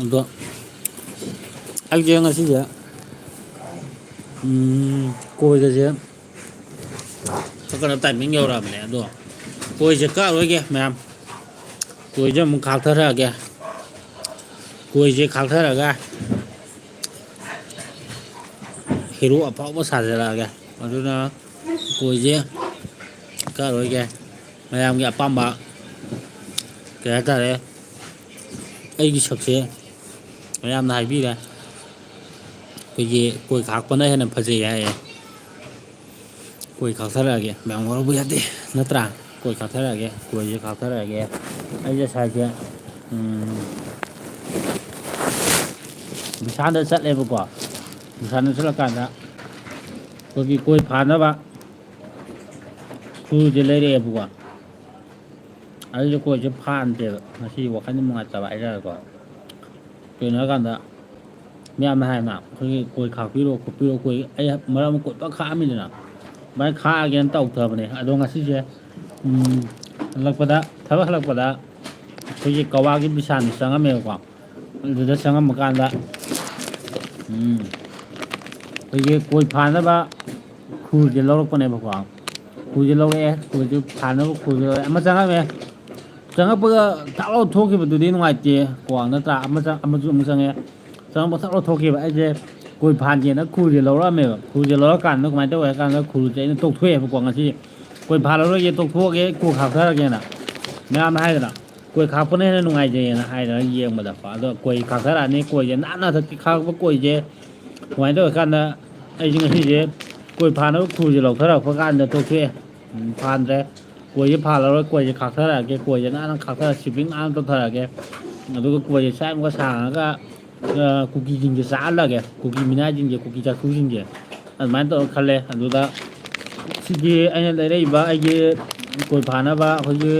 ꯑꯗꯣ ꯑꯩꯁꯦ ꯉꯁꯤꯁꯦ ꯀꯣꯏꯒꯁꯦ ꯆꯠꯀꯗꯕ ꯇꯥꯏꯃꯤꯡ ꯌꯧꯔꯛꯑꯕꯅꯦ ꯑꯗꯣ ꯀꯣꯏꯁꯦ ꯀꯛꯔꯣꯏꯒꯦ ꯃꯌꯥꯝ ꯀꯣꯏꯁꯦ ꯑꯃꯨꯛ ꯈꯥꯛꯊꯔꯛꯑꯒꯦ ꯀꯣꯏꯁꯦ ꯈꯥꯛꯊꯔꯒ ꯍꯦꯔꯣ ꯑꯐꯥꯎꯕ ꯁꯥꯖꯔꯛꯑꯒꯦ ꯑꯗꯨꯅ ꯀꯣꯏꯁꯦ ꯀꯛꯔꯣꯏꯒꯦ ꯃꯌꯥꯝꯒꯤ ꯑꯄꯥꯝꯕ ꯀꯩ ꯍꯥꯏꯇꯥꯔꯦ ꯑꯩꯒꯤ ꯁꯛꯁꯦ ꯃꯌꯥꯝꯅ ꯍꯥꯏꯕꯤꯔꯦ ꯑꯩꯈꯣꯏꯒꯤ ꯀꯣꯏ ꯈꯥꯛꯄꯅ ꯍꯦꯟꯅ ꯐꯖꯩ ꯍꯥꯏꯌꯦ ꯀꯣꯏ ꯈꯥꯛꯊꯔꯛꯑꯒꯦ ꯃꯌꯥꯝ ꯋꯥꯔꯧꯕ ꯌꯥꯗꯦ ꯅꯠꯇ꯭ꯔꯥ ꯀꯣꯏ ꯈꯥꯛꯊꯔꯛꯑꯒꯦ ꯀꯣꯏꯁꯦ ꯈꯥꯛꯊꯔꯛꯑꯒꯦ ꯑꯩꯁꯦ ꯉꯁꯥꯏꯁꯦ ꯕꯤꯁꯥꯜꯗ ꯆꯠꯂꯦꯕꯀꯣ ꯕꯤꯁꯥꯜꯗ ꯆꯠꯂꯀꯥꯟꯗ ꯑꯩꯈꯣꯏꯒꯤ ꯀꯣꯏ ꯐꯥꯅꯕ ꯈꯨꯔꯁꯦ ꯂꯩꯔꯛꯑꯦꯕꯀꯣ ꯑꯗꯨꯁꯨ ꯀꯣꯏꯁꯦ ꯐꯥꯟꯗꯦꯕ ꯉꯁꯤ ꯋꯥꯈꯜ ꯅꯨꯡꯉꯥꯏꯇꯕ ꯍꯥꯏꯇꯥꯔꯦꯀꯣ ꯀꯩꯅꯣ ꯍꯥꯏꯔꯀꯥꯟꯗ ꯃꯌꯥꯝꯅ ꯍꯥꯏꯅ ꯑꯩꯈꯣꯏꯒꯤ ꯀꯣꯏ ꯈꯥꯛꯄꯤꯔꯣ ꯈꯣꯠꯄꯤꯔꯣ ꯀꯣꯏ ꯑꯩ ꯃꯔꯛ ꯑꯃ ꯀꯣꯏ ꯄꯨꯂꯞ ꯈꯥꯛꯑꯝꯃꯤꯗꯅ ꯑꯗꯨꯃꯥꯏꯅ ꯈꯥꯛꯑꯒꯦꯅ ꯇꯧꯊꯕꯅꯦ ꯑꯗꯣ ꯉꯁꯤꯁꯦ ꯍꯜꯂꯛꯄꯗ ꯊꯕꯛ ꯍꯜꯂꯛꯄꯗ ꯑꯩꯈꯣꯏꯒꯤ ꯀꯋꯥꯒꯤ ꯕꯤꯁꯥꯜꯗ ꯆꯪꯉꯝꯃꯦꯕꯀꯣ ꯑꯗꯨꯗ ꯆꯪꯉꯝꯕ ꯀꯥꯟꯗ ꯑꯩꯈꯣꯏꯒꯤ ꯀꯣꯏ ꯐꯥꯅꯕ ꯈꯨꯔꯁꯦ ꯂꯧꯔꯛꯄꯅꯦꯕꯀꯣ ꯈꯨꯔꯁꯦ ꯂꯧꯔꯛꯑꯦ ꯈꯨꯔꯁꯦ ꯐꯥꯅꯕ ꯈꯨꯔꯁꯦ ꯂꯧꯔꯛꯑꯦ ꯑꯃ ꯆꯪꯉꯝꯃꯦ ꯆꯪꯉꯛꯄꯒ ꯊꯥꯛ ꯂꯥꯎ ꯊꯣꯛꯈꯤꯕꯗꯨꯗꯤ ꯅꯨꯡꯉꯥꯏꯇꯦ ꯀꯣ ꯅꯠꯇ꯭ꯔꯥ ꯑꯃꯁꯨ ꯑꯃꯨꯛ ꯆꯪꯉꯦ ꯆꯪꯉꯛꯄ ꯊꯛ ꯂꯧ ꯊꯣꯛꯈꯤꯕ ꯑꯩꯁꯦ ꯀꯣꯏ ꯐꯥꯟꯒꯦꯅ ꯈꯨꯔꯁꯦ ꯂꯧꯔꯛꯑꯝꯃꯦꯕ ꯈꯨꯔꯁꯦ ꯂꯧꯔꯀꯥꯟꯗ ꯀꯃꯥꯏꯅ ꯇꯧꯋꯦ ꯍꯥꯏ ꯀꯥꯟꯗ ꯈꯨꯔꯁꯦ ꯑꯩꯅ ꯇꯣꯛꯊꯣꯛꯑꯦꯕꯀꯣ ꯉꯁꯤ ꯀꯣꯏ ꯐꯥꯜꯂꯔꯣꯏꯒꯦ ꯇꯣꯛꯊꯣꯛꯑꯒꯦ ꯀꯣꯏ ꯈꯥꯛꯊꯔꯒꯦꯅ ꯃꯌꯥꯝꯅ ꯍꯥꯏꯗꯅ ꯀꯣꯏ ꯈꯥꯛꯄꯅ ꯍꯦꯟꯅ ꯅꯨꯡꯉꯥꯏꯖꯩꯑꯅ ꯍꯥꯏꯗꯅ ꯌꯦꯡꯕꯗꯀꯣ ꯑꯗꯣ ꯀꯣꯏ ꯈꯥꯛꯊꯔꯛꯑꯅꯤ ꯀꯣꯏꯁꯦ ꯅꯥꯟꯅ ꯈꯥꯛꯄ ꯀꯣꯏꯁꯦ ꯀꯃꯥꯏꯅ ꯇꯧꯔ ꯀꯥꯟꯗ ꯑꯩꯁꯦ ꯉꯁꯤꯁꯦ ꯀꯣꯏ ꯐꯥꯅꯕ ꯈꯨꯔꯁꯦ ꯂꯧꯊꯔꯛꯄ ꯀꯥꯟꯗ ꯇꯣꯛꯊꯣꯛꯑꯦ ꯐꯥꯟꯗ꯭ꯔꯦ ꯀꯣꯏꯁꯦ ꯐꯥꯜꯂꯔꯣꯏ ꯀꯣꯏꯁꯦ ꯈꯥꯛꯊꯔꯛꯑꯒꯦ ꯀꯣꯏꯁꯦ ꯅꯥꯟꯅ ꯈꯥꯛꯊꯔ ꯁꯤꯄꯤꯡ ꯅꯥꯟꯅ ꯇꯧꯊꯔꯛꯑꯒꯦ ꯑꯗꯨꯒ ꯀꯣꯏꯁꯦ ꯁꯥꯏꯃꯨꯛꯀ ꯁꯥꯡꯉꯒ ꯀꯨꯀꯤꯁꯤꯡꯁꯦ ꯆꯥꯍꯜꯂꯒꯦ ꯀꯨꯀꯤ ꯃꯤꯅꯥꯏꯁꯤꯡꯁꯦ ꯀꯨꯀꯤ ꯆꯥꯁꯨꯁꯤꯡꯁꯦ ꯑꯗꯨꯃꯥꯏꯅ ꯇꯧꯔ ꯈꯜꯂꯦ ꯑꯗꯨꯗ ꯁꯤꯒꯤ ꯑꯩꯅ ꯂꯩꯔꯛꯏꯕ ꯑꯩꯒꯤ ꯀꯣꯏ ꯐꯥꯅꯕ ꯑꯩꯈꯣꯏꯒꯤ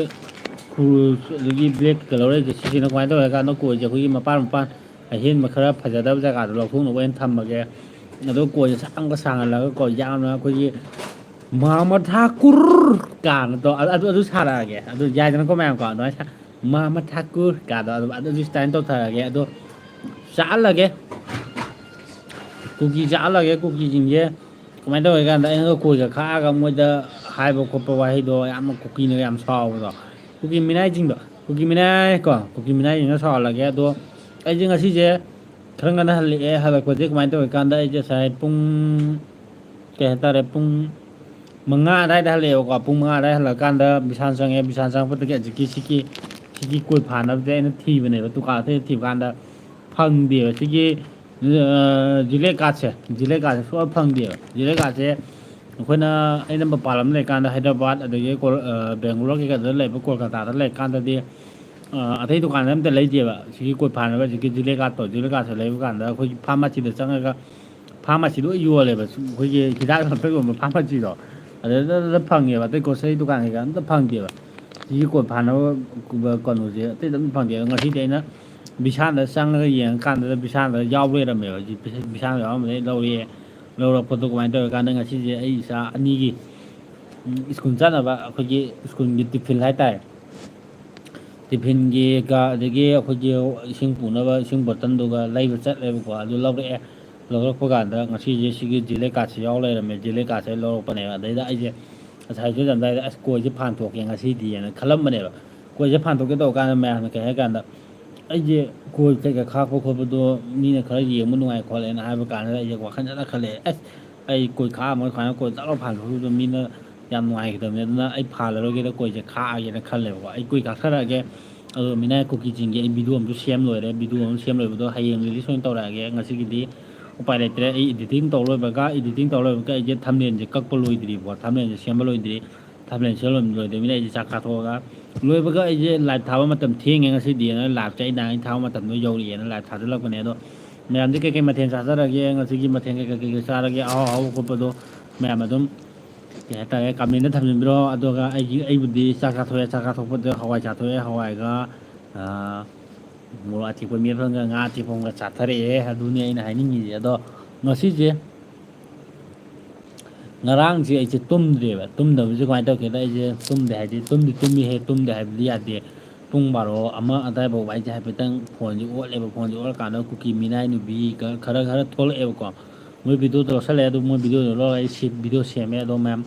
ꯈꯨꯔ ꯑꯗꯒꯤ ꯕ꯭ꯂꯦꯛꯀ ꯂꯧꯔꯛꯏꯁꯦ ꯁꯤꯁꯤꯅ ꯀꯃꯥꯏꯅ ꯇꯧꯔꯦ ꯍꯥꯏ ꯀꯥꯟꯗ ꯀꯣꯏꯁꯦ ꯑꯩꯈꯣꯏꯒꯤ ꯃꯄꯥꯟ ꯑꯍꯦꯟꯕ ꯈꯔ ꯐꯖꯗꯕ ꯖꯒꯥꯗꯣ ꯂꯧꯊꯣꯛꯅꯕ ꯑꯣꯏꯅ ꯊꯝꯃꯒꯦ ꯑꯗꯣ ꯀꯣꯏꯁꯦ ꯁꯥꯡꯒ ꯁꯥꯡꯍꯜꯂꯒꯀꯣ ꯌꯥꯝꯅ ꯑꯩꯈꯣꯏꯒꯤ ꯃꯥꯃ ꯊꯥꯀꯨꯔ ꯀꯥꯅꯗꯣ ꯑꯗꯨ ꯁꯥꯔꯛꯑꯒꯦ ꯑꯗꯨ ꯌꯥꯏꯗꯅꯀꯣ ꯃꯌꯥꯝꯀꯣ ꯑꯗꯨꯃꯥꯏꯅ ꯃꯥꯃ ꯊꯥꯀꯨꯔ ꯀꯥꯗꯣ ꯑꯗꯨ ꯁꯨꯃꯥꯏꯅ ꯇꯧꯊꯔꯛꯑꯒꯦ ꯑꯗꯣ ꯆꯥꯍꯜꯂꯒꯦ ꯀꯨꯀꯤ ꯆꯥꯍꯜꯂꯒꯦ ꯀꯨꯀꯤꯁꯤꯡꯁꯦ ꯀꯃꯥꯏꯅ ꯇꯧꯋꯦ ꯀꯥꯟꯗ ꯑꯩꯅꯒ ꯀꯣꯏꯒ ꯈꯥꯛꯑꯒ ꯃꯣꯏꯗ ꯍꯥꯏꯕ ꯈꯣꯠꯄ ꯋꯥꯍꯩꯗꯣ ꯌꯥꯝꯅ ꯀꯨꯀꯤꯅ ꯌꯥꯝ ꯁꯥꯎꯕꯗꯣ ꯀꯨꯀꯤ ꯃꯤꯅꯥꯏꯁꯤꯡꯗꯣ ꯀꯨꯀꯤ ꯃꯤꯅꯥꯏ ꯀꯣ ꯀꯨꯀꯤ ꯃꯤꯅꯥꯏꯁꯤꯡꯅ ꯁꯥꯎꯍꯜꯂꯒꯦ ꯑꯗꯣ ꯑꯩꯁꯦ ꯉꯁꯤꯁꯦ ꯈꯔ ꯉꯟꯅ ꯍꯜꯂꯛꯑꯦ ꯍꯜꯂꯛꯄꯁꯦ ꯀꯃꯥꯏꯅ ꯇꯧꯋꯤ ꯀꯥꯟꯗ ꯑꯩꯁꯦ ꯉꯁꯥꯏ ꯄꯨꯡ ꯀꯩ ꯍꯥꯏꯇꯥꯔꯦ ꯄꯨꯡ ꯃꯉꯥ ꯑꯗꯨꯋꯥꯏꯗ ꯍꯜꯂꯛꯑꯦꯕꯀꯣ ꯄꯨꯡ ꯃꯉꯥ ꯑꯗꯨꯋꯥꯏꯗ ꯍꯜꯂꯛꯑꯀꯥꯟꯗ ꯕꯤꯁꯥꯜ ꯆꯪꯉꯦ ꯕꯤꯁꯥꯜ ꯆꯪꯉꯛꯄꯗꯒꯤ ꯍꯧꯖꯤꯛꯀꯤ ꯁꯤꯒꯤ ꯀꯣꯏ ꯐꯥꯅꯕꯁꯦ ꯑꯩꯅ ꯊꯤꯕꯅꯦꯕ ꯗꯨꯀꯥꯟ ꯑꯇꯩꯗ ꯊꯤꯕ ꯀꯥꯟꯗ ꯐꯪꯗꯦꯕ ꯁꯤꯒꯤ ꯖꯤꯂꯦꯀꯥꯠꯁꯦ ꯁꯨꯡꯐꯪ ꯐꯪꯗꯦꯕ ꯖꯤꯂꯦꯀꯥꯠꯁꯦ ꯑꯩꯈꯣꯏꯅ ꯑꯩꯅ ꯃꯄꯥꯟ ꯂꯝꯗ ꯂꯩꯀꯥꯟꯗ ꯍꯥꯏꯗ꯭ꯔꯕꯥꯠ ꯑꯗꯒꯤ ꯕꯦꯡꯒꯂꯣꯔ ꯀꯩꯀꯥꯗ ꯂꯩꯕ ꯀꯣꯜꯀꯇꯥꯗ ꯂꯩꯔꯀꯥꯟꯗꯗꯤ ꯑꯇꯩ ꯗꯨꯀꯥꯟꯗ ꯑꯝꯇ ꯂꯩꯇꯦꯕ ꯁꯤꯒꯤ ꯀꯣꯏ ꯐꯥꯅꯕ ꯍꯧꯖꯤꯛꯀꯤ ꯖꯤꯂꯦꯀꯥꯠꯁꯦ ꯂꯩꯕ ꯀꯥꯟꯗ ꯑꯩꯈꯣꯏꯒꯤ ꯐꯥꯔꯃꯥꯁꯤꯗ ꯆꯪꯉꯒ ꯐꯥꯔꯃꯥꯁꯤꯗꯣ ꯌꯣꯜꯂꯦꯕ ꯑꯩꯈꯣꯏꯒꯤ ꯍꯤꯗꯥꯛ ꯂꯥꯡꯊꯛ ꯌꯣꯟꯕ ꯐꯥꯔꯃꯥꯁꯤꯗꯣ ꯑꯗꯨꯗ ꯐꯪꯉꯦꯕ ꯑꯇꯩ ꯒ꯭ꯔꯣꯁꯔꯤ ꯗꯨꯀꯥꯟ ꯀꯩꯀꯥ ꯑꯝꯇ ꯐꯪꯗꯦꯕ ꯁꯤꯒꯤ ꯀꯣꯏ ꯐꯥꯅꯕ ꯀꯩꯅꯣꯁꯦ ꯑꯇꯩꯗ ꯑꯝꯇ ꯐꯪꯗꯦꯕ ꯉꯁꯤꯗꯤ ꯑꯩꯅ ꯕꯤꯁꯥꯜꯗ ꯆꯪꯉꯒ ꯌꯦꯡꯉꯀꯥꯟꯗ ꯕꯤꯁꯥꯜꯗ ꯌꯥꯎꯕ ꯂꯩꯔꯝꯃꯦꯕ ꯕꯤꯁꯥꯜꯗ ꯌꯥꯎꯔꯝꯕꯗꯒꯤ ꯂꯧꯔꯛꯑꯦ ꯂꯧꯔꯛꯄꯗꯣ ꯀꯃꯥꯏꯅ ꯇꯧꯔ ꯀꯥꯟꯗ ꯉꯁꯤꯁꯦ ꯑꯩ ꯏꯆꯥ ꯑꯅꯤꯒꯤ ꯁ꯭ꯀꯨꯜ ꯆꯠꯅꯕ ꯑꯩꯈꯣꯏꯒꯤ ꯁ꯭ꯀꯨꯜꯒꯤ ꯇꯤꯐꯤꯟ ꯍꯥꯏꯇꯥꯔꯦ ꯇꯤꯐꯤꯟꯒꯤꯒ ꯑꯗꯒꯤ ꯑꯩꯈꯣꯏꯒꯤ ꯏꯁꯤꯡ ꯄꯨꯅꯕ ꯏꯁꯤꯡ ꯕꯣꯇꯜꯗꯨꯒ ꯂꯩꯕ ꯆꯠꯂꯦꯕꯀꯣ ꯑꯗꯨ ꯂꯧꯔꯛꯑꯦ ꯂꯧꯔꯛꯄ ꯀꯥꯟꯗ ꯉꯁꯤꯁꯦ ꯁꯤꯒꯤ ꯖꯤꯂꯦꯀꯥꯠꯁꯦ ꯌꯥꯎ ꯂꯩꯔꯝꯃꯦ ꯖꯤꯂꯦꯀꯥꯠꯁꯦ ꯂꯧꯔꯛꯄꯅꯦꯕ ꯑꯗꯩꯗ ꯑꯩꯁꯦ ꯉꯁꯥꯏꯁꯨ ꯆꯠꯂꯝꯗꯥꯏꯗ ꯑꯁ ꯀꯣꯏꯁꯦ ꯐꯥꯟꯊꯣꯛꯀꯦ ꯉꯁꯤꯗꯤꯅ ꯈꯜꯂꯝꯕꯅꯦꯕ ꯀꯣꯏꯁꯦ ꯐꯥꯟꯗꯣꯛꯀꯦ ꯇꯧꯕ ꯀꯥꯟꯗ ꯃꯌꯥꯝꯅ ꯀꯩ ꯍꯥꯏ ꯀꯥꯟꯗ ꯑꯩꯁꯦ ꯀꯣꯏ ꯀꯩꯀꯥ ꯈꯥꯛꯄ ꯈꯣꯠꯄꯗꯣ ꯃꯤꯅ ꯈꯔ ꯌꯦꯡꯕ ꯅꯨꯡꯉꯥꯏ ꯈꯣꯠꯂꯦꯅ ꯍꯥꯏꯕ ꯀꯥꯟꯗ ꯑꯩꯁꯦ ꯋꯥꯈꯜ ꯈꯜꯂꯛꯑꯦ ꯑꯁ ꯑꯩ ꯀꯣꯏ ꯈꯥꯛꯑꯝꯃꯒ ꯁꯨꯃꯥꯏꯅ ꯀꯣꯏ ꯇꯛ ꯂꯥꯎꯅ ꯐꯥꯟꯊꯣꯛꯈꯤꯕꯗꯣ ꯃꯤꯅ ꯌꯥꯝ ꯅꯨꯡꯉꯥꯏꯒꯗꯕꯅꯤ ꯑꯗꯨꯅ ꯑꯩ ꯐꯥꯜꯂꯔꯣꯏꯒꯦꯗ ꯀꯣꯏꯁꯦ ꯈꯥꯛꯑꯒꯦꯅ ꯈꯜꯂꯦꯕꯀꯣ ꯑꯩ ꯀꯣꯏ ꯈꯥꯛꯊꯔꯛꯑꯒꯦ ꯑꯗꯣ ꯃꯤꯅꯥꯏ ꯀꯨꯀꯤꯁꯤꯡꯒꯤ ꯑꯩ ꯚꯤꯗꯤꯑꯣ ꯑꯃꯁꯨ ꯁꯦꯝ ꯂꯣꯏꯔꯦ ꯚꯤꯗꯤꯑꯣ ꯑꯃ ꯁꯦꯝ ꯂꯣꯏꯕꯗꯣ ꯍꯌꯦꯡ ꯔꯤꯂꯤꯁ ꯑꯣꯏꯅ ꯇꯧꯔꯛꯑꯒꯦ ꯉꯁꯤꯒꯤꯗꯤ ꯎꯄꯥꯏ ꯂꯩꯇ꯭ꯔꯦ ꯑꯩ ꯏꯗꯤꯇꯤꯡ ꯇꯧ ꯂꯣꯏꯕꯒ ꯑꯩꯁꯦ ꯊꯝꯕꯅꯦꯜꯁꯦ ꯀꯛꯄ ꯂꯣꯏꯗ꯭ꯔꯤꯕꯀꯣ ꯊꯝꯕꯅꯦꯜꯁꯦ ꯁꯦꯝꯕ ꯂꯣꯏꯗ꯭ꯔꯤ ꯊꯝꯕꯅꯦꯜ ꯁꯦꯝꯕ ꯂꯣꯏꯗ꯭ꯔꯤꯕꯅꯤꯅ ꯑꯩꯁꯦ ꯆꯥꯛ ꯆꯥꯊꯣꯛꯑꯒ ꯂꯣꯏꯕꯒ ꯑꯩꯁꯦ ꯂꯥꯏꯚ ꯊꯥꯕ ꯃꯇꯝ ꯊꯦꯡꯉꯦ ꯉꯁꯤꯗꯤꯅ ꯂꯥꯏꯚꯁꯦ ꯑꯩ ꯅꯍꯥꯟꯒꯩ ꯊꯥꯕ ꯃꯇꯝꯗꯣ ꯌꯧꯔꯛꯑꯦꯅ ꯂꯥꯏꯚ ꯊꯥꯖꯤꯜꯂꯛꯄꯅꯦ ꯑꯗꯣ ꯃꯌꯥꯝꯗꯤ ꯀꯩꯀꯩ ꯃꯊꯦꯜ ꯆꯥꯖꯔꯒꯦ ꯉꯁꯤꯒꯤ ꯃꯊꯦꯜ ꯀꯩꯀꯩ ꯆꯥꯔꯒꯦ ꯑꯍꯥꯎ ꯑꯍꯥꯎꯕ ꯈꯣꯠꯄꯗꯣ ꯃꯌꯥꯝ ꯑꯗꯨꯝ ꯀꯩ ꯍꯥꯏꯇꯥꯔꯦ ꯀꯃꯦꯟꯗ ꯊꯝꯖꯤꯟꯕꯤꯔꯣ ꯑꯗꯨꯒ ꯑꯩꯕꯨꯗꯤ ꯆꯥꯛ ꯆꯥꯊꯣꯛꯄꯗ ꯍꯋꯥꯏ ꯆꯥꯊꯣꯛꯑꯦ ꯍꯋꯥꯏꯒ ꯃꯣꯔꯣꯛ ꯑꯇꯦꯛꯄ ꯃꯦꯠꯄꯒ ꯉꯥ ꯑꯇꯦꯛꯄ ꯑꯃꯒ ꯆꯥꯊꯔꯛꯑꯦ ꯑꯗꯨꯅꯤ ꯑꯩꯅ ꯍꯥꯏꯅꯤꯡꯉꯤꯁꯦ ꯑꯗꯣ ꯉꯁꯤꯁꯦ ꯉꯔꯥꯡꯁꯦ ꯑꯩꯁꯦ ꯇꯨꯝꯗ꯭ꯔꯦꯕ ꯇꯨꯝꯗꯕꯁꯦ ꯀꯃꯥꯏꯅ ꯇꯧꯒꯦꯗ ꯑꯩꯁꯦ ꯇꯨꯝꯗꯦ ꯍꯥꯏꯗꯤ ꯇꯨꯝꯗꯤ ꯇꯨꯝꯃꯤꯍꯦ ꯇꯨꯝꯗꯦ ꯍꯥꯏꯕꯗꯤ ꯌꯥꯗꯦ ꯄꯨꯡ ꯕꯥꯔꯣ ꯑꯃ ꯑꯗꯥꯏꯐꯥꯎꯕ ꯑꯩꯁꯦ ꯍꯥꯏꯐꯦꯠꯇꯪ ꯐꯣꯟꯁꯦ ꯑꯣꯠꯂꯦꯕ ꯐꯣꯟꯁꯦ ꯑꯣꯠꯂꯀꯥꯟꯗ ꯀꯨꯀꯤ ꯃꯤꯅꯥꯏ ꯅꯨꯕꯤ ꯈꯔ ꯊꯣꯛꯂꯛꯑꯦꯕꯀꯣ ꯃꯣꯏ ꯚꯤꯗꯤꯑꯣꯗꯣ ꯂꯧꯁꯜꯂꯛꯑꯦ ꯑꯗꯨ ꯃꯣꯏ ꯚꯤꯗꯤꯑꯣꯗꯣ ꯂꯧꯔꯒ ꯑꯩ ꯚꯤꯗꯤꯑꯣ ꯁꯦꯝꯃꯦ ꯑꯗꯣ ꯃꯌꯥꯝ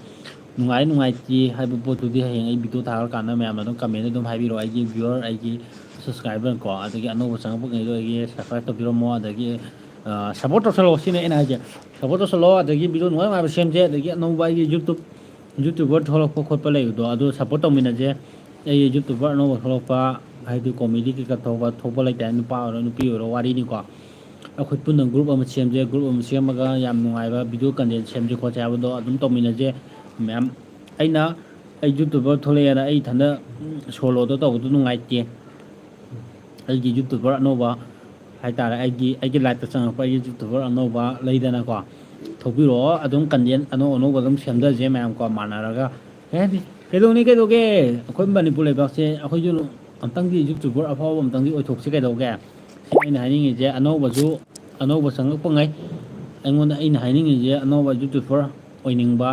ꯅꯨꯡꯉꯥꯏꯇꯦ ꯍꯥꯏꯕ ꯄꯣꯠꯇꯨꯗꯤ ꯍꯌꯦꯡ ꯑꯩ ꯚꯤꯗꯤꯑꯣ ꯊꯥꯒꯠꯂꯀꯥꯟꯗ ꯃꯌꯥꯝꯅ ꯑꯗꯨꯝ ꯀꯃꯦꯟꯗ ꯑꯗꯨꯝ ꯍꯥꯏꯕꯤꯔꯛꯑꯣ ꯑꯩꯒꯤ ꯚ꯭ꯌꯨꯋꯔ ꯑꯩꯒꯤ ꯁꯕꯁꯀ꯭ꯔꯥꯏꯕꯔ ꯀꯣ ꯑꯗꯒꯤ ꯑꯅꯧꯕ ꯆꯪꯉꯛꯄꯉꯩꯗꯣ ꯑꯩꯒꯤ ꯁꯕꯁꯀ꯭ꯔꯥꯏꯕ ꯇꯧꯕꯤꯔꯝꯃꯣ ꯑꯗꯒꯤ ꯁꯞꯄꯣꯔꯠ ꯇꯧꯁꯜꯂꯛꯑꯣ ꯁꯤꯅꯤ ꯑꯩꯅ ꯍꯥꯏꯁꯦ ꯁꯞꯄꯣꯔꯠ ꯇꯧꯁꯜꯂꯛꯑꯣ ꯑꯗꯒꯤ ꯚꯤꯗꯤꯑꯣ ꯅꯨꯡꯉꯥꯏꯕ ꯁꯦꯝꯁꯦ ꯑꯗꯒꯤ ꯑꯅꯧꯕ ꯑꯩꯒꯤ ꯌꯨꯇ꯭ꯌꯨꯕꯔ ꯊꯣꯛꯂꯛꯄ ꯈꯣꯠꯄ ꯂꯩꯕꯗꯣ ꯑꯗꯨ ꯁꯞꯄꯣꯔꯠ ꯇꯧꯃꯤꯟꯅꯁꯦ ꯑꯩ ꯌꯨꯇ꯭ꯌꯨꯕꯔ ꯑꯅꯧꯕ ꯊꯣꯛꯂꯛꯄ ꯍꯥꯏꯗꯤ ꯀꯣꯃꯦꯗꯤ ꯀꯩꯀꯥ ꯊꯣꯛꯄ ꯂꯩꯇꯥꯔꯦ ꯅꯨꯄꯥ ꯑꯣꯏꯔꯣ ꯅꯨꯄꯤ ꯑꯣꯏꯔꯣ ꯋꯥꯔꯤꯅꯤꯀꯣ ꯑꯩꯈꯣꯏ ꯄꯨꯟꯅ ꯒ꯭ꯔꯨꯞ ꯑꯃ ꯁꯦꯝꯁꯦ ꯒ꯭ꯔꯨꯞ ꯑꯃ ꯁꯦꯝꯃꯒ ꯌꯥꯝ ꯅꯨꯡꯉꯥꯏꯕ ꯚꯤꯗꯤꯑꯣ ꯀꯟꯇꯦꯟ ꯁꯦꯝꯁꯦ ꯈꯣꯠꯁꯦ ꯍꯥꯏꯕꯗꯣ ꯑꯗꯨꯝ ꯇꯧꯃꯤꯟꯅꯁꯦ ꯃꯌꯥꯝ ꯑꯩ ꯌꯨꯇ꯭ꯌꯨꯕꯔ ꯊꯣꯛꯂꯛꯑꯦꯅ ꯑꯩ ꯏꯊꯟꯗ ꯁꯣꯂꯣꯗꯣ ꯇꯧꯕꯗꯣ ꯅꯨꯡꯉꯥꯏꯇꯦ ꯑꯩꯒꯤ ꯌꯨꯇ꯭ꯌꯨꯕꯔ ꯑꯅꯧꯕ ꯍꯥꯏꯇꯥꯔꯦ ꯑꯩꯒꯤ ꯂꯥꯏꯐꯇ ꯆꯪꯉꯛꯄ ꯑꯩꯒꯤ ꯌꯨꯇ꯭ꯌꯨꯕꯔ ꯑꯅꯧꯕ ꯂꯩꯗꯅꯀꯣ ꯊꯣꯛꯄꯤꯔꯛꯑꯣ ꯑꯗꯨꯝ ꯀꯟꯇꯦꯟ ꯑꯅꯧꯕ ꯑꯗꯨꯝ ꯁꯦꯝꯊꯁꯦ ꯃꯌꯥꯝ ꯀꯣ ꯃꯥꯟꯅꯔꯒ ꯀꯩ ꯍꯥꯏꯅꯤ ꯀꯩꯗꯧꯒꯦ ꯑꯩꯈꯣꯏ ꯃꯅꯤꯄꯨꯔ ꯂꯩꯕꯥꯛꯁꯦ ꯑꯩꯈꯣꯏꯁꯨ ꯑꯝꯇꯪꯗꯤ ꯌꯨꯇ꯭ꯌꯨꯕꯔ ꯑꯐꯥꯎꯕ ꯑꯝꯇꯪꯗꯤ ꯑꯣꯏꯊꯣꯛꯁꯤ ꯀꯩꯗꯧꯒꯦ ꯁꯤ ꯑꯩꯅ ꯍꯥꯏꯅꯤꯡꯉꯤꯁꯦ ꯑꯅꯧꯕ ꯆꯪꯉꯛꯄꯉꯩ ꯑꯩꯅ ꯍꯥꯏꯅꯤꯡꯉꯤꯁꯦ ꯑꯅꯧꯕ ꯌꯨꯇ꯭ꯌꯨꯕꯔ ꯑꯣꯏꯅꯤꯡꯕ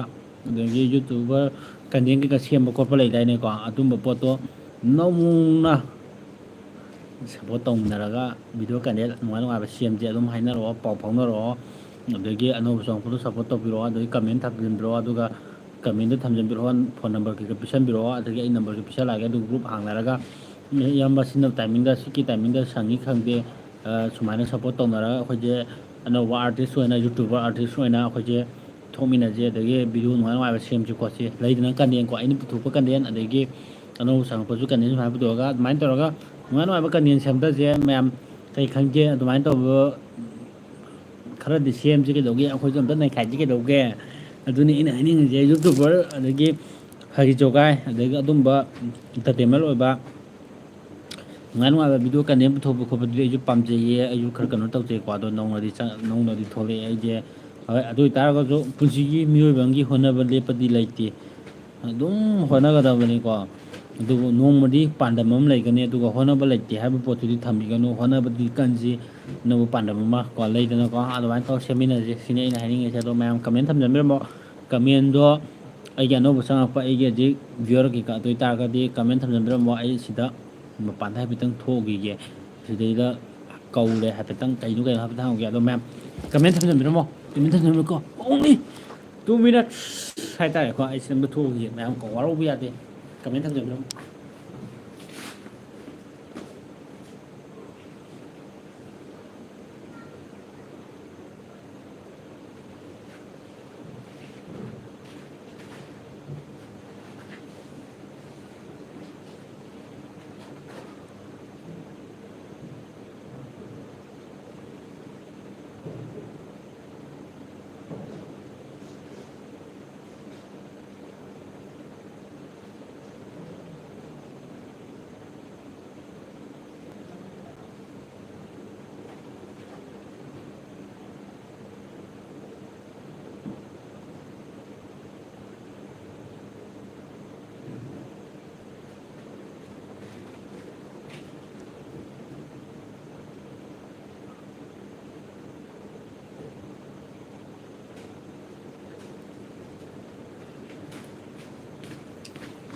ꯑꯗꯒꯤ ꯌꯨꯇ꯭ꯌꯨꯕꯔ ꯀꯟꯇꯦꯟ ꯀꯩꯀꯥ ꯁꯦꯝꯕ ꯈꯣꯠꯄ ꯂꯩꯗꯥꯏꯅꯦꯀꯣ ꯑꯗꯨꯝꯕ ꯄꯣꯠꯇꯣ ꯅꯧꯅ ꯁꯞꯄꯣꯔꯠ ꯇꯧꯃꯤꯟꯅꯔꯒ ꯚꯤꯗꯤꯑꯣ ꯀꯟꯇꯦꯟ ꯅꯨꯡꯉꯥꯏꯕ ꯁꯦꯝꯁꯦ ꯑꯗꯨꯝ ꯍꯥꯏꯅꯔꯛꯑꯣ ꯄꯥꯎ ꯐꯥꯎꯅꯔꯛꯑꯣ ꯑꯗꯒꯤ ꯑꯅꯧꯕ ꯆꯪꯉꯛꯄꯗꯣ ꯁꯞꯄꯣꯔꯠ ꯇꯧꯕꯤꯔꯛꯑꯣ ꯑꯗꯒꯤ ꯀꯃꯦꯟ ꯊꯝꯖꯤꯟꯕꯤꯔꯛꯑꯣ ꯑꯗꯨꯒ ꯀꯃꯦꯟꯗ ꯊꯝꯖꯤꯟꯕꯤꯔꯛꯑꯣ ꯐꯣꯟ ꯅꯝꯕꯔ ꯀꯩꯀꯥ ꯄꯤꯁꯟꯕꯤꯔꯛꯑꯣ ꯑꯗꯒꯤ ꯑꯩ ꯅꯝꯕꯔꯁꯨ ꯄꯤꯁꯜꯂꯛꯑꯒꯦ ꯑꯗꯨ ꯒ꯭ꯔꯨꯞ ꯍꯥꯡꯅꯔꯒ ꯏꯌꯥꯝꯕ ꯁꯤꯒꯤ ꯇꯥꯏꯃꯤꯡꯗ ꯁꯪꯉꯤ ꯈꯪꯗꯦ ꯁꯨꯃꯥꯏꯅ ꯁꯞꯄꯣꯔꯠ ꯇꯧꯅꯔꯒ ꯑꯩꯈꯣꯏꯁꯦ ꯑꯅꯧꯕ ꯑꯥꯔꯇꯤꯁ ꯑꯣꯏꯅ ꯌꯨꯇ꯭ꯌꯨꯕꯔ ꯑꯥꯔꯇꯤꯁ ꯑꯣꯏꯅ ꯑꯩꯈꯣꯏꯁꯦ ꯊꯣꯛꯃꯤꯟꯅꯁꯦ ꯑꯗꯒꯤ ꯚꯤꯗꯤꯑꯣ ꯅꯨꯡꯉꯥꯏꯕ ꯁꯦꯝꯁꯤ ꯈꯣꯠꯁꯤ ꯂꯩꯗꯅ ꯀꯟꯇꯦꯟꯀꯣ ꯑꯩꯅ ꯄꯨꯊꯣꯛꯄ ꯀꯟꯇꯦꯟ ꯑꯗꯒꯤ ꯑꯅꯧꯕ ꯆꯪꯉꯛꯄꯁꯨ ꯀꯟꯇꯦꯟ ꯁꯨꯃꯥꯏꯅ ꯄꯨꯊꯣꯛꯑꯒ ꯑꯗꯨꯃꯥꯏꯅ ꯇꯧꯔꯒ ꯅꯨꯡꯉꯥꯏꯕ ꯀꯟꯇꯦꯟ ꯁꯦꯝꯊꯁꯦ ꯃꯌꯥꯝ ꯀꯩ ꯈꯪꯒꯦ ꯑꯗꯨꯃꯥꯏꯅ ꯇꯧꯕ ꯈꯔꯗꯤ ꯁꯦꯝꯁꯤ ꯀꯩꯗꯧꯒꯦ ꯑꯩꯈꯣꯏꯁꯨ ꯑꯝꯇ ꯅꯩꯈꯥꯏꯁꯤ ꯀꯩꯗꯧꯒꯦ ꯑꯗꯨꯅꯤ ꯑꯩꯅ ꯍꯥꯏꯅꯤꯡꯉꯤꯁꯦ ꯌꯨꯇ꯭ꯌꯨꯕꯔ ꯑꯗꯒꯤ ꯍꯔꯤ ꯖꯣꯒꯥꯏ ꯑꯗꯒꯤ ꯑꯗꯨꯝꯕ ꯏꯟꯇꯔꯇꯦꯟꯃꯦꯟ ꯑꯣꯏꯕ ꯅꯨꯡꯉꯥꯏꯕ ꯚꯤꯗꯤꯑꯣ ꯀꯟꯇꯦꯟ ꯄꯨꯊꯣꯛꯄ ꯈꯣꯠꯄꯗꯨꯗꯤ ꯑꯩꯁꯨ ꯄꯥꯝꯖꯩꯌꯦ ꯑꯩꯁꯨ ꯈꯔ ꯀꯩꯅꯣ ꯇꯧꯖꯩꯀꯣ ꯑꯗꯣ ꯅꯧꯅꯗꯤ ꯊꯣꯛꯂꯛꯑꯦ ꯑꯩꯁꯦ ꯍꯣꯏ ꯑꯗꯨ ꯑꯣꯏꯇꯥꯔꯒꯁꯨ ꯄꯨꯟꯁꯤꯒꯤ ꯃꯤꯑꯣꯏꯕ ꯑꯃꯒꯤ ꯍꯣꯠꯅꯕ ꯂꯦꯞꯄꯗꯤ ꯂꯩꯇꯦ ꯑꯗꯨꯝ ꯍꯣꯠꯅꯒꯗꯕꯅꯤꯀꯣ ꯑꯗꯨꯕꯨ ꯅꯣꯡꯃꯗꯤ ꯄꯥꯟꯗꯝ ꯑꯃ ꯂꯩꯒꯅꯤ ꯑꯗꯨꯒ ꯍꯣꯠꯅꯕ ꯂꯩꯇꯦ ꯍꯥꯏꯕ ꯄꯣꯠꯇꯨꯗꯤ ꯊꯝꯕꯤꯒꯅꯨ ꯍꯣꯠꯅꯕꯗꯤ ꯀꯟꯁꯤ ꯑꯅꯧꯕ ꯄꯥꯟꯗꯝ ꯑꯃ ꯀꯣ ꯂꯩꯗꯅꯀꯣ ꯑꯗꯨꯃꯥꯏꯅ ꯇꯧꯔ ꯁꯦꯝꯃꯤꯟꯅꯁꯦ ꯁꯤꯅꯤ ꯑꯩꯅ ꯍꯥꯏꯅꯤꯡꯉꯤꯁꯦ ꯑꯗꯣ ꯃꯌꯥꯝ ꯀꯃꯦꯟ ꯊꯝꯖꯟꯕꯤꯔꯝꯃꯣ ꯀꯃꯦꯟꯗꯣ ꯑꯩꯒꯤ ꯑꯅꯧꯕ ꯆꯪꯉꯛꯄ ꯑꯩꯒꯤ ꯍꯧꯖꯤꯛ ꯚ꯭ꯌꯨꯋꯔ ꯀꯩꯀꯥ ꯑꯗꯨ ꯑꯣꯏꯇꯥꯔꯒꯗꯤ ꯀꯃꯦꯟ ꯊꯝꯖꯟꯕꯤꯔꯝꯃꯣ ꯑꯩ ꯁꯤꯗ ꯃꯄꯥꯟꯗ ꯍꯥꯏꯐꯦꯠꯇꯪ ꯊꯣꯛꯎꯈꯤꯒꯦ ꯁꯤꯗꯩꯗ ꯀꯧꯔꯦ ꯍꯥꯏꯐꯦꯠꯇꯪ ꯀꯩꯅꯣ ꯍꯥꯏꯐꯦꯠꯇꯪ ꯍꯪꯉꯨꯒꯦ ꯑꯗꯣ ꯃꯌꯥꯝ ꯀꯃꯦꯟ ꯊꯝꯖꯟꯕꯤꯔꯝꯃꯣ ꯑꯣꯡꯂꯤ 2 minutes ꯍꯥꯏꯇꯥꯔꯦꯀꯣ ꯑꯩ ꯁꯤꯗ ꯊꯣꯛꯎꯈꯤꯒꯦ ꯃꯌꯥꯝ ꯋꯥꯔꯧꯕ ꯌꯥꯗꯦ ꯀꯃꯦꯟ ꯊꯝꯖꯟꯕꯤꯔꯝꯃꯣ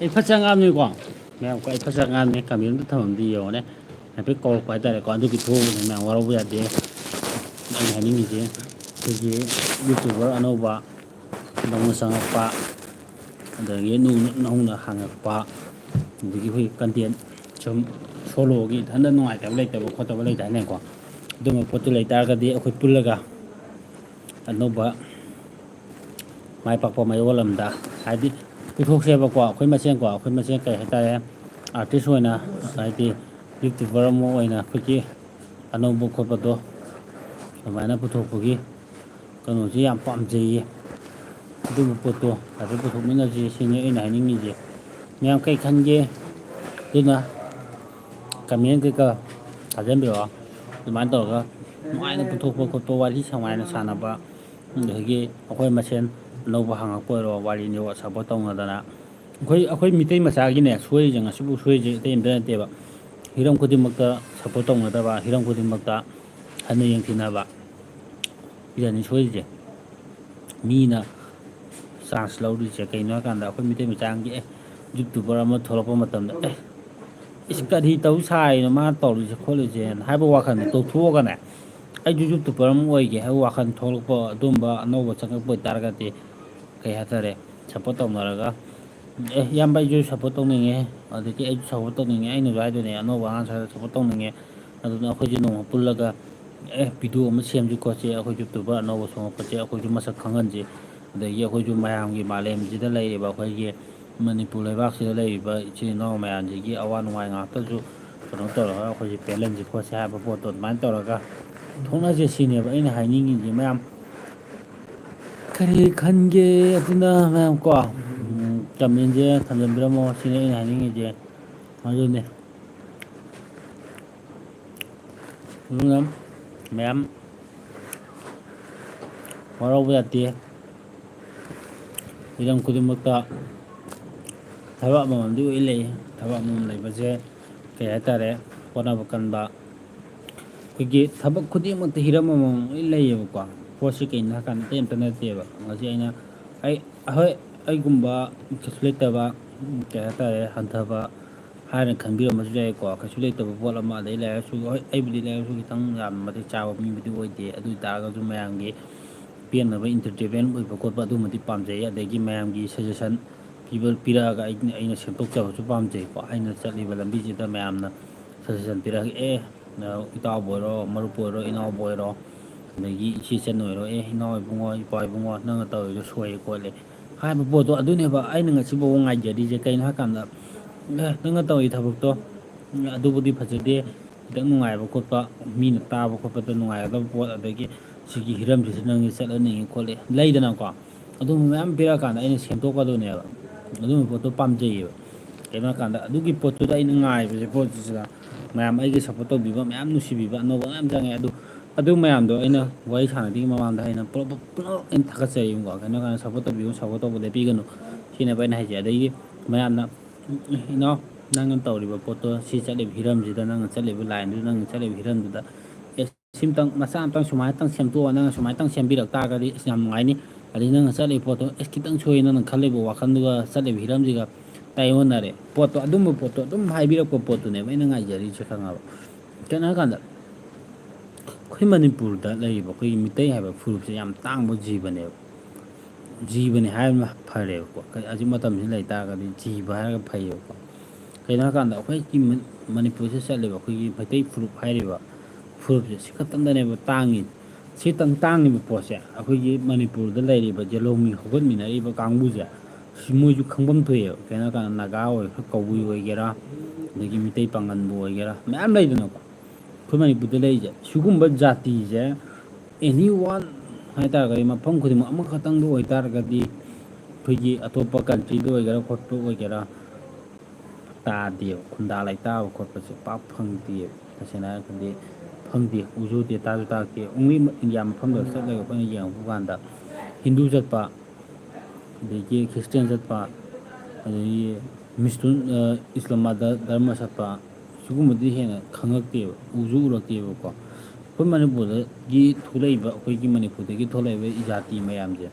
ꯑꯩ ꯐꯠ ꯉꯥꯝꯅꯤꯀꯣ ꯃꯌꯥꯝꯀꯣ ꯑꯩ ꯐꯠ ꯉꯥꯝꯅꯤ ꯀꯃꯦꯟ ꯑꯝꯇ ꯊꯝꯃꯝꯗꯤ ꯌꯦꯡꯉꯣꯅꯦ ꯍꯥꯏꯐꯦꯠ ꯀꯧꯔꯛꯄ ꯍꯥꯏꯇꯥꯔꯦꯀꯣ ꯑꯗꯨꯒꯤ ꯊꯣꯛꯎꯕꯅꯤ ꯃꯌꯥꯝ ꯋꯥꯔꯧꯕ ꯌꯥꯗꯦ ꯑꯩꯅ ꯍꯥꯏꯅꯤꯡꯉꯤꯁꯦ ꯑꯩꯈꯣꯏꯒꯤ ꯌꯨꯇ꯭ꯌꯨꯕꯔ ꯑꯅꯧꯕ ꯅꯧꯅ ꯆꯪꯉꯛꯄ ꯑꯗꯒꯤ ꯅꯧꯅ ꯍꯥꯡꯉꯛꯄ ꯑꯗꯒꯤ ꯑꯩꯈꯣꯏ ꯀꯟꯇꯦꯟ ꯁꯨꯝ ꯁꯣꯂꯣꯒꯤ ꯏꯊꯟꯇ ꯅꯨꯡꯉꯥꯏꯇꯕ ꯂꯩꯇꯕ ꯈꯣꯠꯇꯕ ꯂꯩꯇꯥꯏꯅꯦꯀꯣ ꯑꯗꯨꯝꯕ ꯄꯣꯠꯇꯨ ꯂꯩꯇꯥꯔꯒꯗꯤ ꯑꯩꯈꯣꯏ ꯄꯨꯜꯂꯒ ꯑꯅꯧꯕ ꯃꯥꯏ ꯄꯥꯛꯄ ꯃꯌꯣꯜ ꯑꯃꯗ ꯍꯥꯏꯗꯤ ꯄꯨꯊꯣꯛꯁꯦꯕꯀꯣ ꯑꯩꯈꯣꯏ ꯃꯁꯦꯟ ꯀꯩ ꯍꯥꯏꯇꯥꯔꯦ ꯑꯥꯔꯇꯤꯁ ꯑꯣꯏꯅ ꯍꯥꯏꯗꯤ ꯌꯨꯇ꯭ꯌꯨꯕꯔ ꯑꯃ ꯑꯣꯏꯅ ꯑꯩꯈꯣꯏꯒꯤ ꯑꯅꯧꯕ ꯈꯣꯠꯄꯗꯣ ꯑꯗꯨꯃꯥꯏꯅ ꯄꯨꯊꯣꯛꯄꯒꯤ ꯀꯩꯅꯣꯁꯤ ꯌꯥꯝ ꯄꯥꯝꯖꯩꯌꯦ ꯑꯗꯨꯒꯤ ꯄꯣꯠꯇꯣ ꯍꯥꯏꯐꯦꯠ ꯄꯨꯊꯣꯛꯃꯤꯟꯅꯁꯤ ꯁꯤꯅꯤ ꯑꯩꯅ ꯍꯥꯏꯅꯤꯡꯉꯤꯁꯦ ꯃꯌꯥꯝ ꯀꯩ ꯈꯟꯒꯦ ꯑꯗꯨꯅ ꯀꯃꯦꯟ ꯀꯩꯀꯥ ꯊꯥꯖꯟꯕꯤꯔꯛꯑꯣ ꯑꯗꯨꯃꯥꯏꯅ ꯇꯧꯔꯒ ꯅꯨꯡꯉꯥꯏꯅ ꯄꯨꯊꯣꯛꯄ ꯈꯣꯠꯄ ꯋꯥꯔꯤ ꯁꯉꯥꯏꯅ ꯁꯥꯟꯅꯕ ꯑꯗꯒꯤ ꯑꯩꯈꯣꯏ ꯃꯁꯦꯟ ꯑꯅꯧꯕ ꯍꯥꯡꯉꯛꯄ ꯑꯣꯏꯔꯣ ꯋꯥꯔꯤꯅꯤ ꯁꯞꯄꯣꯔꯠ ꯇꯧꯅꯗꯅ ꯑꯩꯈꯣꯏ ꯃꯤꯇꯩ ꯃꯆꯥꯒꯤꯅꯦ ꯁꯣꯏꯔꯤꯁꯦ ꯉꯁꯤꯕꯨ ꯁꯣꯏꯔꯤꯁꯦ ꯑꯇꯩ ꯑꯝꯇ ꯅꯠꯇꯦꯕ ꯍꯤꯔꯝ ꯈꯨꯗꯤꯡꯃꯛꯇ ꯁꯞꯄꯣꯔꯠ ꯇꯧꯅꯗꯕ ꯍꯤꯔꯝ ꯈꯨꯗꯤꯡꯃꯛꯇ ꯍꯟꯅ ꯌꯦꯡꯊꯤꯅꯕ ꯁꯤꯗꯅꯤ ꯁꯣꯏꯔꯤꯁꯦ ꯃꯤꯅ ꯆꯥꯟꯁ ꯂꯧꯔꯤꯁꯦ ꯀꯩꯅꯣ ꯍꯥꯏꯀꯥꯟꯗ ꯑꯩꯈꯣꯏ ꯃꯤꯇꯩ ꯃꯆꯥꯒꯤ ꯌꯨꯇ꯭ꯌꯨꯕꯔ ꯑꯃ ꯊꯣꯛꯂꯛꯄ ꯃꯇꯝꯗ ꯏꯁ ꯀꯔꯤ ꯇꯧ ꯁꯥꯔꯤꯅꯣ ꯃꯥꯅ ꯇꯧꯔꯤꯁꯦ ꯈꯣꯠꯂꯤꯁꯦꯅ ꯍꯥꯏꯕ ꯋꯥꯈꯜꯗꯣ ꯇꯧꯊꯣꯛꯑꯒꯅꯦ ꯑꯩꯁꯨ ꯌꯨꯇꯨꯕꯔ ꯑꯃ ꯑꯣꯏꯒꯦ ꯍꯥꯏꯕ ꯋꯥꯈꯜ ꯊꯣꯛꯂꯛꯄ ꯑꯗꯨꯝꯕ ꯑꯅꯧꯕ ꯆꯪꯉꯛꯄ ꯑꯣꯏꯇꯥꯔꯒꯗꯤ ꯀꯩ ꯍꯥꯏꯇꯥꯔꯦ ꯁꯞꯄꯣꯔꯠ ꯇꯧꯅꯔꯒ ꯏꯌꯥꯝꯕ ꯑꯩꯁꯨ ꯁꯞꯄꯣꯔꯠ ꯇꯧꯅꯤꯡꯉꯦ ꯑꯗꯒꯤ ꯑꯩꯁꯨ ꯁꯞꯄꯣꯔꯠ ꯇꯧꯅꯤꯡꯉꯦ ꯑꯩꯅꯁꯨ ꯍꯥꯏꯗꯣꯏꯅꯦ ꯑꯅꯧꯕ ꯑꯉꯥꯡ ꯁ꯭ꯋꯥꯏꯗ ꯁꯞꯄꯣꯔꯠ ꯇꯧꯅꯤꯡꯉꯦ ꯑꯗꯨꯅ ꯑꯩꯈꯣꯏꯁꯦ ꯅꯣꯡꯃ ꯄꯨꯜꯂꯒ ꯚꯤꯗꯤꯑꯣ ꯑꯃ ꯁꯦꯝꯁꯤ ꯈꯣꯠꯁꯤ ꯑꯩꯈꯣꯏ ꯌꯨꯇꯨꯕꯔ ꯑꯅꯧꯕ ꯆꯣꯡꯉꯛꯄꯁꯦ ꯑꯩꯈꯣꯏꯁꯨ ꯃꯁꯛ ꯈꯪꯍꯟꯁꯤ ꯑꯗꯒꯤ ꯑꯩꯈꯣꯏꯁꯨ ꯃꯌꯥꯝꯒꯤ ꯃꯥꯂꯦꯝꯁꯤꯗ ꯂꯩꯔꯤꯕ ꯑꯩꯈꯣꯏꯒꯤ ꯃꯅꯤꯄꯨꯔ ꯂꯩꯕꯥꯛꯁꯤꯗ ꯂꯩꯔꯤꯕ ꯏꯆꯤꯜ ꯏꯅꯥꯎ ꯃꯌꯥꯝꯁꯤꯒꯤ ꯑꯋꯥ ꯅꯨꯡꯉꯥꯏ ꯉꯥꯛꯇꯁꯨ ꯀꯩꯅꯣ ꯇꯧꯔꯒ ꯑꯩꯈꯣꯏꯁꯦ ꯄꯦꯜꯍꯟꯁꯤ ꯈꯣꯠꯁꯤ ꯍꯥꯏꯕ ꯄꯣꯠꯇꯣ ꯑꯗꯨꯃꯥꯏꯅ ꯇꯧꯔꯒ ꯊꯣꯛꯅꯁꯦ ꯁꯤꯅꯦꯕ ꯑꯩꯅ ꯍꯥꯏꯅꯤꯡꯉꯤꯁꯦ ꯃꯌꯥꯝ ꯀꯔꯤ ꯈꯟꯒꯦ ꯑꯗꯨꯅ ꯃꯌꯥꯝ ꯀꯣ ꯀꯃꯦꯟꯁꯦ ꯊꯝꯖꯤꯟꯕꯤꯔꯝꯃꯣ ꯁꯤꯅꯤ ꯑꯩꯅ ꯍꯥꯏꯅꯤꯡꯉꯤꯁꯦ ꯑꯗꯨꯅꯦ ꯑꯗꯨꯅ ꯃꯌꯥꯝ ꯋꯥꯔꯧꯕ ꯌꯥꯗꯦ ꯍꯤꯔꯝ ꯈꯨꯗꯤꯡꯃꯛꯇ ꯊꯕꯛ ꯑꯃꯃꯝꯗꯤ ꯑꯣꯏ ꯂꯩ ꯊꯕꯛ ꯑꯃꯃꯝ ꯂꯩꯕꯁꯦ ꯀꯩ ꯍꯥꯏꯇꯥꯔꯦ ꯍꯣꯠꯅꯕ ꯀꯟꯕ ꯑꯩꯈꯣꯏꯒꯤ ꯊꯕꯛ ꯈꯨꯗꯤꯡꯃꯛꯇ ꯍꯤꯔꯝ ꯑꯃꯃꯝ ꯂꯣꯏ ꯂꯩꯌꯦꯕꯀꯣ ꯄꯣꯠꯁꯤ ꯀꯩꯅꯣ ꯍꯥꯏꯀꯥꯟꯗ ꯑꯇꯩ ꯑꯝꯇ ꯅꯠꯇꯦꯕ ꯉꯁꯤ ꯑꯩꯅ ꯑꯩ ꯍꯣꯏ ꯑꯩꯒꯨꯝꯕ ꯀꯩꯁꯨ ꯂꯩꯇꯕ ꯀꯩ ꯍꯥꯏꯇꯥꯔꯦ ꯍꯟꯊꯕ ꯍꯥꯏꯅ ꯈꯟꯕꯤꯔꯝꯕꯁꯨ ꯌꯥꯏꯀꯣ ꯀꯩꯁꯨ ꯂꯩꯇꯕ ꯄꯣꯠ ꯑꯃ ꯑꯗꯩ ꯂꯥꯏꯔꯤꯛꯁꯨ ꯍꯣꯏ ꯑꯩꯕꯨꯗꯤ ꯂꯥꯏꯔꯤꯛꯁꯨ ꯈꯤꯇꯪ ꯌꯥꯝ ꯃꯇꯤꯛ ꯆꯥꯕ ꯃꯤꯕꯨꯗꯤ ꯑꯣꯏꯗꯦ ꯑꯗꯨ ꯑꯣꯏ ꯇꯥꯔꯒꯁꯨ ꯃꯌꯥꯝꯒꯤ ꯄꯦꯟꯅꯕ ꯏꯟꯇꯔꯇꯦꯟꯃꯦꯟ ꯑꯣꯏꯕ ꯈꯣꯠꯄ ꯑꯗꯨꯃꯗꯤ ꯄꯥꯝꯖꯩ ꯑꯗꯒꯤ ꯃꯌꯥꯝꯒꯤ ꯁꯖꯦꯁꯟ ꯄꯤꯔꯛꯑꯒ ꯑꯩꯅ ꯁꯦꯝꯗꯣꯛꯆꯕꯁꯨ ꯄꯥꯝꯖꯩꯀꯣ ꯑꯩꯅ ꯆꯠꯂꯤꯕ ꯂꯝꯕꯤꯁꯤꯗ ꯃꯌꯥꯝꯅ ꯁꯖꯦꯁꯟ ꯄꯤꯔꯛꯑꯒ ꯏꯇꯥꯎꯕꯨ ꯑꯣꯏꯔꯣ ꯃꯔꯨꯞꯄꯨ ꯑꯣꯏꯔꯣ ꯏꯅꯥꯎꯕꯨ ꯑꯣꯏꯔꯣ ꯑꯗꯒꯤ ꯏꯆꯦ ꯏꯆꯟ ꯑꯣꯏꯔꯣ ꯏꯅꯥꯎ ꯏꯕꯨꯡꯉꯣ ꯏꯄꯥ ꯏꯕꯨꯡꯉꯣ ꯅꯪꯅ ꯇꯧꯔꯤꯗꯣ ꯁꯣꯏꯑꯦ ꯈꯣꯠꯂꯦ ꯍꯥꯏꯕ ꯄꯣꯠꯇꯣ ꯑꯗꯨꯅꯦꯕ ꯑꯩꯅ ꯉꯁꯤꯐꯥꯎꯕ ꯉꯥꯏꯖꯔꯤꯁꯦ ꯀꯩꯅꯣ ꯍꯥꯏꯀꯥꯟꯗ ꯅꯪꯅ ꯇꯧꯔꯤ ꯊꯕꯛꯇꯣ ꯑꯗꯨꯕꯨꯗꯤ ꯐꯖꯗꯦ ꯈꯤꯇꯪ ꯅꯨꯡꯉꯥꯏꯕ ꯈꯣꯠꯄ ꯃꯤꯅ ꯇꯥꯕ ꯈꯣꯠꯄꯗ ꯅꯨꯡꯉꯥꯏꯒꯗꯕ ꯄꯣꯠ ꯑꯗꯒꯤ ꯁꯤꯒꯤ ꯍꯤꯔꯝꯁꯤꯁꯨ ꯅꯪꯁꯦ ꯆꯠꯍꯟꯅꯤꯡꯉꯤ ꯈꯣꯠꯂꯤ ꯂꯩꯗꯅꯀꯣ ꯑꯗꯨꯝꯕ ꯃꯌꯥꯝ ꯄꯤꯔꯛꯑꯀꯥꯟꯗ ꯑꯩꯅ ꯁꯦꯝꯗꯣꯛꯀꯗꯣꯏꯅꯦꯕ ꯑꯗꯨꯝꯕ ꯄꯣꯠꯇꯣ ꯄꯥꯝꯖꯩꯌꯦꯕ ꯀꯩꯅꯣ ꯍꯥꯏꯀꯥꯟꯗ ꯑꯗꯨꯒꯤ ꯄꯣꯠꯇꯨꯗ ꯑꯩꯅ ꯉꯥꯏꯕꯁꯦ ꯄꯣꯠꯁꯤꯗ ꯃꯌꯥꯝ ꯑꯩꯒꯤ ꯁꯞꯄꯣꯔꯠ ꯇꯧꯕꯤꯕ ꯃꯌꯥꯝ ꯅꯨꯡꯁꯤꯕꯤꯕ ꯑꯅꯧꯕ ꯃꯌꯥꯝ ꯆꯪꯉꯦ ꯑꯗꯨ ꯃꯌꯥꯝꯗꯣ ꯑꯩꯅ ꯋꯥꯔꯤ ꯁꯥꯟꯅꯗ꯭ꯔꯤꯉꯩ ꯃꯃꯥꯡꯗ ꯑꯩꯅ ꯄꯨꯂꯞ ꯑꯩꯅ ꯊꯥꯒꯠꯆꯔꯤꯕꯀꯣ ꯀꯩꯅꯣ ꯀꯥꯟꯗ ꯁꯞꯄꯣꯔꯠ ꯇꯧꯕꯤꯌꯨ ꯁꯞꯄꯣꯔꯠ ꯇꯧꯕ ꯂꯦꯞꯄꯤꯒꯅꯨ ꯁꯤꯅꯦꯕ ꯑꯩꯅ ꯍꯥꯏꯖꯩ ꯑꯗꯒꯤ ꯃꯌꯥꯝꯅ ꯏꯅꯥꯎ ꯅꯪꯅ ꯇꯧꯔꯤꯕ ꯄꯣꯠꯇꯣ ꯁꯤ ꯆꯠꯂꯤꯕ ꯍꯤꯔꯝꯁꯤꯗ ꯅꯪꯅ ꯆꯠꯂꯤꯕ ꯂꯥꯏꯟꯗꯨꯗ ꯅꯪꯅ ꯆꯠꯂꯤꯕ ꯍꯤꯔꯝꯗꯨꯗ ꯁꯤꯝꯇꯪ ꯃꯆꯥ ꯑꯃꯇꯪ ꯁꯨꯃꯥꯏꯅꯇꯪ ꯁꯦꯝꯗꯣꯛꯑꯒ ꯅꯪꯅ ꯁꯨꯃꯥꯏꯅꯇꯪ ꯁꯦꯝꯕꯤꯔꯛ ꯇꯥꯔꯒꯗꯤ ꯑꯁ ꯌꯥꯝ ꯅꯨꯡꯉꯥꯏꯅꯤ ꯑꯗꯩ ꯅꯪꯅ ꯆꯠꯂꯤꯕ ꯄꯣꯠꯇꯣ ꯈꯤꯇꯪ ꯁꯣꯏ ꯅꯪꯅ ꯈꯜꯂꯤꯕ ꯋꯥꯈꯜꯗꯨꯒ ꯆꯠꯂꯤꯕ ꯍꯤꯔꯝꯁꯤꯒ ꯇꯥꯏꯌꯣꯟꯅꯔꯦ ꯄꯣꯠꯇꯣ ꯑꯗꯨꯝꯕ ꯄꯣꯠꯇꯣ ꯑꯗꯨꯝ ꯍꯥꯏꯕꯤꯔꯛꯄ ꯄꯣꯠꯇꯨꯅꯦꯕ ꯑꯩꯅ ꯉꯥꯏꯖꯔꯤꯁꯦ ꯈꯪꯉꯕ ꯀꯩꯅꯣ ꯍꯥꯏꯀꯥꯟꯗ ꯑꯩꯈꯣꯏ ꯃꯅꯤꯄꯨꯔꯗ ꯂꯩꯔꯤꯕ ꯑꯩꯈꯣꯏꯒꯤ ꯃꯤꯇꯩ ꯍꯥꯏꯕ ꯐꯨꯔꯨꯞꯁꯦ ꯌꯥꯝ ꯇꯥꯡꯕ ꯖꯤꯕꯅꯦꯕ ꯖꯤꯕꯅꯤ ꯍꯥꯏꯕꯅ ꯐꯔꯦꯕꯀꯣ ꯍꯧꯖꯤꯛ ꯃꯇꯝꯁꯤ ꯂꯩꯇꯥꯥꯔꯒꯗꯤ ꯖꯤꯕ ꯍꯥꯏꯔꯒ ꯐꯩꯌꯦꯕꯀꯣ ꯀꯩꯅꯣ ꯍꯥꯏꯀꯥꯟꯗ ꯑꯩꯈꯣꯏꯒꯤ ꯃꯅꯤꯄꯨꯔꯁꯤꯗ ꯆꯠꯂꯤꯕ ꯑꯩꯈꯣꯏꯒꯤ ꯃꯩꯇꯩ ꯐꯨꯔꯨꯞ ꯍꯥꯏꯔꯤꯕ ꯐꯨꯔꯨꯞꯁꯦ ꯁꯤ ꯈꯛꯇꯪꯗꯅꯦꯕ ꯇꯥꯡꯉꯤ ꯁꯤꯇꯪ ꯇꯥꯡꯉꯤꯕ ꯄꯣꯠꯁꯦ ꯑꯩꯈꯣꯏꯒꯤ ꯃꯅꯤꯄꯨꯔꯗ ꯂꯩꯔꯤꯕ ꯌꯦꯂꯧꯃꯤ ꯍꯧꯒꯠꯃꯤꯟꯅꯔꯤꯕ ꯀꯥꯡꯕꯨꯁꯦ ꯃꯣꯏꯁꯨ ꯈꯪꯐꯝ ꯊꯣꯛꯑꯦꯕ ꯀꯩꯅꯣ ꯍꯥꯏꯔꯀꯥꯟꯗ ꯅꯥꯒꯥ ꯑꯣꯏꯔꯁꯨ ꯀꯕꯨꯏ ꯑꯣꯏꯒꯦꯔꯥ ꯑꯗꯒꯤ ꯃꯤꯇꯩ ꯄꯥꯡꯉꯟꯕꯨ ꯑꯣꯏꯒꯦꯔꯥ ꯃꯌꯥꯝ ꯂꯩꯗꯅꯀꯣ ꯑꯩꯈꯣꯏ ꯃꯅꯤꯄꯨꯔꯗ ꯂꯩꯔꯤꯁꯦ ꯁꯤꯒꯨꯝꯕ ꯖꯥꯇꯤꯁꯦ ꯑꯦꯅꯤ ꯋꯥꯟ ꯍꯥꯏꯇꯥꯔꯒꯗꯤ ꯃꯐꯝ ꯈꯨꯗꯤꯡꯃꯛ ꯑꯃꯈꯛꯇꯪꯗ ꯑꯣꯏꯇꯥꯔꯒꯗꯤ ꯑꯩꯈꯣꯏꯒꯤ ꯑꯇꯣꯞꯄ ꯀꯟꯇ꯭ꯔꯤꯗ ꯑꯣꯏꯒꯦꯔꯥ ꯈꯣꯠꯄ ꯑꯣꯏꯒꯦꯔꯥ ꯇꯥꯗꯦꯕ ꯈꯨꯟꯗꯥ ꯂꯩꯇꯥꯕ ꯈꯣꯠꯄꯁꯦ ꯄꯥꯛ ꯐꯪꯗꯦꯕ ꯇꯁꯦꯡꯅ ꯍꯥꯏꯔꯒꯗꯤ ꯐꯪꯗꯦ ꯎꯁꯨ ꯎꯗꯦ ꯇꯥꯁꯨ ꯇꯥꯛꯇꯦ ꯑꯣꯡꯂꯤ ꯏꯟꯗꯤꯌꯥ ꯃꯐꯝꯗ ꯆꯠꯂꯒ ꯑꯩꯈꯣꯏꯅ ꯌꯦꯡꯉꯛꯄ ꯀꯥꯟꯗ ꯍꯤꯟꯗꯨ ꯆꯠꯄ ꯑꯗꯒꯤ ꯈ꯭ꯔꯤꯁꯇꯦꯟ ꯆꯠꯄ ꯑꯗꯒꯤ ꯏꯁꯂꯥꯃꯥ ꯙꯔꯃ ꯆꯠꯄ ꯁꯤꯒꯨꯝꯕꯗꯤ ꯍꯦꯟꯅ ꯈꯪꯉꯛꯇꯦꯕ ꯎꯁꯨ ꯎꯔꯛꯇꯦꯕꯀꯣ ꯑꯩꯈꯣꯏ ꯃꯅꯤꯄꯨꯔꯗꯒꯤ ꯊꯣꯛꯂꯛꯏꯕ ꯑꯩꯈꯣꯏꯒꯤ ꯃꯅꯤꯄꯨꯔꯗꯒꯤ ꯊꯣꯛꯂꯛꯏꯕ ꯖꯥꯇꯤ ꯃꯌꯥꯝꯁꯦ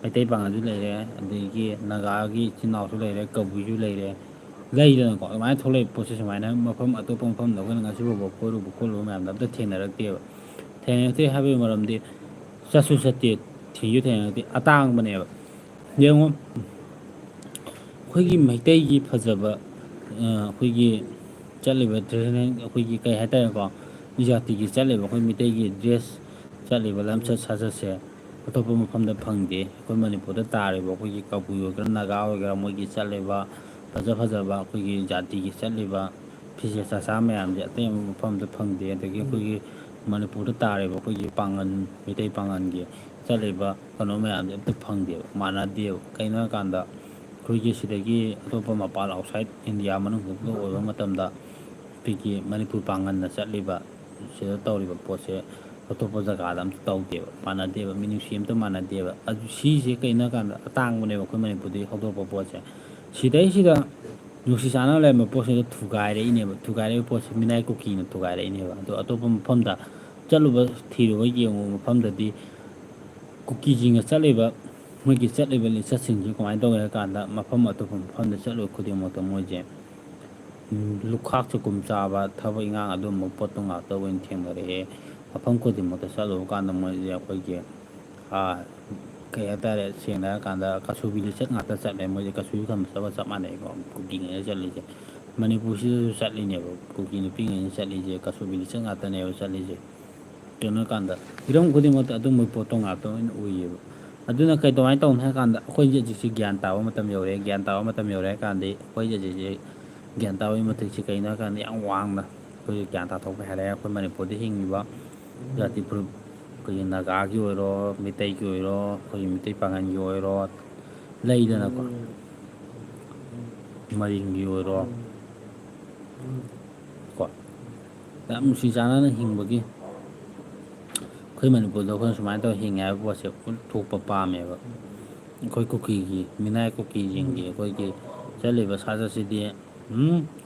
ꯃꯩꯇꯩ ꯄꯥꯡꯉꯜꯁꯨ ꯂꯩꯔꯦ ꯑꯗꯒꯤ ꯅꯥꯒꯥꯒꯤ ꯏꯆꯤꯟ ꯏꯅꯥꯎꯁꯨ ꯂꯩꯔꯦ ꯀꯕꯨꯏꯁꯨ ꯂꯩꯔꯦ ꯂꯩꯗꯅꯀꯣ ꯑꯗꯨꯃꯥꯏꯅ ꯊꯣꯛꯂꯛꯏꯕ ꯄꯣꯠꯁꯦ ꯁꯨꯃꯥꯏꯅ ꯃꯐꯝ ꯑꯇꯣꯞꯄ ꯃꯐꯝꯗ ꯑꯩꯈꯣꯏꯅ ꯉꯁꯤ ꯐꯥꯎꯕ ꯀꯣꯏꯔꯨꯕ ꯈꯣꯠꯂꯨꯕ ꯃꯌꯥꯝꯗ ꯑꯝꯇ ꯊꯦꯡꯅꯔꯛꯇꯦꯕ ꯊꯦꯡꯅꯔꯛꯇꯦ ꯍꯥꯏꯕꯒꯤ ꯃꯔꯝꯗꯤ ꯆꯠꯁꯨ ꯆꯠꯇꯦ ꯊꯦꯡꯁꯨ ꯊꯦꯡꯅꯔꯛꯇꯦ ꯑꯇꯥꯡꯕꯅꯦꯕ ꯌꯦꯡꯉꯣ ꯑꯩꯈꯣꯏꯒꯤ ꯃꯩꯇꯩꯒꯤ ꯐꯖꯕ ꯑꯩꯈꯣꯏꯒꯤ ꯆꯠꯂꯤꯕ ꯇ꯭ꯔꯦꯗꯤꯁꯅꯦꯜ ꯑꯩꯈꯣꯏꯒꯤ ꯀꯩ ꯍꯥꯏꯇꯥꯔꯦꯀꯣ ꯖꯥꯇꯤꯒꯤ ꯆꯠꯂꯤꯕ ꯑꯩꯈꯣꯏ ꯃꯤꯇꯩꯒꯤ ꯗ꯭ꯔꯦꯁ ꯆꯠꯂꯤꯕ ꯂꯝꯆꯠ ꯁꯥꯖꯠꯁꯦ ꯑꯇꯣꯞꯄ ꯃꯐꯝꯗ ꯐꯪꯗꯦ ꯑꯩꯈꯣꯏ ꯃꯅꯤꯄꯨꯔꯗ ꯇꯥꯔꯤꯕ ꯑꯩꯈꯣꯏꯒꯤ ꯀꯕꯨꯏ ꯑꯣꯏꯒꯦꯔꯥ ꯅꯥꯒꯥ ꯑꯣꯏꯒꯦꯔꯥ ꯃꯣꯏꯒꯤ ꯆꯠꯂꯤꯕ ꯐꯖ ꯐꯖꯕ ꯑꯩꯈꯣꯏꯒꯤ ꯖꯥꯇꯤꯒꯤ ꯆꯠꯂꯤꯕ ꯐꯤꯖꯦꯠ ꯆꯥꯛꯆꯥ ꯃꯌꯥꯝꯁꯦ ꯑꯇꯩ ꯃꯐꯝꯗ ꯐꯪꯗꯦ ꯑꯗꯒꯤ ꯑꯩꯈꯣꯏꯒꯤ ꯃꯅꯤꯄꯨꯔꯗ ꯇꯥꯔꯤꯕ ꯑꯩꯈꯣꯏꯒꯤ ꯄꯥꯡꯒꯟ ꯃꯩꯇꯩ ꯄꯥꯡꯒꯟꯒꯤ ꯆꯠꯂꯤꯕ ꯀꯩꯅꯣ ꯃꯌꯥꯝꯁꯦ ꯑꯝꯇ ꯐꯪꯗꯦꯕ ꯃꯥꯟꯅꯗꯦꯕ ꯀꯩꯅꯣ ꯍꯥꯏꯀꯥꯟꯗ ꯑꯩꯈꯣꯏꯒꯤ ꯁꯤꯗꯒꯤ ꯑꯇꯣꯞꯄ ꯃꯄꯥꯟ ꯑꯥꯎꯠꯁꯥꯏꯠ ꯏꯟꯗꯤꯌꯥ ꯃꯅꯨꯡꯗ ꯑꯣꯏꯕ ꯃꯇꯝꯗ ꯑꯩꯈꯣꯏꯒꯤ ꯃꯅꯤꯄꯨꯔ ꯄꯥꯡꯒꯟꯅ ꯆꯠꯂꯤꯕ ꯁꯤꯗ ꯇꯧꯔꯤꯕ ꯄꯣꯠꯁꯦ ꯑꯇꯣꯞꯄ ꯖꯒꯥꯗ ꯑꯝꯇ ꯇꯧꯗꯦꯕ ꯃꯥꯟꯅꯗꯦꯕ ꯃꯤꯅꯨꯡꯁꯤ ꯑꯝꯇ ꯃꯥꯟꯅꯗꯦꯕ ꯑꯗꯨ ꯁꯤꯁꯦ ꯀꯩꯅꯣ ꯍꯥꯏꯀꯥꯟꯗ ꯑꯇꯥꯡꯕꯅꯦꯕ ꯑꯩꯈꯣꯏ ꯃꯅꯤꯄꯨꯔꯗꯒꯤ ꯍꯧꯗꯣꯔꯛꯄ ꯄꯣꯠꯁꯦ ꯁꯤꯗꯩꯁꯤꯗ ꯅꯨꯡꯁꯤ ꯆꯥꯟꯅꯅ ꯂꯩꯔꯝꯕ ꯄꯣꯠꯁꯤꯗ ꯊꯨꯒꯥꯏꯔꯛꯏꯅꯦꯕ ꯊꯨꯒꯥꯏꯔꯛꯏꯕ ꯄꯣꯠꯁꯤ ꯃꯤꯅꯥꯏ ꯀꯨꯀꯤꯅ ꯊꯨꯒꯥꯏꯔꯛꯏꯅꯦꯕ ꯑꯗꯣ ꯑꯇꯣꯞꯄ ꯃꯐꯝꯗ ꯆꯠꯂꯨꯕ ꯊꯤꯔꯨꯕ ꯌꯦꯡꯉꯨꯕ ꯃꯐꯝꯗꯗꯤ ꯀꯨꯀꯤꯁꯤꯡꯅ ꯆꯠꯂꯤꯕ ꯃꯣꯏꯒꯤ ꯆꯠꯂꯤꯕ ꯂꯤꯆꯠꯁꯤꯡꯁꯤ ꯀꯃꯥꯏꯅ ꯇꯧꯒꯦ ꯍꯥꯏ ꯀꯥꯟꯗ ꯃꯐꯝ ꯑꯇꯣꯞꯄ ꯃꯐꯝꯗ ꯆꯠꯂꯨꯕ ꯈꯨꯗꯤꯡꯃꯛꯇ ꯃꯣꯏꯁꯦ ꯂꯨꯈꯥꯛ ꯆꯒꯨꯝ ꯆꯥꯕ ꯊꯕꯛ ꯏꯪꯈꯥꯡ ꯑꯗꯨꯝꯕ ꯄꯣꯠꯇꯣ ꯉꯥꯛꯇ ꯑꯣꯏꯅ ꯊꯦꯡꯅꯔꯛꯑꯦ ꯃꯐꯝ ꯈꯨꯗꯤꯡꯃꯛꯇ ꯆꯠꯂꯨꯕ ꯀꯥꯟꯗ ꯃꯣꯏꯁꯦ ꯑꯩꯈꯣꯏꯒꯤ ꯀꯩ ꯍꯥꯏꯇꯥꯔꯦ ꯁꯦꯡꯅ ꯍꯥꯏꯔꯀꯥꯟꯗ ꯀꯁꯨꯕꯤ ꯂꯤꯆꯠ ꯉꯥꯛꯇ ꯆꯠꯂꯦ ꯃꯣꯏꯁꯦ ꯀꯁꯨꯕꯤ ꯈꯟꯕ ꯆꯞ ꯃꯥꯟꯅꯩꯀꯣ ꯀꯨꯀꯤꯉꯩꯅ ꯆꯠꯂꯤꯁꯦ ꯃꯅꯤꯄꯨꯔꯁꯤꯗꯁꯨ ꯆꯠꯂꯤꯅꯦꯕ ꯀꯨꯀꯤ ꯅꯨꯄꯤꯉꯩꯅ ꯆꯠꯂꯤꯁꯦ ꯀꯁꯨꯕꯤ ꯂꯤꯆꯠ ꯉꯥꯛꯇꯅꯦꯕ ꯆꯠꯂꯤꯁꯦ ꯀꯩꯅꯣ ꯀꯥꯟꯗ ꯍꯤꯔꯝ ꯈꯨꯗꯤꯡꯃꯛꯇ ꯑꯗꯨꯝꯕ ꯄꯣꯠꯇꯣ ꯉꯥꯛꯇ ꯑꯣꯏꯅ ꯎꯏꯌꯦꯕ ꯑꯗꯨꯅ ꯀꯩꯗꯧꯃꯥꯏꯅ ꯇꯧꯅꯤ ꯍꯥꯏ ꯀꯥꯟꯗ ꯑꯩꯈꯣꯏꯁꯦ ꯍꯧꯖꯤꯛꯁꯤ ꯒ꯭ꯌꯥꯟ ꯇꯥꯕ ꯃꯇꯝ ꯌꯧꯔꯛꯑꯦ ꯒ꯭ꯌꯥꯟ ꯇꯥꯕ ꯃꯇꯝ ꯌꯧꯔꯦ ꯍꯥꯏ ꯀꯥꯟꯗꯤ ꯑꯩꯈꯣꯏꯁꯦ ꯍꯧꯖꯤꯛꯁꯦ ꯒ꯭ꯌꯥꯟ ꯇꯥꯕꯒꯤ ꯃꯇꯤꯛꯁꯤ ꯀꯩꯅꯣ ꯍꯥꯏ ꯀꯥꯟꯗ ꯌꯥꯝ ꯋꯥꯡꯅ ꯑꯩꯈꯣꯏꯁꯦ ꯒ꯭ꯌꯥꯟ ꯇꯥꯊꯣꯛꯄ ꯍꯥꯏꯔꯛꯑꯦ ꯑꯩꯈꯣꯏ ꯃꯅꯤꯄꯨꯔꯗ ꯍꯤꯡꯉꯤꯕ ꯖꯥꯇꯤ ꯐꯨꯔꯨꯞ ꯑꯩꯈꯣꯏꯒꯤ ꯅꯥꯒꯥꯒꯤ ꯑꯣꯏꯔꯣ ꯃꯤꯇꯩꯒꯤ ꯑꯣꯏꯔꯣ ꯑꯩꯈꯣꯏꯒꯤ ꯃꯤꯇꯩ ꯄꯥꯉꯟꯒꯤ ꯑꯣꯏꯔꯣ ꯂꯩꯗꯅꯀꯣ ꯃꯔꯤꯡꯒꯤ ꯑꯣꯏꯔꯣ ꯀꯣ ꯌꯥꯝ ꯅꯨꯡꯁꯤ ꯆꯥꯟꯅꯅ ꯍꯤꯡꯕꯒꯤ ꯑꯩꯈꯣꯏ ꯃꯅꯤꯄꯨꯔꯗ ꯑꯩꯈꯣꯏꯅ ꯁꯨꯃꯥꯏꯅ ꯇꯧꯔ ꯍꯤꯡꯉꯦ ꯍꯥꯏꯕ ꯄꯣꯠꯁꯦ ꯎꯠꯊꯣꯛꯄ ꯄꯥꯝꯃꯦꯕ ꯑꯩꯈꯣꯏ ꯀꯨꯀꯤꯒꯤ ꯃꯤꯅꯥꯏ ꯀꯨꯀꯤꯁꯤꯡꯒꯤ ꯑꯩꯈꯣꯏꯒꯤ ꯆꯠꯂꯤꯕ ꯁꯥꯖꯠꯁꯤꯗꯤ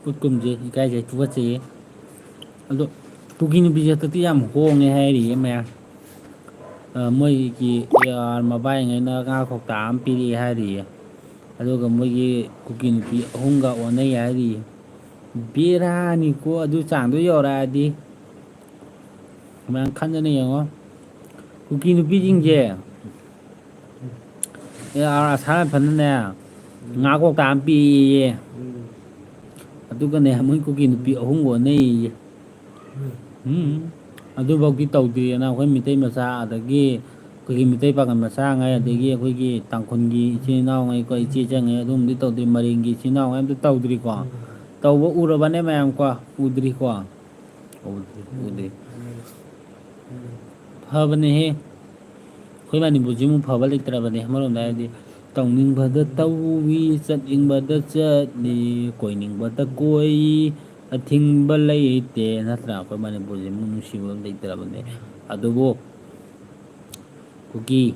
ꯎꯠꯀꯨꯝꯁꯦ ꯏꯀꯥꯏꯖꯩ ꯊꯨꯀꯠꯆꯩꯌꯦ ꯑꯗꯣ ꯀꯨꯀꯤ ꯅꯨꯄꯤꯁꯦ ꯍꯟꯗꯛꯇꯤ ꯌꯥꯝ ꯍꯣꯡꯉꯦ ꯍꯥꯏꯔꯤꯌꯦ ꯃꯌꯥꯝ ꯃꯣꯏꯒꯤ AR ꯃꯕꯥꯏꯉꯩꯅ ꯉꯥ ꯀꯧꯇꯥ ꯑꯃ ꯄꯤꯔꯛꯑꯦ ꯍꯥꯏꯔꯤꯌꯦ ꯑꯗꯨꯒ ꯃꯣꯏꯒꯤ ꯀꯨꯀꯤ ꯅꯨꯄꯤ ꯑꯍꯨꯝꯒ ꯑꯣꯟꯅꯩ ꯍꯥꯏꯔꯤꯌꯦ ꯕꯦꯔꯥꯅꯤꯀꯣ ꯑꯗꯨ ꯆꯥꯡꯗꯣ ꯌꯧꯔꯛꯑꯗꯤ ꯃꯌꯥꯝ ꯈꯟꯗꯅ ꯌꯦꯡꯉꯣ ꯀꯨꯀꯤ ꯅꯨꯄꯤꯁꯤꯡꯁꯦ AR ꯑꯁꯥꯝ ꯔꯥꯏꯐꯜꯅꯅꯦ ꯉꯥ ꯀꯧꯇꯥ ꯑꯃ ꯄꯤꯌꯦ ꯑꯗꯨꯒꯅꯦ ꯃꯣꯏ ꯀꯨꯀꯤ ꯅꯨꯄꯤ ꯑꯍꯨꯝꯒ ꯑꯣꯟꯅꯩꯌꯦ ꯑꯗꯨꯐꯧꯗꯤ ꯇꯧꯗ꯭ꯔꯤꯑꯅ ꯑꯩꯈꯣꯏ ꯃꯤꯇꯩ ꯃꯆꯥ ꯑꯗꯒꯤ ꯑꯩꯈꯣꯏꯒꯤ ꯃꯤꯇꯩ ꯄꯥꯉꯜ ꯃꯆꯥꯉꯩ ꯑꯗꯒꯤ ꯑꯩꯈꯣꯏꯒꯤ ꯇꯥꯡꯈꯨꯜꯒꯤ ꯏꯆꯤꯜ ꯏꯅꯥꯎꯉꯩꯀꯣ ꯏꯆꯦ ꯏꯆꯟꯉꯩ ꯑꯗꯨꯝꯕꯗꯤ ꯇꯧꯗ꯭ꯔꯤ ꯃꯔꯤꯡꯒꯤ ꯏꯆꯤꯜ ꯏꯅꯥꯎꯉꯩ ꯑꯝꯇ ꯇꯧꯗ꯭ꯔꯤꯀꯣ ꯇꯧꯕ ꯎꯔꯕꯅꯦ ꯃꯌꯥꯝꯀꯣ ꯎꯗ꯭ꯔꯤꯀꯣ ꯎꯗ꯭ꯔꯤ ꯐꯕꯅꯦꯍꯦ ꯑꯩꯈꯣꯏ ꯃꯅꯤꯄꯨꯔꯁꯤꯃꯨꯛ ꯐꯕ ꯂꯩꯇ꯭ꯔꯕꯅꯦ ꯑꯃꯔꯣꯝꯗ ꯍꯥꯏꯔꯗꯤ ꯇꯧꯅꯤꯡꯕꯗ ꯇꯧꯋꯤ ꯆꯠꯅꯤꯡꯕꯗ ꯆꯠꯂꯤ ꯀꯣꯏꯅꯤꯡꯕꯗ ꯀꯣꯏ ꯑꯊꯤꯡꯕ ꯂꯩꯇꯦ ꯅꯠꯇ꯭ꯔꯥ ꯑꯩꯈꯣꯏ ꯃꯅꯤꯄꯨꯔꯁꯤꯃꯨꯛ ꯅꯨꯡꯁꯤꯕ ꯂꯩꯇ꯭ꯔꯕꯅꯦ ꯑꯗꯨꯕꯨ ꯀꯨꯀꯤ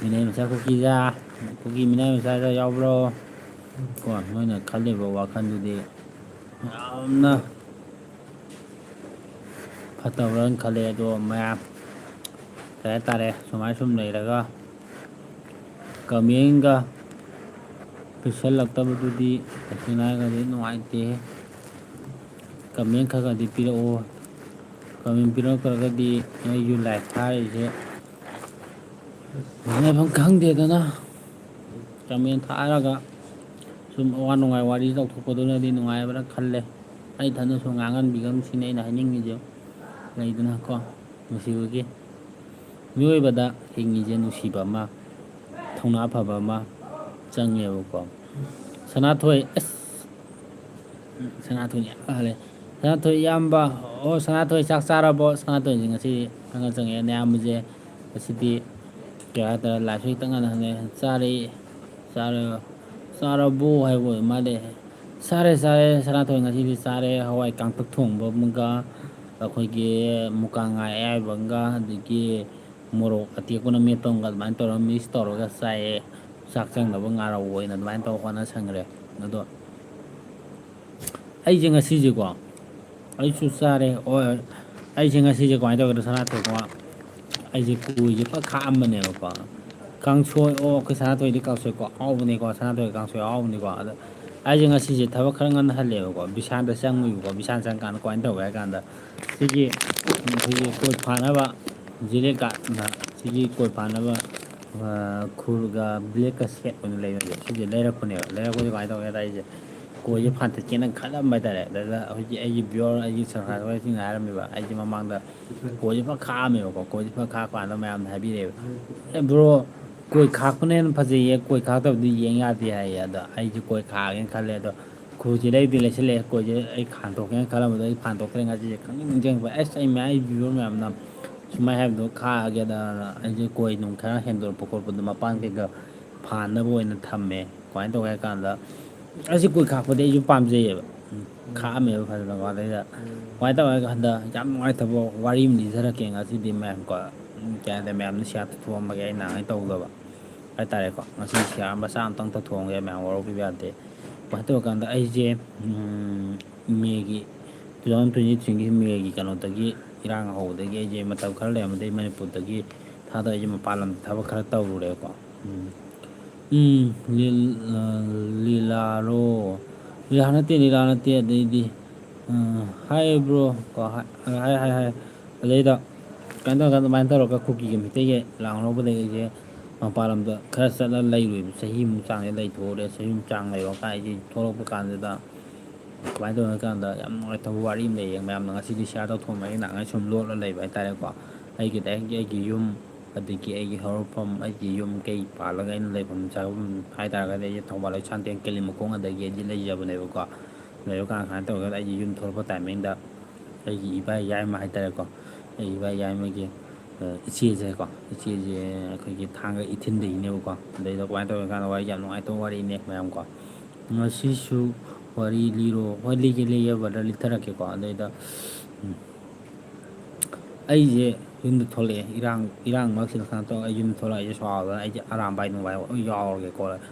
ꯃꯤꯅꯩ ꯃꯆꯥ ꯀꯨꯀꯤꯖꯥ ꯀꯨꯀꯤ ꯃꯤꯅꯥꯏ ꯃꯆꯥꯖꯥ ꯌꯥꯎꯕ꯭ꯔꯣ ꯀꯣ ꯅꯣꯏꯅ ꯈꯜꯂꯤꯕ ꯋꯥꯈꯜꯗꯨꯗꯤ ꯌꯥꯝꯅ ꯐꯠꯇꯕ꯭ꯔꯅ ꯈꯜꯂꯦ ꯑꯗꯣ ꯃꯌꯥꯝ ꯀꯩ ꯍꯥꯏꯇꯥꯔꯦ ꯁꯨꯃꯥꯏ ꯁꯨꯝ ꯂꯩꯔꯒ ꯒꯃꯦꯟꯒ ꯄꯤꯁꯜꯂꯛꯇꯕꯗꯨꯗꯤ ꯇꯁꯦꯡꯅ ꯍꯥꯏꯔꯒꯗꯤ ꯅꯨꯡꯉꯥꯏꯇꯦꯍꯦ ꯀꯃꯦꯟ ꯈꯔ ꯈꯔꯗꯤ ꯄꯤꯔꯛꯑꯣ ꯀꯃꯦꯟ ꯄꯤꯔꯛꯇ꯭ꯔꯒꯗꯤ ꯑꯩꯁꯨ ꯂꯥꯏꯐ ꯊꯥꯔꯤꯁꯦ ꯉꯥꯡꯅꯐꯝ ꯈꯪꯗꯦꯗꯅ ꯀꯃꯦꯟ ꯊꯥꯔꯒ ꯁꯨꯝ ꯑꯋꯥ ꯅꯨꯡꯉꯥꯏ ꯋꯥꯔꯤ ꯇꯧꯊꯣꯛꯄꯗꯨꯅꯗꯤ ꯅꯨꯡꯉꯥꯏꯕ꯭ꯔꯥ ꯈꯜꯂꯦ ꯑꯩ ꯏꯊꯟꯗ ꯁꯨꯝ ꯉꯥꯡꯍꯟꯕꯤꯒꯅꯨ ꯁꯤꯅꯤ ꯑꯩꯅ ꯍꯥꯏꯅꯤꯡꯉꯤꯁꯦ ꯂꯩꯗꯅꯀꯣ ꯅꯨꯡꯁꯤꯕꯒꯤ ꯃꯤꯑꯣꯏꯕꯗ ꯍꯤꯡꯉꯤꯁꯦ ꯅꯨꯡꯁꯤꯕ ꯑꯃ ꯊꯧꯅꯥ ꯐꯕ ꯑꯃ ꯆꯪꯉꯦꯕꯀꯣ ꯁꯅꯥꯊꯣꯏ ꯑꯁ ꯁꯅꯥꯊꯣꯏꯅ ꯌꯥꯝ ꯍꯜꯂꯦ ꯁꯅꯥꯊꯣꯏ ꯏꯌꯥꯝꯕ ꯑꯣ ꯁꯅꯥꯊꯣꯏ ꯆꯥꯛ ꯆꯥꯔꯕꯣ ꯁꯅꯥꯊꯣꯏꯁꯦ ꯉꯁꯤ ꯈꯪꯉ ꯆꯪꯉꯛꯑꯦ ꯅꯌꯥꯝꯕꯁꯦ ꯉꯁꯤꯗꯤ ꯀꯩ ꯍꯥꯏꯇꯥꯔꯦ ꯂꯥꯏꯐꯁꯦ ꯈꯤꯇꯪ ꯉꯟꯅ ꯍꯟꯂꯦ ꯆꯥꯔꯦ ꯆꯥꯔꯕꯣ ꯍꯥꯏꯕ ꯑꯣꯏ ꯃꯥꯜꯂꯦ ꯆꯥꯔꯦ ꯁꯅꯥꯊꯣꯏ ꯉꯁꯤꯗꯤ ꯆꯥꯔꯦ ꯍꯋꯥꯏ ꯀꯥꯡꯇꯛ ꯊꯣꯡꯕ ꯑꯃꯒ ꯑꯩꯈꯣꯏꯒꯤ ꯃꯨꯀꯥ ꯉꯥ ꯑꯌꯥꯏꯕ ꯑꯃꯒ ꯑꯗꯒꯤ ꯃꯣꯔꯣꯛ ꯑꯇꯦꯛꯄꯅ ꯃꯦꯠꯄ ꯑꯃꯒ ꯑꯗꯨꯃꯥꯏꯅ ꯇꯧꯔꯒ ꯃꯤꯛꯁ ꯇꯧꯔꯒ ꯆꯥꯏꯑꯦ ꯆꯥꯛ ꯆꯪꯅꯕ ꯉꯥꯔꯧ ꯑꯣꯏꯅ ꯑꯗꯨꯃꯥꯏꯅ ꯇꯧꯔ ꯍꯣꯠꯅꯁꯟꯈ꯭ꯔꯦ ꯑꯗꯣ ꯑꯩꯁꯦ ꯉꯁꯤꯁꯦꯀꯣ ꯑꯩꯁꯨ ꯆꯥꯔꯦ ꯍꯣꯏ ꯑꯩꯁꯦ ꯉꯁꯤꯁꯦ ꯀꯃꯥꯏꯅ ꯇꯧꯒꯦꯗ ꯁꯅꯥꯊꯣꯏꯀꯣ ꯑꯩꯁꯦ ꯀꯣꯏꯁꯦ ꯐꯖ ꯈꯥꯛꯑꯝꯕꯅꯦꯕꯀꯣ ꯀꯥꯡꯁꯣꯏ ꯑꯣ ꯑꯩꯈꯣꯏ ꯁꯅꯥꯊꯣꯏꯗꯤ ꯀꯥꯡꯁꯣꯏꯀꯣ ꯑꯍꯥꯎꯕꯅꯤꯀꯣ ꯁꯅꯥꯊꯣꯏ ꯀꯥꯡꯁꯣꯏ ꯑꯍꯥꯎꯕꯅꯤꯀꯣ ꯑꯗ ꯑꯩꯁꯦ ꯉꯁꯤꯁꯦ ꯊꯕꯛ ꯈꯔ ꯉꯟꯅ ꯍꯜꯂꯦꯕꯀꯣ ꯕꯤꯁꯥꯜꯗ ꯆꯪꯉꯨꯏꯕꯀꯣ ꯕꯤꯁꯥꯜ ꯆꯪꯀꯥꯟꯗ ꯀꯃꯥꯏꯅ ꯇꯧꯒꯦ ꯍꯥꯏ ꯀꯥꯟꯗ ꯁꯤꯒꯤ ꯑꯩꯈꯣꯏꯒꯤ ꯀꯣꯏ ꯐꯥꯅꯕ ꯖꯤꯂꯦꯠ ꯒꯥꯔꯠꯅ ꯁꯤꯒꯤ ꯀꯣꯏ ꯐꯥꯅꯕ ꯈꯨꯔꯒ ꯕ꯭ꯂꯦꯛꯀ ꯁꯦꯠ ꯑꯣꯏꯅ ꯂꯩꯕꯁꯦ ꯁꯤꯁꯦ ꯂꯩꯔꯛꯄꯅꯦꯕ ꯂꯩꯔꯛꯄꯁꯦ ꯀꯃꯥꯏꯅ ꯇꯧꯒꯦ ꯍꯥꯏꯗ ꯑꯩꯁꯦ ꯀꯣꯏꯁꯦ ꯐꯥꯟꯇꯠꯀꯦꯅ ꯈꯜꯂꯝꯕ ꯍꯥꯏꯇꯥꯔꯦ ꯑꯗꯨꯗ ꯍꯧꯖꯤꯛ ꯑꯩꯒꯤ ꯚꯤꯌꯣꯔ ꯑꯩꯒꯤ ꯁꯕꯁꯀ꯭ꯔꯥꯏꯕꯔꯁꯤꯡꯅ ꯍꯥꯏꯔꯝꯃꯤꯕ ꯑꯩꯁꯦ ꯃꯃꯥꯡꯗ ꯀꯣꯏꯁꯦ ꯐꯖ ꯈꯥꯛꯑꯝꯃꯦꯕꯀꯣ ꯀꯣꯏꯁꯦ ꯐꯖ ꯈꯥꯛꯄ ꯀꯥꯟꯗ ꯃꯌꯥꯝꯅ ꯍꯥꯏꯕꯤꯔꯛꯑꯦꯕ ꯑꯦ ꯕ꯭ꯔꯣ ꯀꯣꯏ ꯈꯥꯛꯄꯅ ꯍꯦꯟꯅ ꯐꯖꯩꯌꯦ ꯀꯣꯏ ꯈꯥꯛꯇꯕꯗꯤ ꯌꯦꯡ ꯌꯥꯗꯦ ꯍꯥꯏꯌꯦ ꯑꯗꯣ ꯑꯩꯁꯦ ꯀꯣꯏ ꯈꯥꯛꯑꯒꯦꯅ ꯈꯜꯂꯦ ꯑꯗꯣ ꯈꯨꯔꯁꯦ ꯂꯩꯗꯤ ꯂꯩꯁꯤꯜꯂꯛꯑꯦ ꯀꯣꯏꯁꯦ ꯑꯩ ꯈꯥꯟꯇꯣꯛꯀꯦꯅ ꯈꯜꯂꯝꯕꯗꯣ ꯑꯩ ꯐꯥꯟꯗꯣꯛꯇ꯭ꯔꯦ ꯉꯁꯤꯁꯦ ꯈꯪꯅꯤꯡ ꯅꯤꯡꯁꯤꯡꯉꯛꯄ ꯑꯁ ꯑꯩ ꯃꯌꯥꯝ ꯚꯤꯌꯣꯔ ꯃꯌꯥꯝꯅ ꯁꯨꯃꯥꯏꯅ ꯍꯥꯏꯕꯗꯣ ꯈꯥꯛꯑꯒꯦꯗꯅ ꯑꯩꯁꯦ ꯀꯣꯏ ꯅꯨꯡ ꯈꯔ ꯍꯦꯟꯗꯣꯔꯛꯄ ꯈꯣꯠꯄꯗꯣ ꯃꯄꯥꯟ ꯀꯩꯀꯥ ꯐꯥꯅꯕ ꯑꯣꯏꯅ ꯊꯝꯃꯦ ꯀꯃꯥꯏꯅ ꯇꯧꯒꯦ ꯍꯥꯏ ꯀꯥꯟꯗ ꯑꯩꯁꯤ ꯀꯣꯏ ꯈꯥꯛꯄꯗꯤ ꯑꯩꯁꯨ ꯄꯥꯝꯖꯩꯌꯦꯕ ꯈꯥꯛꯑꯝꯃꯦꯕ ꯐꯖꯅꯀꯣ ꯑꯗꯩꯗ ꯀꯃꯥꯏꯅ ꯇꯧꯒꯦ ꯍꯥꯏ ꯀꯥꯟꯗ ꯌꯥꯝ ꯅꯨꯡꯉꯥꯏꯇꯕ ꯋꯥꯔꯤ ꯑꯃ ꯂꯤꯖꯔꯛꯀꯦ ꯉꯁꯤꯗꯤ ꯃꯌꯥꯝꯀꯣ ꯀꯩ ꯍꯥꯏꯇꯥꯔꯦ ꯃꯌꯥꯝꯅ ꯁꯤꯌꯥꯔ ꯇꯧꯊꯣꯛꯑꯝꯃꯒꯦ ꯑꯩ ꯅꯍꯥꯟꯒꯩ ꯇꯧꯗꯕ ꯍꯥꯏꯇꯥꯔꯦꯀꯣ ꯉꯁꯤ ꯁꯤꯌꯥꯔ ꯃꯆꯥ ꯑꯃꯇꯪ ꯇꯧꯊꯣꯛꯑꯝꯒꯦ ꯃꯌꯥꯝ ꯋꯥꯔꯧꯕꯤꯕ ꯌꯥꯗꯦ ꯀꯃꯥꯏꯅ ꯇꯧꯔꯀꯥꯟꯗ ꯑꯩꯁꯦ ꯃꯦꯒꯤ 2023ꯒꯤ ꯃꯦꯒꯤ ꯀꯩꯅꯣꯗꯒꯤ ꯏꯔꯥꯡ ꯍꯧꯕꯗꯒꯤ ꯑꯩꯁꯦ ꯃꯇꯝ ꯈꯔ ꯂꯩꯔꯝꯕꯗꯒꯤ ꯃꯅꯤꯄꯨꯔꯗꯒꯤ ꯑꯩꯁꯦ ꯃꯄꯥꯟ ꯂꯝꯗ ꯊꯕꯛ ꯈꯔ ꯇꯧꯔꯨꯔꯦꯀꯣ ꯂꯤꯂꯥꯔꯣ ꯂꯤꯂꯥ ꯅꯠꯇꯦ ꯂꯤꯂꯥ ꯅꯠꯇꯦ ꯑꯗꯩꯗꯤ ꯍꯥꯏ ꯕ꯭ꯔꯣ ꯀꯣ ꯍꯥꯏ ꯑꯗꯩꯗ ꯀꯩꯅꯣ ꯇꯧꯔꯒ ꯑꯗꯨꯃꯥꯏꯅ ꯇꯧꯔꯒ ꯀꯨꯀꯤꯒ ꯃꯤꯇꯩꯒ ꯂꯥꯡꯍꯧꯕꯗꯒꯤ ꯑꯩꯁꯦ ꯃꯄꯥꯟ ꯂꯝꯗ ꯈꯔ ꯆꯠꯂ ꯂꯩꯔꯨꯏꯕ ꯆꯍꯤꯃꯨꯛ ꯆꯥꯡꯁꯦ ꯂꯩꯊꯣꯛꯎꯔꯦ ꯆꯍꯤꯃꯨꯛ ꯆꯥꯡ ꯂꯩꯔꯨꯔꯀꯥꯟ ꯑꯩꯁꯦ ꯊꯣꯛꯂꯛꯄ ꯀꯥꯟꯁꯤꯗ ꯀꯃꯥꯏꯅ ꯇꯧꯅ ꯀꯥꯟꯗ ꯌꯥꯝ ꯅꯨꯡꯉꯥꯏꯇꯕ ꯋꯥꯔꯤ ꯑꯃ ꯂꯩꯌꯦ ꯃꯌꯥꯝꯅ ꯉꯁꯤꯗꯤ ꯁꯤꯌꯥꯔ ꯇꯧꯊꯣꯛꯑꯝꯕ ꯑꯩ ꯅꯍꯥꯟꯒꯩ ꯁꯨꯝ ꯂꯣꯠꯂ ꯂꯩꯕ ꯍꯥꯏꯇꯥꯔꯦꯀꯣ ꯑꯩꯒꯤ ꯗꯥꯏꯔꯦꯛꯂꯤ ꯑꯩꯒꯤ ꯌꯨꯝ ꯑꯗꯒꯤ ꯑꯩꯒꯤ ꯍꯧꯔꯛꯐꯝ ꯑꯩꯒꯤ ꯌꯨꯝ ꯀꯩ ꯄꯥꯜꯂꯒ ꯑꯩꯅ ꯂꯩꯐꯝ ꯆꯥꯐꯝ ꯍꯥꯏꯇꯥꯔꯒꯗꯤ ꯑꯩꯁꯦ ꯊꯧꯕꯥꯜ ꯂꯩꯁꯥꯡꯊꯦꯝ ꯀꯦꯂꯤꯃꯈꯣꯡ ꯑꯗꯒꯤ ꯑꯩꯗꯤ ꯂꯩꯖꯕꯅꯦꯕꯀꯣ ꯂꯩꯕ ꯀꯥꯟ ꯀꯃꯥꯏꯅ ꯇꯧꯔꯒ ꯑꯩꯒꯤ ꯌꯨꯝ ꯊꯣꯛꯂꯛꯄ ꯇꯥꯏꯃꯤꯡꯗ ꯑꯩꯒꯤ ꯏꯕꯥꯏ ꯌꯥꯏꯃ ꯍꯥꯏꯇꯥꯔꯦꯀꯣ ꯑꯩꯒꯤ ꯏꯕꯥꯏ ꯌꯥꯏꯃꯒꯤ ꯏꯆꯦꯁꯦꯀꯣ ꯏꯆꯦꯁꯦ ꯑꯩꯈꯣꯏꯒꯤ ꯊꯥꯡꯒ ꯏꯊꯤꯟꯗꯒꯤꯅꯦꯕꯀꯣ ꯑꯗꯩꯗ ꯀꯃꯥꯏꯅ ꯇꯧꯔ ꯀꯥꯟꯗ ꯋꯥꯔꯤ ꯌꯥꯝ ꯅꯨꯡꯉꯥꯏꯇꯕ ꯋꯥꯔꯤꯅꯦ ꯃꯌꯥꯝ ꯀꯣ ꯉꯁꯤꯁꯨ ꯋꯥꯔꯤ ꯂꯤꯔꯣ ꯍꯣꯏ ꯂꯤꯒꯦ ꯕ꯭ꯔꯗꯔ ꯂꯤꯊꯔꯛꯀꯦꯀꯣ ꯑꯗꯩꯗ ꯑꯩꯁꯦ ꯌꯨꯝꯗ ꯊꯣꯛꯂꯛꯑꯦ ꯏꯔꯥꯡ ꯃꯔꯛꯁꯤꯗ ꯀꯩꯅꯣ ꯇꯧꯔꯒ ꯑꯩ ꯌꯨꯝꯗ ꯊꯣꯛꯂꯛꯑꯦ ꯑꯩꯁꯦ ꯁꯥꯎꯗꯅ ꯑꯩꯁꯦ ꯑꯔꯥꯝꯕꯥꯏ ꯅꯨꯡꯕꯥꯏ ꯂꯣꯏ ꯌꯥꯎꯔꯒꯦꯀꯣ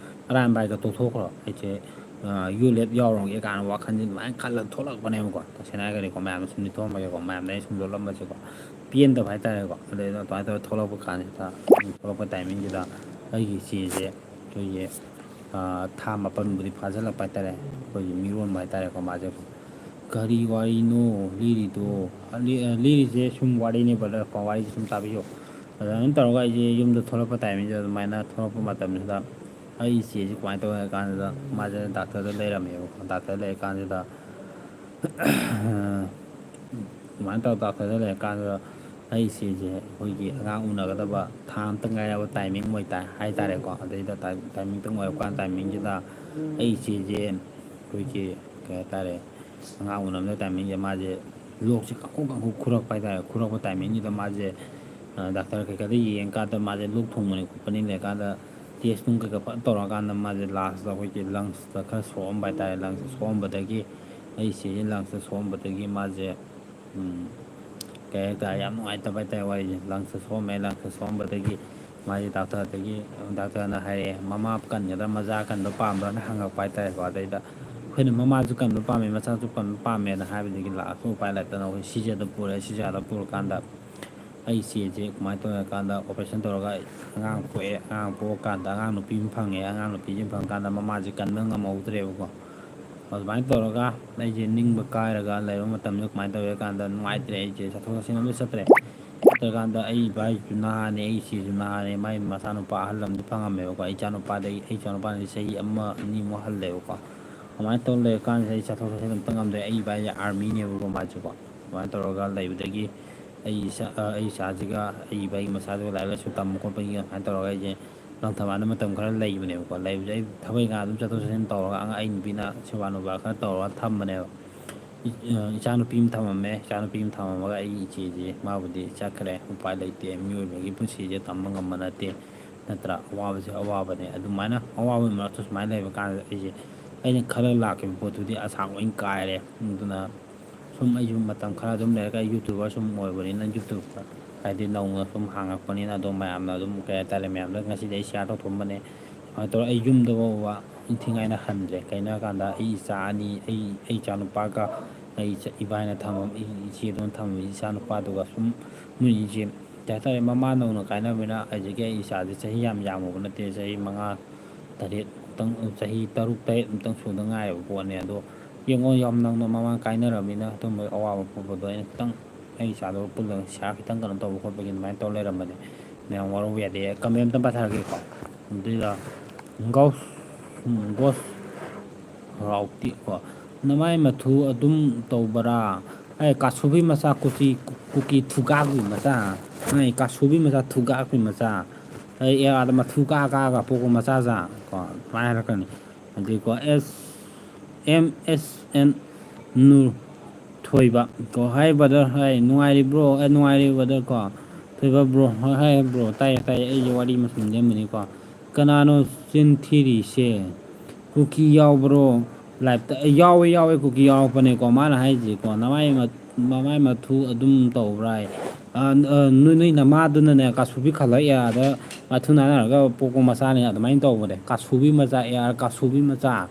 ꯑꯔꯥꯝꯕꯥꯏꯒ ꯇꯣꯛꯊꯣꯛꯈ꯭ꯔꯣ ꯑꯩꯁꯦ ꯌꯨ ꯂꯦꯞ ꯌꯥꯎꯔꯝꯒꯦ ꯀꯥꯏꯅ ꯋꯥꯈꯟꯁꯦ ꯑꯗꯨꯃꯥꯏꯅ ꯈꯜꯂꯒ ꯊꯣꯛꯂꯛꯄꯅꯦꯕꯀꯣ ꯇꯁꯦꯡꯅ ꯍꯥꯏꯔꯒꯗꯤꯀꯣ ꯃꯌꯥꯝꯅ ꯁꯨꯝ ꯂꯤꯊꯣꯛꯑꯝꯕꯒꯤꯀꯣ ꯃꯌꯥꯝꯅ ꯑꯩꯅ ꯁꯨꯝ ꯂꯣꯠꯂꯝꯕꯁꯦꯀꯣ ꯄꯦꯟꯗꯕ ꯍꯥꯏꯇꯥꯔꯦꯀꯣ ꯑꯗꯩꯗ ꯑꯗꯨꯃꯥꯏꯅ ꯇꯧꯔꯒ ꯊꯣꯛꯂꯛꯄ ꯀꯥꯟꯁꯤꯗ ꯊꯣꯛꯂꯛꯄ ꯇꯥꯏꯃꯤꯡꯁꯤꯗ ꯑꯩꯒꯤ ꯏꯆꯦꯁꯦ ꯑꯩꯈꯣꯏꯒꯤ ꯊꯥ ꯃꯥꯄꯜꯕꯨꯗꯤ ꯐꯥꯖꯤꯜꯂꯛꯄ ꯍꯥꯏꯇꯥꯔꯦ ꯑꯩꯈꯣꯏꯒꯤ ꯃꯤꯔꯣꯟꯕ ꯍꯥꯏꯇꯥꯔꯦꯀꯣ ꯃꯥꯁꯦ ꯀꯔꯤ ꯋꯥꯔꯤꯅꯣ ꯂꯤꯔꯤꯗꯣ ꯂꯤꯔꯤꯁꯦ ꯁꯨꯝ ꯋꯥꯔꯤꯅꯤ ꯕ꯭ꯔꯗꯔ ꯀꯣ ꯋꯥꯔꯤꯁꯦ ꯁꯨꯝ ꯇꯥꯕꯤꯌꯣ ꯑꯗꯨꯃꯥꯏꯅ ꯇꯧꯔꯒ ꯑꯩꯁꯦ ꯌꯨꯝꯗ ꯊꯣꯛꯂꯛꯄ ꯇꯥꯏꯃꯤꯡꯁꯤꯗ ꯑꯗꯨꯃꯥꯏꯅ ꯊꯣꯛꯂꯛꯄ ꯃꯇꯝꯁꯤꯗ ꯑꯩ ꯏꯆꯦꯁꯤ ꯀꯃꯥꯏꯅ ꯇꯧꯏ ꯍꯥꯏ ꯀꯥꯟꯁꯤꯗ ꯃꯥꯁꯦ ꯗꯥꯛꯇꯔꯗ ꯂꯩꯔꯝꯃꯦꯕꯀꯣ ꯗꯥꯛꯇꯔ ꯂꯩꯔ ꯀꯥꯟꯁꯤꯗ ꯑꯗꯨꯃꯥꯏꯅ ꯇꯧꯔ ꯗꯥꯛꯇꯔꯗ ꯂꯩꯔ ꯀꯥꯟꯗꯨꯗ ꯑꯩ ꯏꯆꯦꯁꯦ ꯑꯩꯈꯣꯏꯒꯤ ꯑꯉꯥꯡ ꯎꯅꯒꯗꯕ ꯊꯥ ꯑꯃꯇ ꯉꯥꯏꯔꯕ ꯇꯥꯏꯃꯤꯡ ꯍꯥꯏꯇꯥꯔꯦꯀꯣ ꯑꯗꯩꯗ ꯇꯥꯏꯃꯤꯡꯇꯪ ꯑꯣꯏꯔꯛꯀꯥꯟ ꯇꯥꯏꯃꯤꯡꯁꯤꯗ ꯑꯩ ꯏꯆꯦꯁꯦ ꯑꯩꯈꯣꯏꯒꯤ ꯀꯩ ꯍꯥꯏꯇꯥꯔꯦ ꯑꯉꯥꯡ ꯎꯅꯕ ꯇꯥꯏꯃꯤꯡꯁꯦ ꯃꯥꯁꯦ ꯂꯣꯛꯁꯦ ꯀꯥꯡꯈꯨ ꯈꯨꯔꯛꯄ ꯍꯥꯏꯇꯥꯔꯦ ꯈꯨꯔꯛꯄ ꯇꯥꯏꯃꯤꯡꯁꯤꯗ ꯃꯥꯁꯦ ꯗꯥꯛꯇꯔ ꯀꯩꯀꯥꯗ ꯌꯦꯡꯀꯥꯟꯗ ꯃꯥꯁꯦ ꯂꯣꯛ ꯊꯨꯡꯕꯅꯤ ꯈꯣꯠꯄꯅꯤ ꯂꯩꯔꯀꯥꯟꯗ ꯇꯦꯁ ꯅꯨꯡ ꯀꯩꯀꯥ ꯐꯖꯅ ꯇꯧꯔꯀꯥꯟꯗ ꯃꯥꯁꯦ ꯂꯥꯁꯇ ꯑꯩꯈꯣꯏꯒꯤ ꯂꯪꯁꯇ ꯈꯔ ꯁꯣꯛꯑꯝꯕ ꯍꯥꯏꯇꯥꯔꯦ ꯂꯪꯁꯇ ꯁꯣꯛꯑꯝꯕꯗꯒꯤ ꯑꯩ ꯏꯆꯦꯁꯦ ꯂꯪꯁꯇ ꯁꯣꯛꯑꯝꯕꯗꯒꯤ ꯃꯥꯁꯦ ꯀꯩ ꯍꯥꯏꯇꯥꯔꯦ ꯌꯥꯝ ꯅꯨꯡꯉꯥꯏꯇꯕ ꯍꯥꯏꯇꯥꯔꯦ ꯋꯥꯔꯤꯁꯦ ꯂꯪꯁꯇ ꯁꯣꯛꯑꯝꯃꯦ ꯂꯪꯁꯇ ꯁꯣꯛꯑꯝꯕꯗꯒꯤ ꯃꯥꯁꯦ ꯗꯥꯛꯇꯔꯅ ꯍꯥꯏꯔꯛꯑꯦ ꯃꯃꯥ ꯀꯟꯒꯗ꯭ꯔꯥ ꯃꯆꯥ ꯀꯟꯕ ꯄꯥꯝꯕ꯭ꯔꯅ ꯍꯪꯉꯛꯄ ꯍꯥꯏꯇꯥꯔꯦꯀꯣ ꯑꯗꯩꯗ ꯑꯩꯈꯣꯏꯅ ꯃꯃꯥꯁꯨ ꯀꯟꯕ ꯄꯥꯝꯃꯦ ꯃꯆꯥꯁꯨ ꯀꯟꯕ ꯄꯥꯝꯃꯦꯅ ꯍꯥꯏꯕꯗꯒꯤ ꯂꯥꯁꯇ ꯎꯄꯥꯏ ꯂꯩꯇꯅ ꯑꯩꯈꯣꯏ ꯁꯤꯖꯗ ꯄꯨꯔꯦ ꯁꯤꯖꯥꯗ ꯄꯨꯔꯀꯥꯟꯗ ꯑꯩ ꯏꯆꯦꯁꯦ ꯀꯃꯥꯏꯅ ꯇꯧꯔ ꯀꯥꯟꯗ ꯑꯣꯄꯔꯦꯁꯟ ꯇꯧꯔꯒ ꯑꯉꯥꯡ ꯄꯣꯛꯑꯦ ꯑꯉꯥꯡ ꯄꯣꯛꯑꯀꯥꯟꯗ ꯑꯉꯥꯡ ꯅꯨꯄꯤ ꯑꯃ ꯐꯪꯉꯦ ꯑꯉꯥꯡ ꯅꯨꯄꯤꯁꯤ ꯐꯪꯀꯥꯟꯗ ꯃꯃꯥꯁꯦ ꯀꯟꯕ ꯉꯝꯍꯧꯗ꯭ꯔꯦꯕꯀꯣ ꯑꯗꯨꯃꯥꯏꯅ ꯇꯧꯔꯒ ꯑꯩꯁꯦ ꯅꯤꯡꯕ ꯀꯥꯏꯔꯒ ꯂꯩꯕ ꯃꯇꯝꯗ ꯀꯃꯥꯏꯅ ꯇꯧꯒꯦ ꯀꯥꯟꯗ ꯅꯨꯡꯉꯥꯏꯇ꯭ꯔꯦ ꯑꯩꯁꯦ ꯆꯠꯊꯣꯛ ꯆꯠꯁꯤꯟ ꯑꯃꯇ ꯆꯠꯇ꯭ꯔꯦ ꯆꯠꯇ꯭ꯔꯀꯥꯟꯗ ꯑꯩ ꯏꯕꯥꯏꯁꯨ ꯅꯍꯥꯅꯦ ꯑꯩ ꯏꯆꯦꯁꯨ ꯅꯍꯥꯅꯦ ꯃꯥꯏ ꯃꯆꯥꯅꯨꯄꯥ ꯑꯍꯜ ꯑꯃꯗꯤ ꯐꯪꯉꯝꯃꯦꯕꯀꯣ ꯑꯩ ꯏꯆꯥꯅꯨꯄꯥꯗꯒꯤ ꯆꯍꯤ 1-2 ꯍꯜꯂꯦꯕꯀꯣ ꯑꯗꯨꯃꯥꯏꯅ ꯇꯧꯔ ꯂꯩꯔ ꯀꯥꯟꯁꯤꯗ ꯑꯩ ꯆꯠꯊꯣꯛ ꯆꯠꯁꯤꯟ ꯑꯝꯇ ꯉꯝꯗ꯭ꯔꯦ ꯑꯩ ꯏꯕꯥꯏꯁꯦ ꯑꯥꯔꯃꯤꯅꯦꯕꯀꯣ ꯃꯥꯁꯦꯀꯣ ꯑꯗꯨꯃꯥꯏꯅ ꯇꯧꯔꯒ ꯂꯩꯕꯗꯒꯤ ꯑꯩ ꯏꯆꯥꯁꯤꯒ ꯑꯩ ꯏꯕꯥꯏꯒꯤ ꯃꯆꯥꯁꯤꯒ ꯂꯥꯏꯔꯤꯛ ꯂꯥꯏꯁꯨ ꯇꯝꯕ ꯈꯣꯠꯄꯒꯤ ꯑꯗꯨꯃꯥꯏꯅ ꯇꯧꯔꯒ ꯑꯩꯁꯦ ꯂꯪꯊꯕꯥꯜꯗ ꯃꯇꯝ ꯈꯔ ꯂꯩꯕꯅꯦꯕꯀꯣ ꯂꯩꯕꯁꯦ ꯑꯩ ꯊꯕꯛ ꯏꯪꯈꯥꯡ ꯑꯗꯨꯝ ꯆꯠꯊꯣꯛ ꯆꯠꯁꯤꯟ ꯇꯧꯔꯒ ꯑꯩ ꯅꯨꯄꯤꯅ ꯁꯦꯕꯥ ꯅꯨꯡꯕꯥ ꯈꯔ ꯇꯧꯔꯒ ꯊꯝꯕꯅꯦꯕ ꯏꯆꯥꯅꯨꯄꯤ ꯑꯃ ꯊꯝꯃꯝꯃꯦ ꯏꯆꯥꯅꯨꯄꯤ ꯑꯃ ꯊꯝꯃꯝꯃꯒ ꯑꯩꯒꯤ ꯏꯆꯦꯁꯦ ꯃꯥꯕꯨꯗꯤ ꯆꯠꯈ꯭ꯔꯦ ꯎꯄꯥꯏ ꯂꯩꯇꯦ ꯃꯤꯑꯣꯏꯕꯒꯤ ꯄꯨꯟꯁꯤꯁꯦ ꯇꯝꯕ ꯉꯝꯕ ꯅꯠꯇꯦ ꯅꯠꯇ꯭ꯔꯥ ꯑꯋꯥꯕꯁꯦ ꯑꯋꯥꯕꯅꯦ ꯑꯗꯨꯃꯥꯏꯅ ꯑꯋꯥꯕꯒꯤ ꯃꯔꯛꯇ ꯁꯨꯃꯥꯏꯅ ꯂꯩꯕ ꯀꯥꯟꯗ ꯑꯩꯅ ꯈꯜꯂꯒ ꯂꯥꯛꯈꯤꯕ ꯄꯣꯠꯇꯨꯗꯤ ꯑꯁꯥ ꯂꯣꯏ ꯀꯥꯏꯔꯦ ꯑꯗꯨꯅ ꯁꯨꯝ ꯑꯩꯁꯨ ꯃꯇꯝ ꯈꯔ ꯑꯗꯨꯝ ꯂꯩꯔꯒ ꯑꯩ ꯌꯨꯇ꯭ꯌꯨꯕꯔ ꯁꯨꯝ ꯑꯣꯏꯕꯅꯤꯅ ꯌꯨꯇ꯭ꯌꯨꯕꯇ ꯍꯥꯏꯗꯤ ꯅꯧꯅ ꯁꯨꯝ ꯍꯥꯡꯉꯛꯄꯅꯤꯅ ꯑꯗꯨꯝ ꯃꯌꯥꯝꯅ ꯑꯗꯨꯝ ꯀꯩ ꯍꯥꯏꯇꯥꯔꯦ ꯃꯌꯥꯝꯗ ꯉꯁꯤꯗꯤ ꯑꯩ ꯁꯤꯌꯥꯔ ꯇꯧꯊꯣꯛꯑꯝꯕꯅꯦ ꯁꯨꯃꯥꯏꯅ ꯇꯧꯔꯒ ꯑꯩ ꯌꯨꯝꯗ ꯐꯥꯎꯕ ꯏꯟꯊꯤꯉꯥꯏꯅ ꯍꯟꯗ꯭ꯔꯦ ꯀꯩꯅꯣ ꯍꯥꯏꯔꯀꯥꯟꯗ ꯑꯩ ꯏꯆꯥ ꯑꯅꯤ ꯑꯩ ꯏꯆꯥꯅꯨꯄꯥꯒ ꯑꯩ ꯏꯕꯥꯏꯅ ꯏꯆꯦꯗꯨꯅ ꯊꯝꯃꯝꯃꯤ ꯏꯆꯥ ꯅꯨꯄꯥꯗꯨꯒ ꯁꯨꯝ ꯃꯣꯏꯁꯦ ꯀꯩ ꯍꯥꯏꯇꯥꯔꯦ ꯃꯃꯥ ꯅꯧꯅ ꯀꯥꯏꯅꯕꯅꯤꯅ ꯍꯧꯖꯤꯛꯀꯤ ꯑꯩ ꯏꯆꯥꯁꯦ ꯆꯍꯤ ꯌꯥꯝꯃꯨꯕ ꯅꯠꯇꯦ ꯆꯍꯤ 5-7 ꯃꯨꯛꯇꯪ ꯆꯍꯤ 6-7 ꯑꯃꯨꯛꯇꯪ ꯁꯨꯗ ꯉꯥꯏꯔꯕ ꯄꯣꯠꯅꯦ ꯑꯗꯣ ꯌꯦꯡꯉꯣ ꯌꯥꯝ ꯅꯧꯅ ꯃꯃꯥ ꯀꯥꯏꯅꯔꯕꯅꯤꯅ ꯑꯗꯨꯝꯕ ꯑꯋꯥꯕ ꯈꯣꯠꯄꯗꯣ ꯑꯩꯅ ꯈꯤꯇꯪ ꯑꯩ ꯏꯆꯥꯗꯣ ꯄꯨꯜꯂꯒ ꯁꯤꯌꯥꯔ ꯈꯤꯇꯪ ꯀꯩꯅꯣ ꯇꯧꯕ ꯈꯣꯠꯄꯒꯤ ꯑꯗꯨꯃꯥꯏꯅ ꯇꯧꯔ ꯂꯩꯔꯝꯕꯅꯦ ꯃꯌꯥꯝ ꯋꯥꯔꯧꯕ ꯌꯥꯗꯦ ꯀꯃꯦꯟ ꯑꯝꯇ ꯄꯥꯊꯔꯛꯀꯦꯀꯣ ꯑꯗꯨꯏꯗ ꯒꯣꯁ ꯔꯥꯎꯇꯤꯀꯣ ꯅꯃꯥꯏ ꯃꯊꯨ ꯑꯗꯨꯝ ꯇꯧꯕꯔꯥ ꯑꯩ ꯀꯥꯁꯨꯕꯤ ꯃꯆꯥ ꯀꯨꯀꯤ ꯊꯨꯒꯥꯛꯒꯤ ꯃꯆꯥ ꯑꯩ ꯀꯥꯁꯨꯕꯤ ꯃꯆꯥ ꯊꯨꯒꯥꯛꯄꯤ ꯃꯆꯥ ꯑꯩ ꯑꯦꯔꯥꯗ ꯃꯊꯨ ꯀꯥꯑꯒ ꯄꯣꯛꯄ ꯃꯆꯥꯖꯥ ꯀꯣ ꯑꯗꯨꯃꯥꯏꯅ ꯍꯥꯏꯔꯛꯀꯅꯤ ꯑꯗꯩꯀꯣ MSN ꯅꯨꯔ ꯊꯣꯏꯕ ꯀꯣ ꯍꯥꯏ ꯕ꯭ꯔꯗꯔ ꯍꯥꯏ ꯅꯨꯡꯉꯥꯏꯔꯤꯕ꯭ꯔꯣ ꯅꯨꯡꯉꯥꯏꯔꯤꯕ ꯕ꯭ꯔꯗꯔ ꯀꯣ ꯊꯣꯏꯕ ꯕ꯭ꯔꯣ ꯍꯥꯏ ꯕ꯭ꯔꯣ ꯇꯥꯏꯌꯦ ꯑꯩꯁꯦ ꯋꯥꯔꯤ ꯑꯃ ꯁꯨꯝ ꯂꯤꯔꯝꯕꯅꯤꯀꯣ ꯀꯅꯥꯅꯣ ꯆꯤꯟꯊꯤꯔꯤꯁꯦ ꯀꯨꯀꯤ ꯌꯥꯎꯕ꯭ꯔꯣ ꯂꯥꯏꯞꯇ ꯌꯥꯎꯋꯦ ꯀꯨꯀꯤ ꯌꯥꯎꯔꯛꯄꯅꯦꯀꯣ ꯃꯥꯅ ꯍꯥꯏꯔꯤꯁꯦꯀꯣ ꯃꯃꯥꯏ ꯃꯊꯨ ꯑꯗꯨꯝ ꯇꯧꯕ꯭ꯔꯥ ꯅꯣꯏ ꯅꯃꯥꯗꯨꯅꯅꯦ ꯀꯥꯁꯨꯕꯤ ꯈꯜꯂ ꯑꯦꯌꯥꯔꯗ ꯃꯊꯨ ꯅꯥꯟꯅꯔꯒ ꯄꯣꯛꯄ ꯃꯆꯥꯅꯦ ꯑꯗꯨꯃꯥꯏꯅ ꯇꯧꯕꯅꯦ ꯀꯥꯁꯨꯕꯤ ꯃꯆꯥ ꯑꯦꯌꯥꯔ ꯀꯥꯁꯨꯕꯤ ꯃꯆꯥ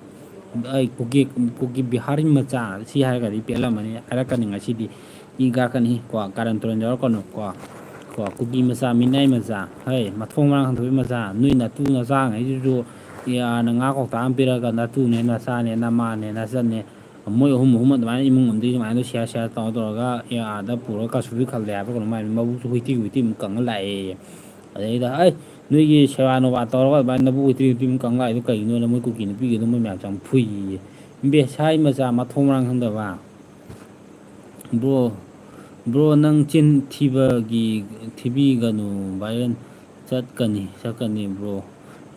ꯑꯩ ꯀꯨꯀꯤ ꯕꯤꯍꯥꯔꯤ ꯃꯆꯥ ꯁꯤ ꯍꯥꯏꯔꯒꯗꯤ ꯄꯦꯜꯂꯝꯃꯅꯤ ꯍꯥꯏꯔꯛꯀꯅꯤ ꯉꯁꯤꯗꯤ ꯏ ꯀꯥꯔꯛꯀꯅꯤ ꯀꯣ ꯀꯥꯔꯟ ꯇꯨꯔꯟ ꯌꯥꯎꯔꯛꯀꯅꯨ ꯀꯣ ꯀꯨꯀꯤ ꯃꯆꯥ ꯃꯤꯅꯥꯏ ꯃꯆꯥ ꯍꯩ ꯃꯊꯣꯡ ꯃꯔꯥꯡ ꯈꯪꯗꯕꯩ ꯃꯆꯥ ꯅꯣꯏ ꯅꯇꯨ ꯅꯆꯥꯉꯩꯁꯤꯁꯨ ꯌꯥꯔꯅ ꯉꯥ ꯀꯧꯇꯥ ꯑꯃ ꯄꯤꯔꯒ ꯅꯇꯨꯅꯦ ꯅꯆꯥꯅꯦ ꯅꯃꯥꯅꯦ ꯅꯆꯟꯅꯦ ꯃꯣꯏ ꯑꯍꯨꯝ ꯑꯗꯨꯃꯥꯏꯅ ꯏꯃꯨꯡ ꯑꯃꯗꯤ ꯁꯨꯃꯥꯏꯅ ꯁꯤꯌꯥꯔ ꯇꯧꯔꯒ ꯑꯥꯗ ꯄꯨꯔꯒ ꯀꯁꯨꯕꯤ ꯈꯜꯂꯦ ꯍꯥꯏꯕ ꯀꯩꯅꯣ ꯃꯥꯏ ꯃꯕꯨꯁꯨ ꯍꯨꯏꯇꯤ ꯀꯪꯉ ꯂꯥꯛꯑꯦ ꯑꯗꯩꯗ ꯑꯩ ꯅꯣꯏꯒꯤ ꯁꯦꯕꯥ ꯅꯨꯡꯕꯥ ꯇꯧꯔꯒ ꯑꯗꯨꯃꯥꯏꯅ ꯅꯕꯨ ꯍꯨꯏꯇꯤ ꯀꯪꯂꯥꯏꯗꯣ ꯀꯩꯒꯤꯅꯣꯅ ꯃꯣꯏ ꯀꯨꯀꯤ ꯅꯨꯄꯤꯒꯤꯗꯣ ꯃꯣꯏ ꯃꯌꯥꯝ ꯆꯪ ꯐꯨꯏꯌꯦ ꯕꯦꯁꯥꯏ ꯃꯆꯥ ꯃꯊꯣꯡ ꯃꯔꯥꯡ ꯈꯪꯗꯕ ꯕ꯭ꯔꯣ ꯅꯪ ꯆꯤꯟ ꯊꯤꯕꯤꯒꯅꯨ ꯚꯥꯏꯔꯦꯟ ꯆꯠꯀꯅꯤ ꯕ꯭ꯔో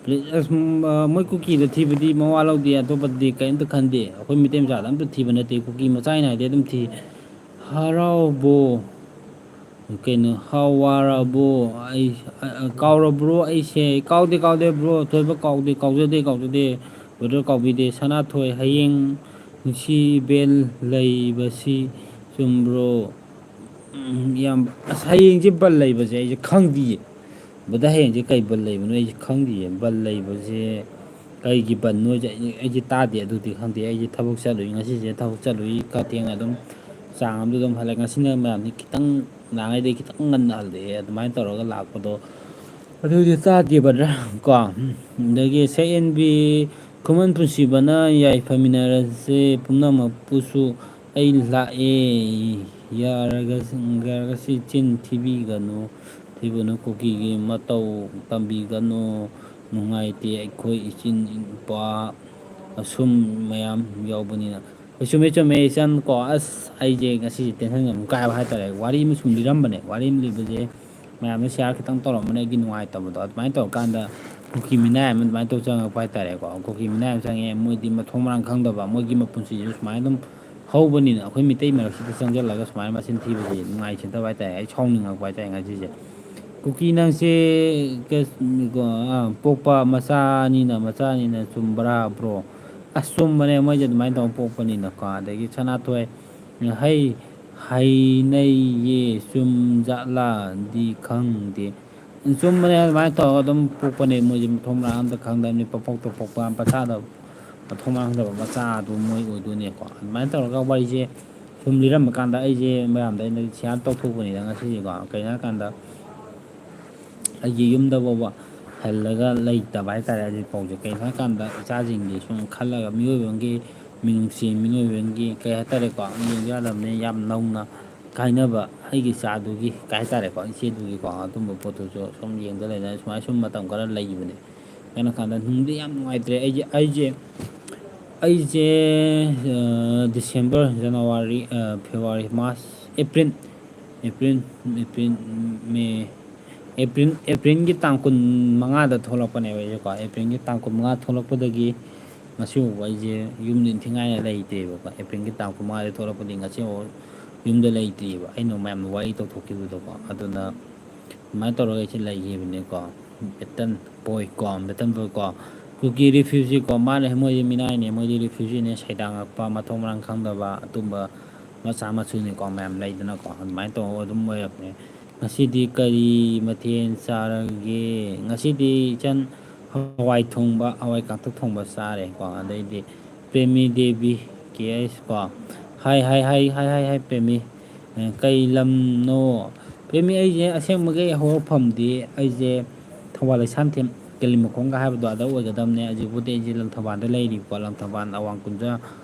ꯄ꯭ꯂꯤꯖ ꯑꯁ ꯃꯣꯏ ꯀꯨꯀꯤꯗ ꯊꯤꯕꯗꯤ ꯃꯋꯥ ꯂꯧꯗꯦ ꯑꯇꯣꯞꯄꯗꯤ ꯀꯔꯤꯝꯇ ꯈꯟꯗꯦ ꯑꯩꯈꯣꯏ ꯃꯩꯇꯩ ꯃꯆꯥꯗ ꯑꯝꯇ ꯊꯤꯕ ꯅꯠꯇꯦ ꯀꯨꯀꯤ ꯃꯆꯥꯅ ꯍꯥꯏꯗꯤ ꯑꯗꯨꯝ ꯊꯤ ꯍꯔꯥꯎꯕꯣ ꯀꯩꯅꯣ ꯍꯥꯎꯋꯥꯔꯕꯣ ꯑꯩ ꯀꯥꯎꯔꯕ꯭ꯔꯣ ꯑꯩꯁꯦ ꯀꯥꯎꯗꯦ ꯕ꯭ꯔꯣ ꯊꯣꯏꯕ ꯀꯥꯎꯖꯗꯦ ꯕ꯭ꯔꯗꯔ ꯀꯥꯎꯕꯤꯗꯦ ꯁꯅꯥꯊꯣꯏ ꯍꯌꯦꯡ ꯅꯨꯡꯁꯤꯕꯦꯜ ꯂꯩꯕꯁꯤ ꯆꯨꯝꯕ꯭ꯔꯣ ꯌꯥꯝ ꯑꯁ ꯍꯌꯦꯡꯁꯦ ꯕꯟ ꯂꯩꯕꯁꯦ ꯑꯩꯁꯦ ꯈꯪꯗꯤꯌꯦ ꯕꯗ ꯍꯌꯦꯡꯁꯦ ꯀꯩ ꯕꯟ ꯂꯩꯕꯅꯣ ꯑꯩꯁꯦ ꯈꯪꯗꯤꯌꯦ ꯕꯟ ꯂꯩꯕꯁꯦ ꯀꯩꯒꯤ ꯕꯟꯅꯣꯁꯦ ꯑꯩꯁꯦ ꯇꯥꯗꯦ ꯑꯗꯨꯗꯤ ꯈꯪꯗꯦ ꯑꯩꯁꯦ ꯊꯕꯛ ꯆꯠꯂꯨꯏ ꯉꯁꯤꯁꯦ ꯊꯕꯛ ꯆꯠꯂꯨꯏ ꯈꯔ ꯊꯦꯡꯅ ꯑꯗꯨꯝ ꯆꯥꯡ ꯑꯃꯗ ꯑꯗꯨꯝ ꯍꯜꯂꯛꯑꯦ ꯉꯁꯤꯅ ꯃꯌꯥꯝꯁꯦ ꯈꯤꯇꯪ ꯅꯍꯥꯟꯉꯩꯗꯒꯤ ꯈꯤꯇꯪ ꯉꯟꯅ ꯍꯜꯂꯛꯑꯦ ꯑꯗꯨꯃꯥꯏꯅ ꯇꯧꯔꯒ ꯂꯥꯛꯄꯗꯣ ꯑꯗꯨꯗꯤ ꯇꯥꯗꯦ ꯕꯗ꯭ꯔ ꯀꯣ ꯑꯗꯒꯤ ꯁꯛꯍꯦꯟꯕꯤ ꯈꯨꯃꯟ ꯅꯨꯡꯁꯤꯕꯅ ꯌꯥꯏꯐꯃꯤꯟꯅꯔꯁꯦ ꯄꯨꯝꯅꯃꯛꯄꯨꯁꯨ ꯑꯩ ꯂꯥꯛꯑꯦ ꯌꯥꯔꯒꯁꯤ ꯆꯤꯟ ꯊꯤꯕꯤꯒꯅꯨ ꯀꯨꯀꯤꯒꯤ ꯃꯇꯧ ꯇꯝꯕꯤꯒꯅꯨ ꯅꯨꯡꯉꯥꯏꯇꯦ ꯑꯩꯈꯣꯏ ꯏꯆꯤꯟ ꯏꯎꯄꯥ ꯑꯁꯨꯝ ꯃꯌꯥꯝ ꯌꯥꯎꯕꯅꯤꯅ ꯆꯨꯝꯃꯦ ꯏꯆꯟ ꯀꯣ ꯑꯁ ꯑꯩꯁꯦ ꯉꯁꯤꯁꯦ ꯇꯦꯟꯁꯟ ꯌꯥꯝ ꯀꯥꯏꯕ ꯍꯥꯏꯇꯥꯔꯦ ꯋꯥꯔꯤ ꯑꯃ ꯁꯨꯝ ꯂꯤꯔꯝꯕꯅꯦ ꯋꯥꯔꯤ ꯑꯃ ꯂꯤꯕꯁꯦ ꯃꯌꯥꯝꯅ ꯁꯤꯌꯥꯔ ꯈꯤꯇꯪ ꯇꯧꯔꯝꯕꯅꯦ ꯑꯩꯒꯤ ꯅꯨꯡꯉꯥꯏꯇꯕꯗꯣ ꯑꯗꯨꯃꯥꯏꯅ ꯇꯧꯔꯀꯥꯟꯗ ꯀꯨꯀꯤ ꯃꯤꯅꯥꯏ ꯑꯃ ꯑꯗꯨꯃꯥꯏꯅ ꯇꯧ ꯆꯪꯉꯛꯄ ꯍꯥꯏꯇꯥꯔꯦꯀꯣ ꯀꯨꯀꯤ ꯃꯤꯅꯥꯏ ꯑꯃ ꯆꯪꯉꯛꯑꯦ ꯃꯣꯏꯗꯤ ꯃꯊꯣꯡ ꯃꯔꯥꯡ ꯈꯪꯗꯕ ꯃꯣꯏꯒꯤ ꯃꯄꯨꯟꯁꯤꯁꯨ ꯁꯨꯃꯥꯏꯅ ꯑꯗꯨꯝ ꯍꯧꯕꯅꯤꯅ ꯑꯩꯈꯣꯏ ꯃꯤꯇꯩ ꯃꯔꯛꯁꯤꯗ ꯆꯪꯁꯤꯜꯂꯒ ꯁꯨꯃꯥꯏꯅ ꯃꯆꯤꯟ ꯊꯤꯕꯁꯤ ꯅꯨꯡꯉꯥꯏꯖꯗꯕ ꯍꯥꯏꯇꯥꯔꯦ ꯑꯩ ꯁꯥꯎꯅꯤꯡꯉꯛꯄ ꯍꯥꯏꯇꯥꯔꯦ ꯉꯁꯤꯁꯦ ꯀꯨꯀꯤ ꯅꯪꯁꯦ ꯄꯣꯛꯄ ꯃꯆꯥꯅꯤꯅ ꯆꯨꯝꯕ꯭ꯔꯥ ꯕ꯭ꯔꯣ ꯑꯁ ꯆꯨꯝꯕꯅꯦ ꯃꯣꯏꯁꯦ ꯑꯗꯨꯃꯥꯏꯅ ꯇꯧꯔ ꯄꯣꯛꯄꯅꯤꯅꯀꯣ ꯑꯗꯒꯤ ꯁꯅꯥꯊꯣꯏ ꯍꯩꯅꯩꯌꯦ ꯆꯨꯝꯖꯥꯠꯂꯥꯗꯤ ꯈꯪꯗꯦ ꯆꯨꯝꯕꯅꯦ ꯑꯗꯨꯃꯥꯏꯅ ꯇꯧꯔꯒ ꯑꯗꯨꯝ ꯄꯣꯛꯄꯅꯦ ꯃꯣꯏꯁꯦ ꯃꯊꯣꯡ ꯃꯔꯥꯡ ꯑꯝꯇ ꯈꯪꯗꯕꯅꯤ ꯄꯣꯛꯄ ꯃꯆꯥꯗ ꯃꯊꯣꯡ ꯃꯔꯥꯡ ꯈꯪꯗꯕ ꯃꯆꯥꯗꯣ ꯃꯣꯏ ꯑꯣꯏꯗꯣꯏꯅꯦꯀꯣ ꯑꯗꯨꯃꯥꯏꯅ ꯇꯧꯔꯒ ꯋꯥꯔꯤꯁꯦ ꯁꯨꯝ ꯂꯤꯔꯝꯕ ꯀꯥꯟꯗ ꯑꯩꯁꯦ ꯃꯌꯥꯝꯗ ꯑꯩꯅ ꯁꯤꯌꯥꯔ ꯇꯧꯊꯣꯛꯄꯅꯤꯗ ꯉꯁꯤꯁꯦꯀꯣ ꯀꯩꯅꯣ ꯍꯥꯏꯔꯀꯥꯟꯗ ꯑꯩꯒꯤ ꯌꯨꯝꯗ ꯐꯥꯎꯕ ꯍꯜꯂꯒ ꯂꯩꯇꯕ ꯍꯥꯏꯇꯥꯔꯦ ꯍꯧꯖꯤꯛ ꯐꯥꯎꯁꯦ ꯀꯩꯅꯣ ꯍꯥꯏꯔꯀꯥꯟꯗ ꯏꯆꯥꯁꯤꯡꯒꯤ ꯁꯨꯝ ꯈꯜꯂꯒ ꯃꯤꯑꯣꯏꯕ ꯑꯃꯒꯤ ꯃꯤꯅꯨꯡꯁꯤ ꯃꯤꯑꯣꯏꯕꯒꯤ ꯀꯩ ꯍꯥꯏꯇꯥꯔꯦꯀꯣ ꯌꯦꯡꯕ ꯌꯥꯗꯕꯅꯤ ꯌꯥꯝ ꯅꯧꯅ ꯀꯥꯏꯅꯕ ꯑꯩꯒꯤ ꯏꯆꯥꯗꯨꯒꯤ ꯀꯩ ꯍꯥꯏꯇꯥꯔꯦꯀꯣ ꯏꯆꯦꯗꯨꯒꯤꯀꯣ ꯑꯗꯨꯝꯕ ꯄꯣꯠꯇꯨꯁꯨ ꯁꯨꯝ ꯌꯦꯡꯗ ꯂꯩꯗꯅ ꯁꯨꯃꯥꯏꯅ ꯁꯨꯝ ꯃꯇꯝ ꯈꯔ ꯂꯩꯕꯅꯦ ꯀꯩꯅꯣ ꯀꯥꯟꯗ ꯅꯨꯡꯗꯤ ꯌꯥꯝ ꯅꯨꯡꯉꯥꯏꯇ꯭ꯔꯦ ꯑꯩꯁꯦ December January February March April May ꯑꯦꯄ꯭ꯔꯤꯜꯒꯤ ꯇꯥꯡ 15ꯗ ꯊꯣꯛꯂꯛꯄꯅꯦꯕ ꯑꯩꯁꯦꯀꯣ ꯑꯦꯄ꯭ꯔꯤꯜꯒꯤ ꯇꯥꯡ 15 ꯊꯣꯛꯂꯛꯄꯗꯒꯤ ꯉꯁꯤꯐꯥꯎꯕ ꯑꯩꯁꯦ ꯌꯨꯝꯗ ꯏꯟꯊꯤꯉꯥꯏꯅ ꯂꯩꯇꯦꯕꯀꯣ ꯑꯦꯄ꯭ꯔꯤꯜꯒꯤ ꯇꯥꯡ 15ꯗ ꯊꯣꯛꯂꯛꯄꯗꯒꯤ ꯉꯁꯤꯐꯥꯎ ꯌꯨꯝꯗ ꯂꯩꯇ꯭ꯔꯤꯑꯕ ꯑꯩꯅ ꯃꯌꯥꯝꯅ ꯋꯥꯔꯤ ꯇꯧꯊꯣꯛꯈꯤꯕꯗꯣꯀꯣ ꯑꯗꯨꯅ ꯑꯗꯨꯃꯥꯏꯅ ꯇꯧꯔꯒ ꯑꯩꯁꯦ ꯂꯩꯈꯤꯕꯅꯦꯀꯣ ꯕꯦꯇꯟ ꯕꯣꯏ ꯀꯣ ꯀꯨꯀꯤ ꯔꯤꯐ꯭ꯌꯨꯖꯤ ꯀꯣ ꯃꯥꯅ ꯃꯣꯏꯗꯤ ꯃꯤꯅꯥꯏꯅꯦ ꯃꯣꯏꯗꯤ ꯔꯤꯐ꯭ꯌꯨꯖꯤꯅꯦ ꯁꯩꯗꯥꯡꯉꯛꯄ ꯃꯊꯣꯡ ꯃꯔꯥꯡ ꯈꯪꯗꯕ ꯑꯗꯨꯝꯕ ꯃꯆꯥ ꯃꯁꯨꯅꯤꯀꯣ ꯃꯌꯥꯝ ꯂꯩꯗꯅꯀꯣ ꯑꯗꯨꯃꯥꯏꯅ ꯇꯧꯔꯒ ꯑꯗꯨꯝ ꯑꯣꯏꯔꯛꯄꯅꯦ ꯉꯁꯤꯗꯤ ꯀꯔꯤ ꯃꯊꯦꯜ ꯆꯥꯔꯒꯦ ꯉꯁꯤꯗꯤ ꯏꯆꯟ ꯍꯋꯥꯏ ꯊꯣꯡꯕ ꯍꯋꯥꯏ ꯀꯥꯡꯇꯛ ꯊꯣꯡꯕ ꯆꯥꯔꯦꯀꯣ ꯑꯗꯩꯗꯤ ꯄ꯭ꯔꯦꯃꯤ ꯗꯦꯕꯤ ꯀꯦꯁ ꯀꯣ ꯍꯥꯏ ꯄ꯭ꯔꯦꯃꯤ ꯀꯩ ꯂꯝꯅꯣ ꯄ꯭ꯔꯦꯃꯤ ꯑꯩꯁꯦ ꯑꯁꯦꯡꯕꯒꯤ ꯍꯧꯔꯛꯐꯝꯗꯤ ꯑꯩꯁꯦ ꯊꯧꯕꯥꯜ ꯂꯩꯁꯥꯡꯊꯦꯝ ꯀꯦꯂꯤꯃꯈꯣꯡꯒ ꯍꯥꯏꯕꯗꯣ ꯑꯗ ꯑꯣꯏꯒꯗꯕꯅꯦ ꯍꯧꯖꯤꯛꯄꯨꯗꯤ ꯑꯩꯁꯦ ꯂꯪꯊꯕꯥꯜꯗ ꯂꯩꯔꯤꯕꯀꯣ ꯂꯪꯊꯕꯥꯜ ꯑꯋꯥꯡ ꯀꯨꯟꯖꯥ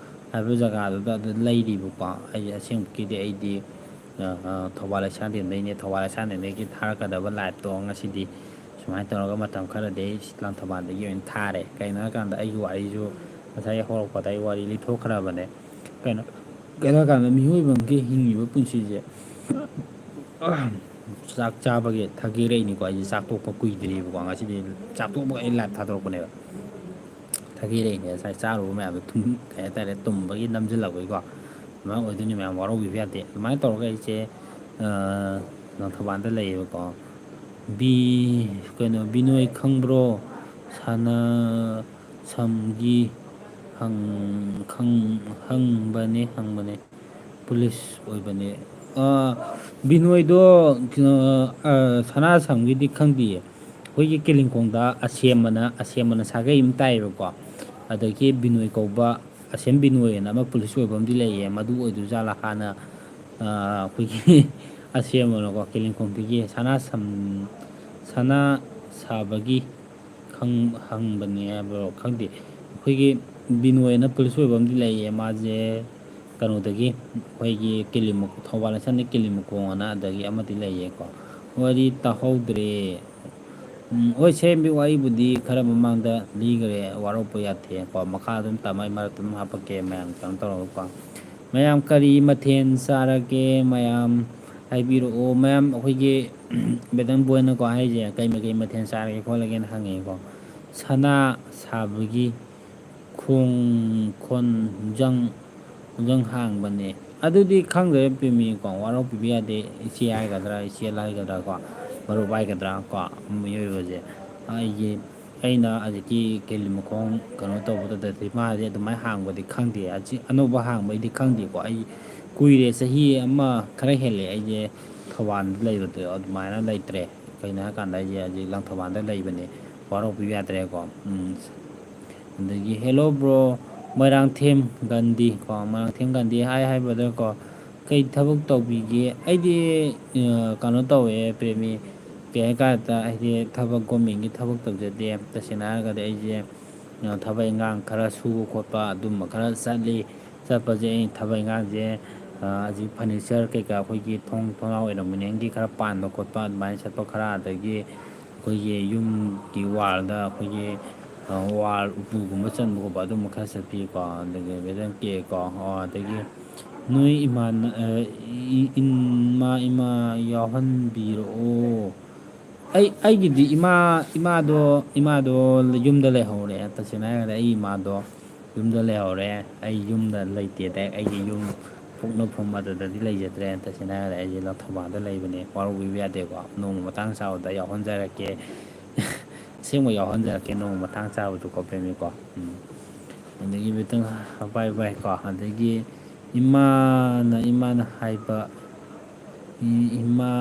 ꯍꯥꯏꯕ ꯖꯒꯥꯗꯨꯗ ꯑꯗꯨ ꯂꯩꯔꯤꯕꯀꯣ ꯑꯩꯁꯦ ꯑꯁꯦꯡꯕꯒꯤꯗꯤ ꯑꯩꯗꯤ ꯊꯧꯕꯥꯜ ꯂꯩꯁꯥꯡꯊꯦꯝꯗꯩꯅꯦ ꯊꯧꯕꯥꯜ ꯂꯩꯁꯥꯡꯊꯦꯝꯗꯒꯤ ꯊꯥꯔꯛꯀꯗꯕ ꯂꯥꯏꯐꯇꯣ ꯉꯁꯤꯗꯤ ꯁꯨꯃꯥꯏꯅ ꯇꯧꯔꯒ ꯃꯇꯝ ꯈꯔꯗꯤ ꯑꯩ ꯂꯪꯊꯕꯥꯜꯗꯒꯤ ꯑꯣꯏꯅ ꯊꯥꯔꯦ ꯀꯩꯅꯣ ꯍꯥꯏꯔꯀꯥꯟꯗ ꯑꯩꯒꯤ ꯋꯥꯔꯤꯁꯨ ꯉꯁꯥꯏ ꯍꯧꯔꯛꯄꯗ ꯑꯩ ꯋꯥꯔꯤ ꯂꯤꯊꯣꯛꯈ꯭ꯔꯕꯅꯦ ꯀꯩꯅꯣ ꯍꯥꯏꯔꯀꯥꯟꯗ ꯃꯤꯑꯣꯏꯕ ꯑꯃꯒꯤ ꯍꯤꯡꯉꯤꯕ ꯄꯨꯟꯁꯤꯁꯦ ꯆꯥꯛ ꯆꯥꯕꯒꯤ ꯊꯛꯒꯦꯔꯛꯏꯅꯤꯀꯣ ꯑꯩꯁꯦ ꯆꯥꯛ ꯇꯣꯛꯄ ꯀꯨꯏꯗ꯭ꯔꯤꯕꯀꯣ ꯉꯁꯤꯗꯤ ꯆꯥꯛ ꯇꯣꯛꯄꯒ ꯑꯩ ꯂꯥꯏꯞ ꯊꯥꯗꯣꯔꯛꯄꯅꯦꯕ ꯊꯛꯒꯦꯔꯛꯏꯅꯦ ꯉꯁꯥꯏ ꯆꯥꯔꯨꯕ ꯃꯌꯥꯝꯗꯣ ꯀꯩ ꯍꯥꯏꯇꯥꯔꯦ ꯇꯨꯝꯕꯒꯤ ꯅꯝꯁꯤꯜꯂꯛꯄꯒꯤꯀꯣ ꯑꯗꯨꯃꯥꯏꯅ ꯑꯣꯏꯗꯣꯏꯅꯤ ꯃꯌꯥꯝ ꯋꯥꯔꯧꯕꯤꯕ ꯌꯥꯗꯦ ꯑꯗꯨꯃꯥꯏꯅ ꯇꯧꯔꯒ ꯑꯩꯁꯦ ꯂꯪꯊꯕꯥꯜꯗ ꯂꯩꯌꯦꯕꯀꯣ ꯀꯩꯅꯣ ꯕꯤꯅꯣꯏ ꯈꯪꯕ꯭ꯔꯣ ꯁꯥꯟꯅ ꯁꯝꯒꯤ ꯍꯪꯕꯅꯦ ꯄꯨꯂꯤꯁ ꯑꯣꯏꯕꯅꯦ ꯕꯤꯅꯣꯏꯗꯣ ꯁꯅꯥꯁꯝꯒꯤꯗꯤ ꯈꯪꯗꯦꯌꯦ ꯑꯩꯈꯣꯏꯒꯤ ꯀꯦꯂꯤꯡꯈꯣꯡꯗ ꯑꯁꯦꯝꯕꯅ ꯁꯥꯒꯩ ꯑꯃ ꯇꯥꯏꯌꯦꯕꯀꯣ ꯑꯗꯒꯤ ꯕꯤꯅꯣꯏ ꯀꯧꯕ ꯑꯁꯦꯝ ꯕꯤꯅꯣꯏ ꯑꯅ ꯑꯃ ꯄꯨꯂꯤꯁ ꯑꯣꯏꯕ ꯑꯃꯗꯤ ꯂꯩꯌꯦ ꯃꯗꯨ ꯑꯣꯏꯗꯣꯏꯖꯥꯠꯂꯥ ꯍꯥꯟꯅ ꯑꯩꯈꯣꯏꯒꯤ ꯑꯁꯦꯝꯕꯅꯀꯣ ꯀꯦꯂꯤꯡꯈꯣꯡꯗꯒꯤ ꯁꯅꯥ ꯁꯥꯕꯒꯤ ꯍꯪꯕꯅꯦ ꯍꯥꯏꯕ꯭ꯔꯣ ꯈꯪꯗꯦ ꯑꯩꯈꯣꯏꯒꯤ ꯕꯤꯅꯣꯏꯅ ꯄꯨꯂꯤꯁ ꯑꯣꯏꯕ ꯑꯃꯗꯤ ꯂꯩꯌꯦ ꯃꯥꯁꯦ ꯀꯩꯅꯣꯗꯒꯤ ꯑꯩꯈꯣꯏꯒꯤ ꯊꯧꯕꯥꯜ ꯂꯩꯁꯥꯡꯗ ꯀꯤꯂꯤꯃꯈꯣꯡ ꯑꯅ ꯑꯗꯒꯤ ꯑꯃꯗꯤ ꯂꯩꯌꯦꯀꯣ ꯋꯥꯔꯤ ꯇꯥꯍꯧꯗ꯭ꯔꯦ ꯍꯣꯏ ꯁꯦꯝꯕꯤ ꯋꯥꯔꯤꯕꯨꯗꯤ ꯈꯔ ꯃꯃꯥꯡꯗ ꯂꯤꯈ꯭ꯔꯦ ꯋꯥꯔꯧꯕ ꯌꯥꯗꯦꯀꯣ ꯃꯈꯥ ꯑꯗꯨꯝ ꯇꯝꯃꯩ ꯃꯔꯛꯇ ꯑꯗꯨꯝ ꯍꯥꯞꯄꯛꯀꯦ ꯃꯌꯥꯝ ꯀꯩꯅꯣ ꯇꯧꯔꯒꯀꯣ ꯃꯌꯥꯝ ꯀꯔꯤ ꯃꯊꯦꯜ ꯆꯥꯔꯒꯦ ꯃꯌꯥꯝ ꯍꯥꯏꯕꯤꯔꯛꯑꯣ ꯃꯌꯥꯝ ꯑꯩꯈꯣꯏꯒꯤ ꯕꯦꯇꯪ ꯕꯣꯏꯅꯀꯣ ꯍꯥꯏꯁꯦ ꯀꯩ ꯃꯊꯦꯜ ꯆꯥꯔꯒꯦ ꯈꯣꯠꯂꯒꯦꯅ ꯍꯪꯉꯛꯑꯦꯀꯣ ꯁꯅꯥ ꯁꯥꯕꯒꯤ ꯈꯣꯟꯖꯪ ꯍꯥꯡꯕꯅꯦ ꯑꯗꯨꯗꯤ ꯈꯪꯗ꯭ꯔꯦ ꯄꯤꯃꯤꯀꯣ ꯋꯥꯔꯧ ꯄꯤꯕ ꯌꯥꯗꯦ ꯏꯆꯦ ꯍꯥꯏꯒꯗ꯭ꯔꯥ ꯏꯆꯦꯜ ꯍꯥꯏꯒꯗ꯭ꯔꯥ ꯀꯣ ꯃꯔꯨꯞ ꯍꯥꯏꯒꯗ꯭ꯔꯥ ꯀꯣ ꯃꯤꯑꯣꯏꯕꯁꯦ ꯑꯩꯅ ꯍꯧꯖꯤꯛꯀꯤ ꯀꯤꯂꯤꯃꯈꯣꯡ ꯀꯩꯅꯣ ꯇꯧꯕꯗꯨꯗꯗꯤ ꯃꯥꯁꯦ ꯑꯗꯨꯃꯥꯏꯅ ꯍꯥꯡꯕꯗꯤ ꯈꯪꯗꯦ ꯑꯅꯧꯕ ꯍꯥꯡꯕꯩꯗꯤ ꯈꯪꯗꯦꯀꯣ ꯑꯩ ꯀꯨꯏꯔꯦ ꯆꯍꯤ ꯑꯃ ꯈꯔ ꯍꯦꯜꯂꯦ ꯑꯩꯁꯦ ꯊꯧꯕꯥꯜꯗ ꯂꯩꯕꯗꯣ ꯑꯗꯨꯃꯥꯏꯅ ꯂꯩꯇ꯭ꯔꯦ ꯀꯩꯅꯣ ꯍꯥꯏꯔꯀꯥꯟꯗ ꯑꯩꯁꯦ ꯍꯧꯖꯤꯛ ꯂꯪꯊꯧꯕꯥꯜꯗ ꯂꯩꯕꯅꯦ ꯋꯥꯔꯧꯕꯤꯕ ꯌꯥꯗ꯭ꯔꯦꯀꯣ ꯑꯗꯒꯤ ꯍꯦꯜꯂꯣ ꯕ꯭ꯔꯣ ꯃꯣꯏꯔꯥꯡꯊꯦꯝ ꯒꯥꯟꯙꯤ ꯀꯣ ꯃꯣꯏꯔꯥꯡꯊꯦꯝ ꯒꯥꯟꯙꯤ ꯍꯥꯏꯕꯗꯀꯣ ꯀꯩ ꯊꯕꯛ ꯇꯧꯕꯤꯒꯦ ꯑꯩꯗꯤ ꯀꯩꯅꯣ ꯇꯧꯋꯦ ꯄ꯭ꯔꯦꯃꯤ ꯀꯩ ꯍꯥꯏꯀꯥꯟꯗ ꯑꯩꯗꯤ ꯊꯕꯛ ꯒꯣꯔꯃꯦꯟꯒꯤ ꯊꯕꯛ ꯇꯧꯖꯗꯦ ꯇꯁꯦꯡꯅ ꯍꯥꯏꯔꯒꯗꯤ ꯑꯩꯁꯦ ꯊꯕꯛ ꯏꯟꯈꯥꯡ ꯈꯔ ꯁꯨꯕ ꯈꯣꯠꯄ ꯑꯗꯨꯝꯕ ꯈꯔ ꯆꯠꯄꯁꯦ ꯑꯩ ꯊꯕꯛ ꯏꯟꯈꯥꯡꯁꯦ ꯍꯧꯖꯤꯛ ꯐꯔꯅꯤꯆꯔ ꯀꯩꯀꯥ ꯑꯩꯈꯣꯏꯒꯤ ꯊꯣꯡꯅꯥꯎ ꯑꯦꯂꯨꯃꯤꯅꯤꯌꯝꯒꯤ ꯈꯔ ꯄꯥꯟꯕ ꯈꯣꯠꯄ ꯑꯗꯨꯃꯥꯏꯅ ꯆꯠꯄ ꯈꯔ ꯑꯗꯒꯤ ꯑꯩꯈꯣꯏꯒꯤ ꯌꯨꯝꯒꯤ ꯋꯥꯜꯗ ꯑꯩꯈꯣꯏꯒꯤ ꯋꯥꯜ ꯎꯄꯨꯒꯨꯝꯕ ꯆꯟꯕ ꯈꯣꯠꯄ ꯑꯗꯨꯝꯕ ꯈꯔ ꯆꯠꯄꯤꯀꯣ ꯑꯗꯒꯤ ꯋꯦꯗꯔ ꯀꯦꯀꯣ ꯑꯗꯒꯤ ꯅꯣꯏ ꯏꯃꯥ ꯌꯥꯎꯍꯟꯕꯤꯔꯛꯑꯣ ꯑꯩꯒꯤꯗꯤ ꯏꯃꯥꯗꯣ ꯌꯨꯝꯗ ꯂꯩꯍꯧꯔꯦ ꯇꯁꯦꯡꯅ ꯍꯥꯏꯔꯒꯗꯤ ꯑꯩ ꯏꯃꯥꯗꯣ ꯌꯨꯝꯗ ꯂꯩꯍꯧꯔꯦ ꯑꯩ ꯌꯨꯝꯗ ꯂꯩꯇꯦꯗ ꯑꯩꯒꯤ ꯌꯨꯝ ꯄꯣꯛꯅꯐꯝ ꯑꯗꯨꯗꯗꯤ ꯂꯩꯖꯗ꯭ꯔꯦ ꯇꯁꯦꯡꯅ ꯍꯥꯏꯔꯒꯗꯤ ꯑꯩꯁꯦ ꯂꯪꯊꯧꯕꯥꯜꯗ ꯂꯩꯕꯅꯦ ꯋꯥꯔꯧꯕꯤꯕ ꯌꯥꯗꯦꯀꯣ ꯅꯣꯡꯃ ꯃꯇꯥꯡ ꯆꯥꯕꯗ ꯌꯥꯎꯍꯟꯖꯔꯛꯀꯦ ꯑꯁꯦꯡꯕ ꯌꯥꯎꯍꯟꯖꯔꯛꯀꯦ ꯅꯣꯡꯃ ꯃꯇꯥꯡ ꯆꯥꯕꯗ ꯄ꯭ꯔꯦꯃꯤꯀꯣ ꯑꯗꯒꯤ ꯈꯤꯇꯪ ꯕꯥꯏ ꯀꯣ ꯑꯗꯒꯤ ꯏꯃꯥꯅ ꯍꯥꯏꯕ ꯏꯃꯥ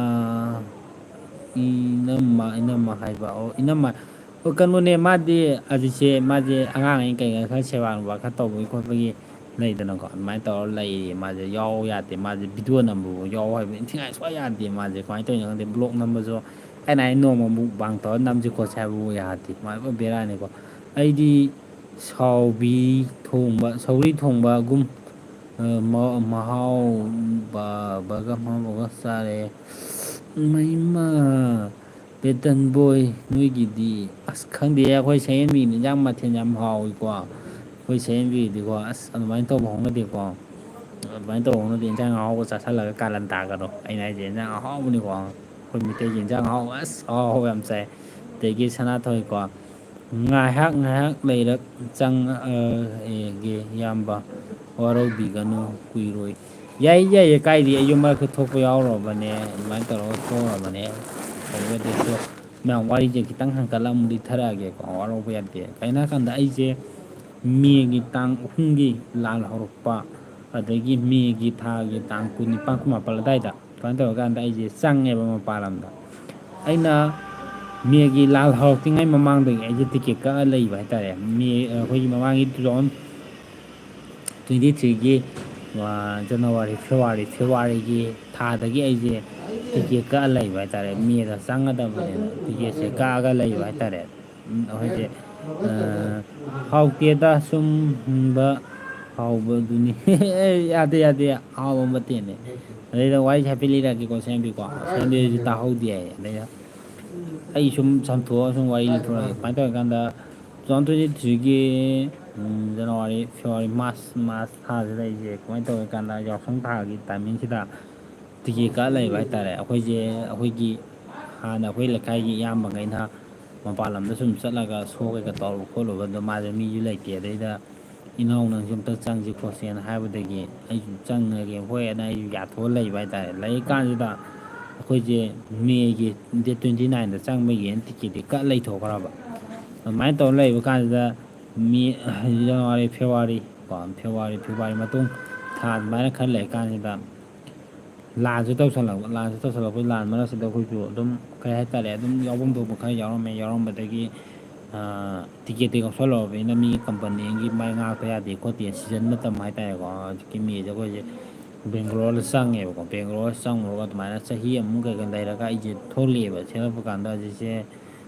ꯏꯅꯝꯃ ꯍꯥꯏꯕ ꯏꯅꯝꯃ ꯀꯩꯅꯣꯅꯦ ꯃꯥꯗꯤ ꯍꯧꯖꯤꯛꯁꯦ ꯃꯥꯁꯦ ꯑꯉꯥꯡ ꯀꯩꯀꯥ ꯈꯔ ꯁꯦꯕꯥ ꯅꯨꯡꯕꯥ ꯈꯔ ꯇꯧꯕꯒꯤ ꯈꯣꯠꯄꯒꯤ ꯂꯩꯗꯅꯀꯣ ꯑꯗꯨꯃꯥꯏꯅ ꯇꯧꯔ ꯂꯩꯌꯦ ꯃꯥꯁꯦ ꯌꯥꯎ ꯌꯥꯗꯦ ꯃꯥꯁꯦ ꯚꯤꯗꯤꯑꯣ ꯅꯝꯕꯕꯨ ꯌꯥꯎ ꯍꯥꯏꯕ ꯏꯟꯊꯤꯉꯥꯏ ꯁꯨꯡꯌꯥ ꯌꯥꯗꯦ ꯃꯥꯁꯦ ꯀꯃꯥꯏꯅ ꯇꯧꯔꯤꯅꯣ ꯈꯪꯗꯦ ꯕ꯭ꯂꯣꯛ ꯅꯝꯕꯁꯨ ꯑꯩꯅ ꯅꯣꯡꯃꯃꯨꯛ ꯕꯥꯡ ꯇꯧꯔ ꯅꯝꯁꯤ ꯈꯣꯠꯁꯤ ꯍꯥꯏꯕꯕꯨ ꯌꯥꯗꯦ ꯃꯥ ꯕꯦꯔꯥꯅꯤꯀꯣ ꯑꯩꯗꯤ ꯁꯧꯒ꯭ꯔꯤ ꯊꯣꯡꯕꯒꯨꯝ ꯃꯍꯥꯎꯕꯒ ꯆꯥꯔꯦ ꯃꯩꯃ ꯄꯦꯇꯟꯕꯣꯏ ꯅꯣꯏꯒꯤꯗꯤ ꯑꯁ ꯈꯪꯗꯦ ꯑꯩꯈꯣꯏ ꯁꯌꯦꯦꯟꯕꯤꯅ ꯏꯟꯖꯥꯡ ꯃꯊꯦꯜ ꯌꯥꯝ ꯍꯥꯎꯏꯀꯣ ꯑꯩꯈꯣꯏ ꯁꯌꯦꯦꯟꯕꯤꯗꯤꯀꯣ ꯑꯁ ꯑꯗꯨꯃꯥꯏꯅ ꯇꯧꯕ ꯍꯧꯅꯗꯦꯀꯣ ꯑꯗꯨꯃꯥꯏꯅ ꯇꯧꯕ ꯍꯧꯅꯗꯦ ꯏꯟꯖꯥꯡ ꯑꯍꯥꯎꯕ ꯆꯥꯥꯁꯜꯂꯒ ꯀꯥꯂꯟ ꯇꯥꯒꯗꯣ ꯑꯩꯅ ꯍꯥꯏꯁꯦ ꯏꯟꯖꯥꯡ ꯑꯍꯥꯎꯕꯅꯤꯀꯣ ꯑꯩꯈꯣꯏ ꯃꯤꯇꯩꯒꯤ ꯏꯟꯖꯥꯡ ꯑꯍꯥꯎꯕ ꯑꯁ ꯑꯍꯥꯎ ꯌꯥꯝ ꯆꯥꯏ ꯑꯗꯒꯤ ꯁꯅꯥꯊꯣꯏꯀꯣ ꯉꯥꯏꯍꯥꯛ ꯂꯩꯔꯛ ꯆꯪꯉꯛꯑꯒꯦ ꯏꯌꯥꯝꯕ ꯋꯥꯔꯧꯕꯤꯒꯅꯨ ꯀꯨꯏꯔꯣꯏ ꯌꯥꯏꯌꯦ ꯀꯥꯏꯗꯤ ꯑꯩ ꯌꯨꯝ ꯃꯔꯛꯇ ꯊꯣꯛꯄ ꯌꯥꯎꯔꯕꯅꯦ ꯑꯗꯨꯃꯥꯏꯅ ꯇꯧꯔꯒ ꯊꯣꯛꯎꯔꯕꯅꯦ ꯇꯧꯕꯗꯁꯨ ꯃꯌꯥꯝ ꯋꯥꯔꯤꯁꯦ ꯈꯤꯇꯪ ꯍꯟꯀꯠꯂ ꯑꯃꯨꯛ ꯂꯤꯊꯔꯛꯑꯒꯦꯀꯣ ꯋꯥꯔꯧꯕ ꯌꯥꯗꯦ ꯀꯩꯅꯣ ꯍꯥꯏꯔꯀꯥꯟꯗ ꯑꯩꯁꯦ ꯃꯦꯒꯤ ꯇꯥꯡ 3ꯒꯤ ꯂꯥꯟ ꯍꯧꯔꯛꯄ ꯑꯗꯒꯤ ꯃꯦꯒꯤ ꯊꯥꯒꯤ ꯇꯥꯡ 17 18 ꯑꯗꯨꯋꯥꯏꯗ ꯀꯃꯥꯏꯅ ꯇꯧꯔꯀꯥꯟꯗ ꯑꯩꯁꯦ ꯆꯪꯉꯦꯕ ꯃꯄꯥꯟ ꯂꯝꯗ ꯑꯩꯅ ꯃꯦꯒꯤ ꯂꯥꯜ ꯍꯧꯔꯛꯇ꯭ꯔꯤꯉꯩ ꯃꯃꯥꯡꯗꯒꯤ ꯑꯩꯁꯦ ꯇꯤꯛꯀꯦꯠ ꯀꯛꯑ ꯂꯩꯕ ꯍꯥꯏꯇꯥꯔꯦ ꯑꯩꯈꯣꯏꯒꯤ ꯃꯃꯥꯡꯒꯤ 2023ꯒꯤ ꯖꯅꯋꯥꯔꯤ ꯐꯦꯕꯋꯥꯔꯤꯒꯤ ꯊꯥꯗꯒꯤ ꯑꯩꯁꯦ ꯇꯤꯀꯦꯠ ꯀꯛꯑ ꯂꯩꯕ ꯍꯥꯏꯇꯥꯔꯦ ꯃꯦꯗ ꯆꯪꯒꯗꯕꯅꯤꯅ ꯇꯤꯀꯦꯠꯁꯦ ꯀꯛꯑꯒ ꯂꯩꯕ ꯍꯥꯏꯇꯥꯔꯦ ꯑꯩꯈꯣꯏꯁꯦ ꯍꯥꯎꯇꯦꯗ ꯁꯨꯝ ꯍꯤꯡꯕ ꯍꯥꯎꯕꯗꯨꯅꯤ ꯌꯥꯗꯦ ꯑꯍꯥꯎꯕ ꯃꯊꯦꯜꯅꯦ ꯑꯗꯩꯗ ꯋꯥꯔꯤꯁꯦ ꯍꯥꯏꯐꯦꯠ ꯂꯤꯔꯛꯑꯒꯦꯀꯣ ꯁꯦꯝꯕꯤꯁꯤ ꯇꯥꯍꯧꯗꯦ ꯍꯥꯏꯌꯦ ꯑꯗꯩꯗ ꯑꯩ ꯁꯨꯝ ꯁꯝꯊꯣꯛꯑꯒ ꯁꯨꯝ ꯋꯥꯔꯤ ꯂꯤꯊꯣꯔꯛꯑꯒꯦ ꯀꯃꯥꯏꯅ ꯇꯧꯔꯀꯥꯟꯗ 2023ꯒꯤ ꯖꯅꯋꯥꯔꯤ ꯐꯦꯕꯋꯥꯔꯤ ꯃꯥꯔꯆ ꯊꯥꯁꯤꯗ ꯑꯩꯁꯦ ꯀꯃꯥꯏꯅ ꯇꯧꯒꯦ ꯀꯥꯟꯗ ꯌꯥꯎꯁꯪ ꯊꯥꯒꯤ ꯇꯥꯏꯃꯤꯡꯁꯤꯗ ꯇꯤꯀꯦꯠ ꯀꯛꯑ ꯂꯩꯕ ꯍꯥꯏꯇꯥꯔꯦ ꯑꯩꯈꯣꯏꯒꯤ ꯍꯥꯟꯅ ꯑꯩꯈꯣꯏ ꯂꯩꯀꯥꯏꯒꯤ ꯏꯌꯥꯝꯕꯉꯩꯅ ꯃꯄꯥꯟ ꯂꯝꯗ ꯁꯨꯝ ꯆꯠꯂꯒ ꯁꯣ ꯀꯩꯀꯥ ꯇꯧꯔꯨꯕ ꯈꯣꯠꯂꯨꯕꯗꯣ ꯃꯥꯁꯦ ꯃꯤꯁꯨ ꯂꯩꯇꯦ ꯑꯗꯩꯗ ꯏꯅꯥꯎ ꯅꯪꯁꯨ ꯑꯝꯇ ꯆꯪꯁꯤ ꯈꯣꯠꯁꯦꯅ ꯍꯥꯏꯕꯗꯒꯤ ꯑꯩꯁꯨ ꯆꯪꯉꯒꯦ ꯍꯣꯏꯅ ꯑꯩꯁꯨ ꯌꯥꯊꯣꯛꯑ ꯂꯩꯕ ꯍꯥꯏꯇꯥꯔꯦ ꯂꯩꯔꯤꯀꯥꯟꯁꯤꯗ ꯑꯩꯈꯣꯏꯁꯦ ꯃꯦꯒꯤ ꯗꯦꯠ 29ꯗ ꯆꯪꯕꯒꯤꯅ ꯇꯤꯛꯀꯦꯠꯇꯤ ꯀꯛꯑ ꯂꯩꯊꯣꯛꯈ꯭ꯔꯕ ꯑꯗꯨꯃꯥꯏꯅ ꯇꯧꯔ ꯂꯩꯕ ꯀꯥꯟꯁꯤꯗ ꯖꯅꯋꯥꯔꯤ ꯐꯦꯕꯋꯥꯔꯤ ꯃꯇꯨꯡ ꯊꯥ ꯑꯗꯨꯃꯥꯏꯅ ꯈꯔ ꯂꯩꯔ ꯀꯥꯟꯁꯤꯗ ꯂꯥꯟꯁꯨ ꯇꯧꯁꯜꯂꯛꯄ ꯂꯥꯟ ꯃꯔꯛꯁꯤꯗ ꯑꯩꯈꯣꯏꯁꯨ ꯑꯗꯨꯝ ꯀꯩ ꯍꯥꯏꯇꯥꯔꯦ ꯑꯗꯨꯝ ꯌꯥꯎꯐꯝ ꯊꯣꯛꯄ ꯈꯔ ꯌꯥꯎꯔꯝꯕꯗꯒꯤ ꯇꯤꯀꯦꯠꯇꯤ ꯀꯛꯁꯜꯂꯛꯑꯕꯅꯤꯅ ꯃꯤ ꯀꯝꯄꯅꯤꯒꯤ ꯃꯥꯏ ꯉꯥꯛꯇ ꯌꯥꯗꯦ ꯈꯣꯠꯇꯦ ꯁꯤꯖꯟ ꯃꯇꯝ ꯍꯥꯏꯇꯥꯔꯦꯀꯣ ꯍꯧꯖꯤꯛꯀꯤ ꯃꯦꯁꯦ ꯑꯩꯈꯣꯏꯁꯦ ꯕꯦꯡꯒ꯭ꯂꯣꯔꯗ ꯆꯪꯉꯦꯕꯀꯣ ꯕꯦꯡꯒ꯭ꯂꯣꯔꯗ ꯆꯪꯉꯨꯔꯒ ꯑꯗꯨꯃꯥꯏꯅ ꯆꯍꯤ ꯑꯃꯨꯛ ꯀꯩꯀꯥ ꯂꯩꯔꯒ ꯑꯩꯁꯦ ꯊꯣꯛꯂꯛꯑꯦꯕ ꯊꯣꯛꯂꯛꯄ ꯀꯥꯟꯗ ꯍꯧꯖꯤꯛꯁꯦ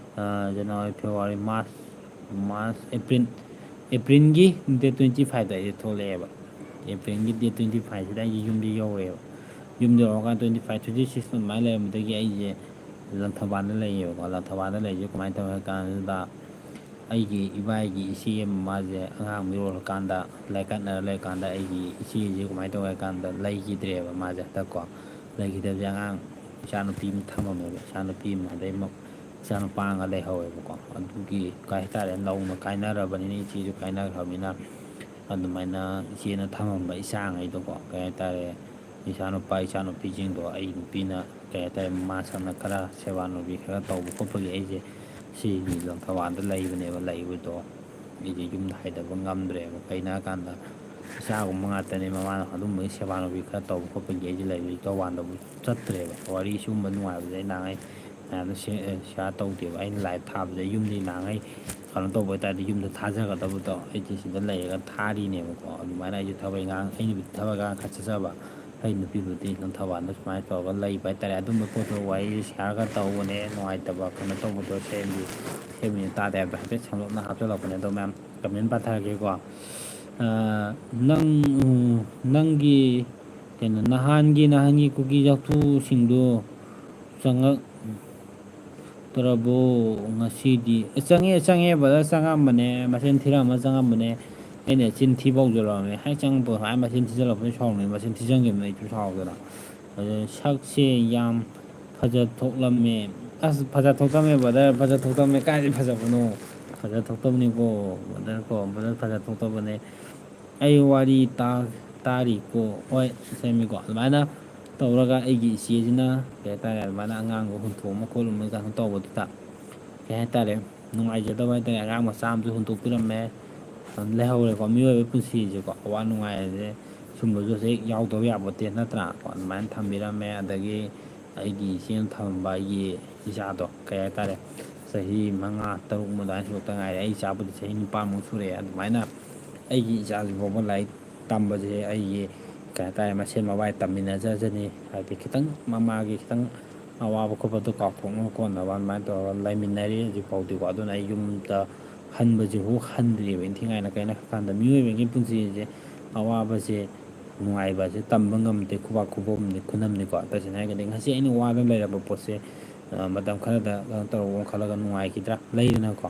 ꯖꯅꯋꯥꯔꯤ ꯐꯦꯕꯋꯥꯔꯤ ꯃꯥꯔꯆ ꯑꯦꯄ꯭ꯔꯤꯜꯒꯤ ꯗꯦꯠ 25ꯗ ꯑꯩꯁꯦ ꯊꯣꯛꯂꯛꯑꯦꯕ. ꯑꯦꯄ꯭ꯔꯤꯜꯒꯤ ꯗꯦꯠ 25ꯁꯤꯗ ꯑꯩꯁꯦ ꯌꯨꯝꯗ ꯌꯧꯔꯦꯕ. ꯌꯨꯝꯗ ꯌꯧꯔꯀꯥꯟꯗ 25, 26 ꯑꯗꯨꯃꯥꯏꯅ ꯂꯩꯔꯝꯕꯗꯒꯤ ꯑꯩꯁꯦ ꯂꯪꯊꯕꯥꯜꯗ ꯂꯩꯌꯦꯕꯀꯣ. ꯂꯪꯊꯕꯥꯜꯗ ꯂꯩꯔꯤꯁꯦ ꯀꯃꯥꯏꯅ ꯇꯧꯏ ꯍꯥꯏ ꯀꯥꯟꯁꯤꯗ ꯑꯩꯒꯤ ꯏꯕꯥꯏꯒꯤ ꯏꯆꯦ ꯑꯃ ꯃꯥꯁꯦ ꯑꯉꯥꯡ ꯃꯤꯔꯣꯜꯂꯀꯥꯟꯗ ꯂꯥꯏꯀꯠꯅꯔ ꯂꯩꯔꯀꯥꯟꯗ ꯑꯩꯒꯤ ꯏꯆꯦꯁꯦ ꯀꯃꯥꯏꯅ ꯇꯧꯏ ꯍꯥꯏ ꯀꯥꯟꯗ ꯂꯩꯈꯤꯗ꯭ꯔꯦꯕ ꯃꯥꯁꯦ ꯍꯟꯗꯛꯀꯣ. ꯂꯩꯈꯤꯗꯕꯁꯦ ꯑꯉꯥꯡ ꯏꯆꯥꯅꯨꯄꯤ ꯑꯃ ꯊꯝꯃꯝꯃꯦꯕ. ꯏꯆꯥꯅꯨꯄꯤ ꯑꯃ ꯑꯗꯩ ꯏꯆꯥꯅꯨꯄꯥ ꯑꯃꯒ ꯂꯩꯍꯧꯋꯦꯕꯀꯣ. ꯑꯗꯨꯒꯤ ꯀꯩ ꯍꯥꯏꯇꯥꯔꯦ ꯅꯧꯅ ꯀꯥꯏꯅꯔꯕꯅꯤꯅ ꯏꯆꯦꯁꯨ ꯀꯥꯏꯅꯈ꯭ꯔꯕꯅꯤꯅ ꯑꯗꯨꯃꯥꯏꯅ ꯏꯆꯦꯅ ꯊꯝꯃꯝꯕ ꯏꯆꯥꯉꯩꯗꯣꯀꯣ ꯀꯩ ꯍꯥꯏꯇꯥꯔꯦ ꯏꯆꯥꯅꯨꯄꯥ ꯏꯆꯥꯅꯨꯄꯤꯁꯤꯡꯗꯣ ꯑꯩ ꯅꯨꯄꯤꯅ ꯀꯩ ꯍꯥꯏꯇꯥꯔꯦ ꯃꯃꯥ ꯁꯪꯅ ꯈꯔ ꯁꯦꯕꯥ ꯅꯨꯡꯕꯤ ꯈꯔ ꯇꯧꯕ ꯈꯣꯠꯄꯒꯤ ꯑꯩꯁꯦ ꯁꯤꯒꯤ ꯂꯪꯊꯕꯥꯜꯗ ꯂꯩꯕꯅꯦꯕ. ꯂꯩꯕꯗꯣ ꯑꯩꯁꯦ ꯌꯨꯝꯗ ꯍꯥꯏꯗꯕ ꯉꯝꯗ꯭ꯔꯦꯕ. ꯀꯩꯅꯣ ꯍꯥꯏꯀꯥꯟꯗ ꯏꯆꯥꯒꯨꯝꯕ ꯉꯥꯛꯇꯅꯦ ꯃꯃꯥꯅ ꯑꯗꯨꯝꯕꯒꯤ ꯁꯦꯕꯥ ꯅꯨꯡꯕꯤ ꯈꯔ ꯇꯧꯕ ꯈꯣꯠꯄꯒꯤ ꯑꯩꯁꯦ ꯂꯩꯕ ꯇꯧꯕꯥꯟꯗꯕꯨ ꯆꯠꯇ꯭ꯔꯦꯕ. ꯋꯥꯔꯤ ꯁꯤꯒꯨꯝꯕ ꯅꯨꯡꯉꯥꯏꯕꯁꯦ ꯑꯩ ꯅꯍꯥꯟꯉꯩ ꯃꯌꯥꯝꯗ ꯁꯤꯌꯥꯔ ꯇꯧꯗꯦꯕ. ꯑꯩꯅ ꯂꯥꯏꯚ ꯊꯥꯕꯁꯦ ꯌꯨꯝꯗꯤ ꯅꯍꯥꯟꯉꯩ ꯀꯩꯅꯣ ꯇꯧꯕ ꯑꯣꯏꯇꯥꯔꯗꯤ ꯌꯨꯝꯗ ꯊꯥꯖꯒꯗꯕꯗꯣ ꯑꯩꯁꯦ ꯁꯤꯗ ꯂꯩꯔꯒ ꯊꯥꯔꯤꯅꯦꯕꯀꯣ. ꯑꯗꯨꯃꯥꯏꯅ ꯑꯩꯁꯦ ꯊꯕꯛ ꯏꯪꯈꯥꯡ ꯑꯩꯅꯕꯨꯗꯤ ꯊꯕꯛ ꯏꯪꯈꯥꯡ ꯈꯔ ꯆꯠꯆꯕ, ꯑꯩ ꯅꯨꯄꯤꯕꯨꯗꯤ ꯂꯪꯊꯕꯥꯜꯗ ꯁꯨꯃꯥꯏꯅ ꯇꯧꯔꯒ ꯂꯩꯕ ꯍꯥꯏꯇꯥꯔꯦ. ꯑꯗꯨꯝꯕ ꯄꯣꯠꯇꯣ ꯋꯥꯔꯤ ꯁꯤꯌꯥꯔꯒ ꯇꯧꯕꯅꯦ. ꯅꯨꯡꯉꯥꯏꯇꯕ ꯀꯩꯅꯣ ꯇꯧꯕꯗꯣ ꯁꯦꯝꯃꯤ ꯇꯥꯗꯦ ꯍꯥꯏꯕꯗꯣ ꯍꯥꯏꯐꯦꯠ ꯁꯝꯂꯞꯅ ꯍꯥꯞꯆꯤꯜꯂꯛꯄꯅꯦ. ꯑꯗꯣ ꯃꯌꯥꯝ ꯀꯃꯦꯟ ꯄꯥꯊꯔꯛꯀꯦꯀꯣ. ꯅꯪꯒꯤ ꯀꯩꯅꯣ ꯅꯍꯥꯟꯒꯤ ꯀꯨꯀꯤ ꯆꯥꯛꯊꯨꯁꯤꯡꯗꯣ ꯆꯪꯉꯛꯇ꯭ꯔꯕꯣ ꯉꯁꯤꯗꯤ? ꯆꯪꯉꯦ ꯕ꯭ꯔꯗꯔ, ꯆꯪꯉꯝꯕꯅꯦ. ꯃꯆꯤꯟ ꯊꯤꯔꯝꯃ ꯆꯪꯉꯝꯕꯅꯦ. ꯑꯩꯅ ꯆꯤꯟ ꯊꯤꯕ ꯍꯧꯖꯤꯜꯂꯛꯑꯕꯅꯦ. ꯍꯦꯛ ꯆꯪꯉꯛꯄ ꯁꯨꯃꯥꯏꯅ ꯃꯆꯤꯟ ꯊꯤꯖꯤꯜꯂꯛꯄꯅꯤ ꯁꯥꯎꯅꯤꯡꯉꯦ. ꯃꯆꯤꯟ ꯊꯤꯖꯤꯟꯈꯤꯕꯅꯤ ꯑꯩꯁꯨ ꯁꯥꯎꯗꯅ. ꯑꯗꯨ ꯁꯛꯁꯦ ꯌꯥꯝ ꯐꯖꯊꯣꯛꯂꯝꯃꯦ. ꯑꯁ ꯐꯖꯊꯣꯛꯇꯕꯅꯦ ꯕ꯭ꯔꯗꯔ, ꯐꯖꯊꯣꯛꯇꯕꯅꯦ. ꯀꯥꯏꯗꯩ ꯐꯖꯕꯅꯣ? ꯐꯖꯊꯣꯛꯇꯕꯅꯤꯀꯣ ꯕ꯭ꯔꯗꯔ ꯐꯖꯊꯣꯛꯇꯕꯅꯦ. ꯑꯩ ꯋꯥꯔꯤ ꯇꯥꯔꯤꯀꯣ. ꯍꯣꯏ ꯁꯦꯝꯃꯤꯀꯣ. ꯑꯗꯨꯃꯥꯏꯅ ꯇꯧꯔꯒ ꯑꯩꯒꯤ ꯏꯆꯦꯁꯤꯅ ꯀꯩ ꯍꯥꯏꯇꯥꯔꯦ ꯑꯗꯨꯃꯥꯏꯅ ꯑꯉꯥꯡꯗꯣ ꯍꯨꯟꯇꯣꯛꯑꯝꯃ ꯈꯣꯠꯂꯝꯃ ꯀꯩꯅꯣ ꯇꯧꯕꯗꯨꯗ ꯀꯩ ꯍꯥꯏꯇꯥꯔꯦ ꯅꯨꯡꯉꯥꯏꯖꯗꯕ ꯍꯥꯏꯇꯥꯔꯦ. ꯑꯉꯥꯡ ꯃꯆꯥ ꯑꯃꯁꯨ ꯍꯨꯟꯇꯣꯛꯄꯤꯔꯝꯃꯦ. ꯂꯩꯍꯧꯔꯦꯀꯣ. ꯃꯤꯑꯣꯏꯕꯒꯤ ꯄꯨꯟꯁꯤꯁꯦꯀꯣ ꯑꯋꯥ ꯅꯨꯡꯉꯥꯏꯁꯦ ꯁꯨꯝꯕꯁꯨ ꯍꯦꯛ ꯌꯥꯎꯗꯕ ꯌꯥꯄꯣꯠꯇꯦ ꯅꯠꯇ꯭ꯔꯥ? ꯑꯗꯨꯃꯥꯏꯅ ꯊꯝꯕꯤꯔꯝꯃꯦ. ꯑꯗꯒꯤ ꯑꯩꯒꯤ ꯏꯆꯦꯅ ꯊꯝꯃꯝꯕ ꯑꯩꯒꯤ ꯏꯆꯥꯗꯣ ꯀꯩ ꯍꯥꯏꯇꯥꯔꯦ ꯆꯍꯤ 5, 6 ꯑꯗꯨꯃꯥꯏꯅ ꯁꯨꯔꯛꯇ ꯉꯥꯏꯔꯦ. ꯑꯩ ꯏꯆꯥꯕꯨꯗꯤ ꯆꯍꯤ 9ꯃꯨꯛ ꯁꯨꯔꯛꯑꯦ. ꯑꯗꯨꯃꯥꯏꯅ ꯑꯩꯒꯤ ꯏꯆꯥꯁꯤ ꯐꯥꯎꯕ ꯂꯥꯏꯔꯤꯛ ꯇꯝꯕꯁꯦ ꯑꯩꯒꯤ ꯀꯩ ꯍꯥꯏꯇꯥꯔꯦ ꯃꯁꯦꯟ ꯃꯕꯥꯏ ꯇꯝꯃꯤꯟꯅꯖꯁꯅꯤ. ꯍꯥꯏꯗꯤ ꯈꯤꯇꯪ ꯃꯃꯥꯒꯤ ꯈꯤꯇꯪ ꯑꯋꯥꯕ ꯈꯣꯠꯄꯗꯣ ꯀꯥꯎꯊꯣꯛꯅꯕ ꯈꯣꯠꯅꯕ ꯑꯗꯨꯃꯥꯏꯅ ꯇꯧꯔꯒ ꯂꯩꯃꯤꯟꯅꯔꯤ ꯍꯧꯖꯤꯛ ꯐꯥꯎꯗꯤꯀꯣ. ꯑꯗꯨꯅ ꯑꯩ ꯌꯨꯝꯗ ꯍꯟꯕꯁꯤꯐꯥꯎ ꯍꯟꯗ꯭ꯔꯤꯕ ꯏꯟꯊꯤꯉꯥꯏꯅ. ꯀꯩꯅꯣ ꯍꯥꯏ ꯀꯥꯟꯗ ꯃꯤꯑꯣꯏꯕꯒꯤ ꯄꯨꯟꯁꯤꯁꯦ ꯑꯋꯥꯕꯁꯦ ꯅꯨꯡꯉꯥꯏꯕꯁꯦ ꯇꯝꯕ ꯉꯝꯗꯦ. ꯈꯨꯕꯥꯛ ꯈꯨꯅꯝꯅꯤꯀꯣ. ꯇꯁꯦꯡꯅ ꯍꯥꯏꯔꯒꯗꯤ ꯉꯁꯤ ꯑꯩꯅ ꯋꯥꯗꯅ ꯂꯩꯔꯝꯕ ꯄꯣꯠꯁꯦ ꯃꯇꯝ ꯈꯔꯗ ꯀꯩꯅꯣ ꯇꯧꯔꯒ ꯈꯜꯂꯒ ꯅꯨꯡꯉꯥꯏꯈꯤꯗ꯭ꯔꯥ ꯂꯩꯗꯅꯀꯣ.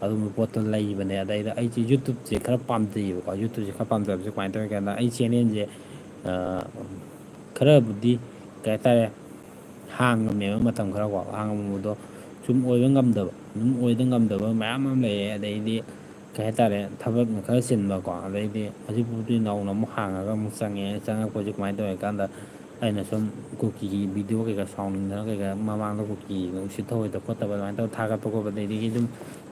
ꯑꯗꯨꯝꯕ ꯄꯣꯠꯇꯣ ꯂꯩꯕꯅꯦ. ꯑꯗꯩꯗ ꯑꯩꯁꯦ ꯌꯨꯇꯨꯞꯁꯦ ꯈꯔ ꯄꯥꯝꯖꯩꯌꯦꯕꯀꯣ. ꯌꯨꯇꯨꯞꯁꯦ ꯈꯔ ꯄꯥꯝꯖꯕꯁꯦ ꯀꯃꯥꯏꯅ ꯇꯧꯋꯤ ꯀꯥꯟꯗ ꯑꯩ ꯆꯦꯅꯦꯜꯁꯦ ꯈꯔꯕꯨꯗꯤ ꯀꯩ ꯍꯥꯏꯇꯥꯔꯦ ꯍꯥꯡꯉꯝꯃꯦꯕ ꯃꯇꯝ ꯈꯔꯀꯣ. ꯍꯥꯡꯉꯝꯕꯗꯣ ꯁꯨꯝ ꯑꯣꯏꯕ ꯉꯝꯗꯕ, ꯑꯗꯨꯝ ꯑꯣꯏꯕ ꯉꯝꯗꯕ ꯃꯌꯥꯝ ꯑꯃ ꯂꯩꯌꯦ. ꯑꯗꯩꯗꯤ ꯀꯩ ꯍꯥꯏꯇꯥꯔꯦ ꯊꯕꯛꯅ ꯈꯔ ꯆꯤꯟꯕꯀꯣ. ꯑꯗꯩꯗꯤ ꯍꯧꯖꯤꯛꯄꯨꯗꯤ ꯅꯧꯅ ꯑꯃꯨꯛ ꯍꯥꯡꯉꯒ ꯑꯃꯨꯛ ꯆꯪꯉꯛꯑꯦ. ꯆꯪꯉꯛꯄꯁꯦ ꯀꯃꯥꯏꯅ ꯇꯧꯋꯤ ꯀꯥꯟꯗ ꯑꯩꯅ ꯁꯨꯝ ꯀꯨꯀꯤꯒꯤ ꯚꯤꯗꯤꯑꯣ ꯀꯩꯀꯥ ꯁꯥꯎꯅꯤꯡꯗꯅ ꯀꯩꯀꯥ ꯃꯃꯥꯡꯗ ꯀꯨꯀꯤ ꯎꯁꯤꯠ ꯊꯑꯣꯏꯗꯕ ꯈꯣꯠꯇꯕ ꯑꯗꯨꯃꯥꯏꯅ ꯇꯧꯔ ꯊꯥꯒꯠꯄ ꯈꯣꯠꯄ. ꯑꯗꯩꯗꯒꯤ ꯑꯗꯨꯝ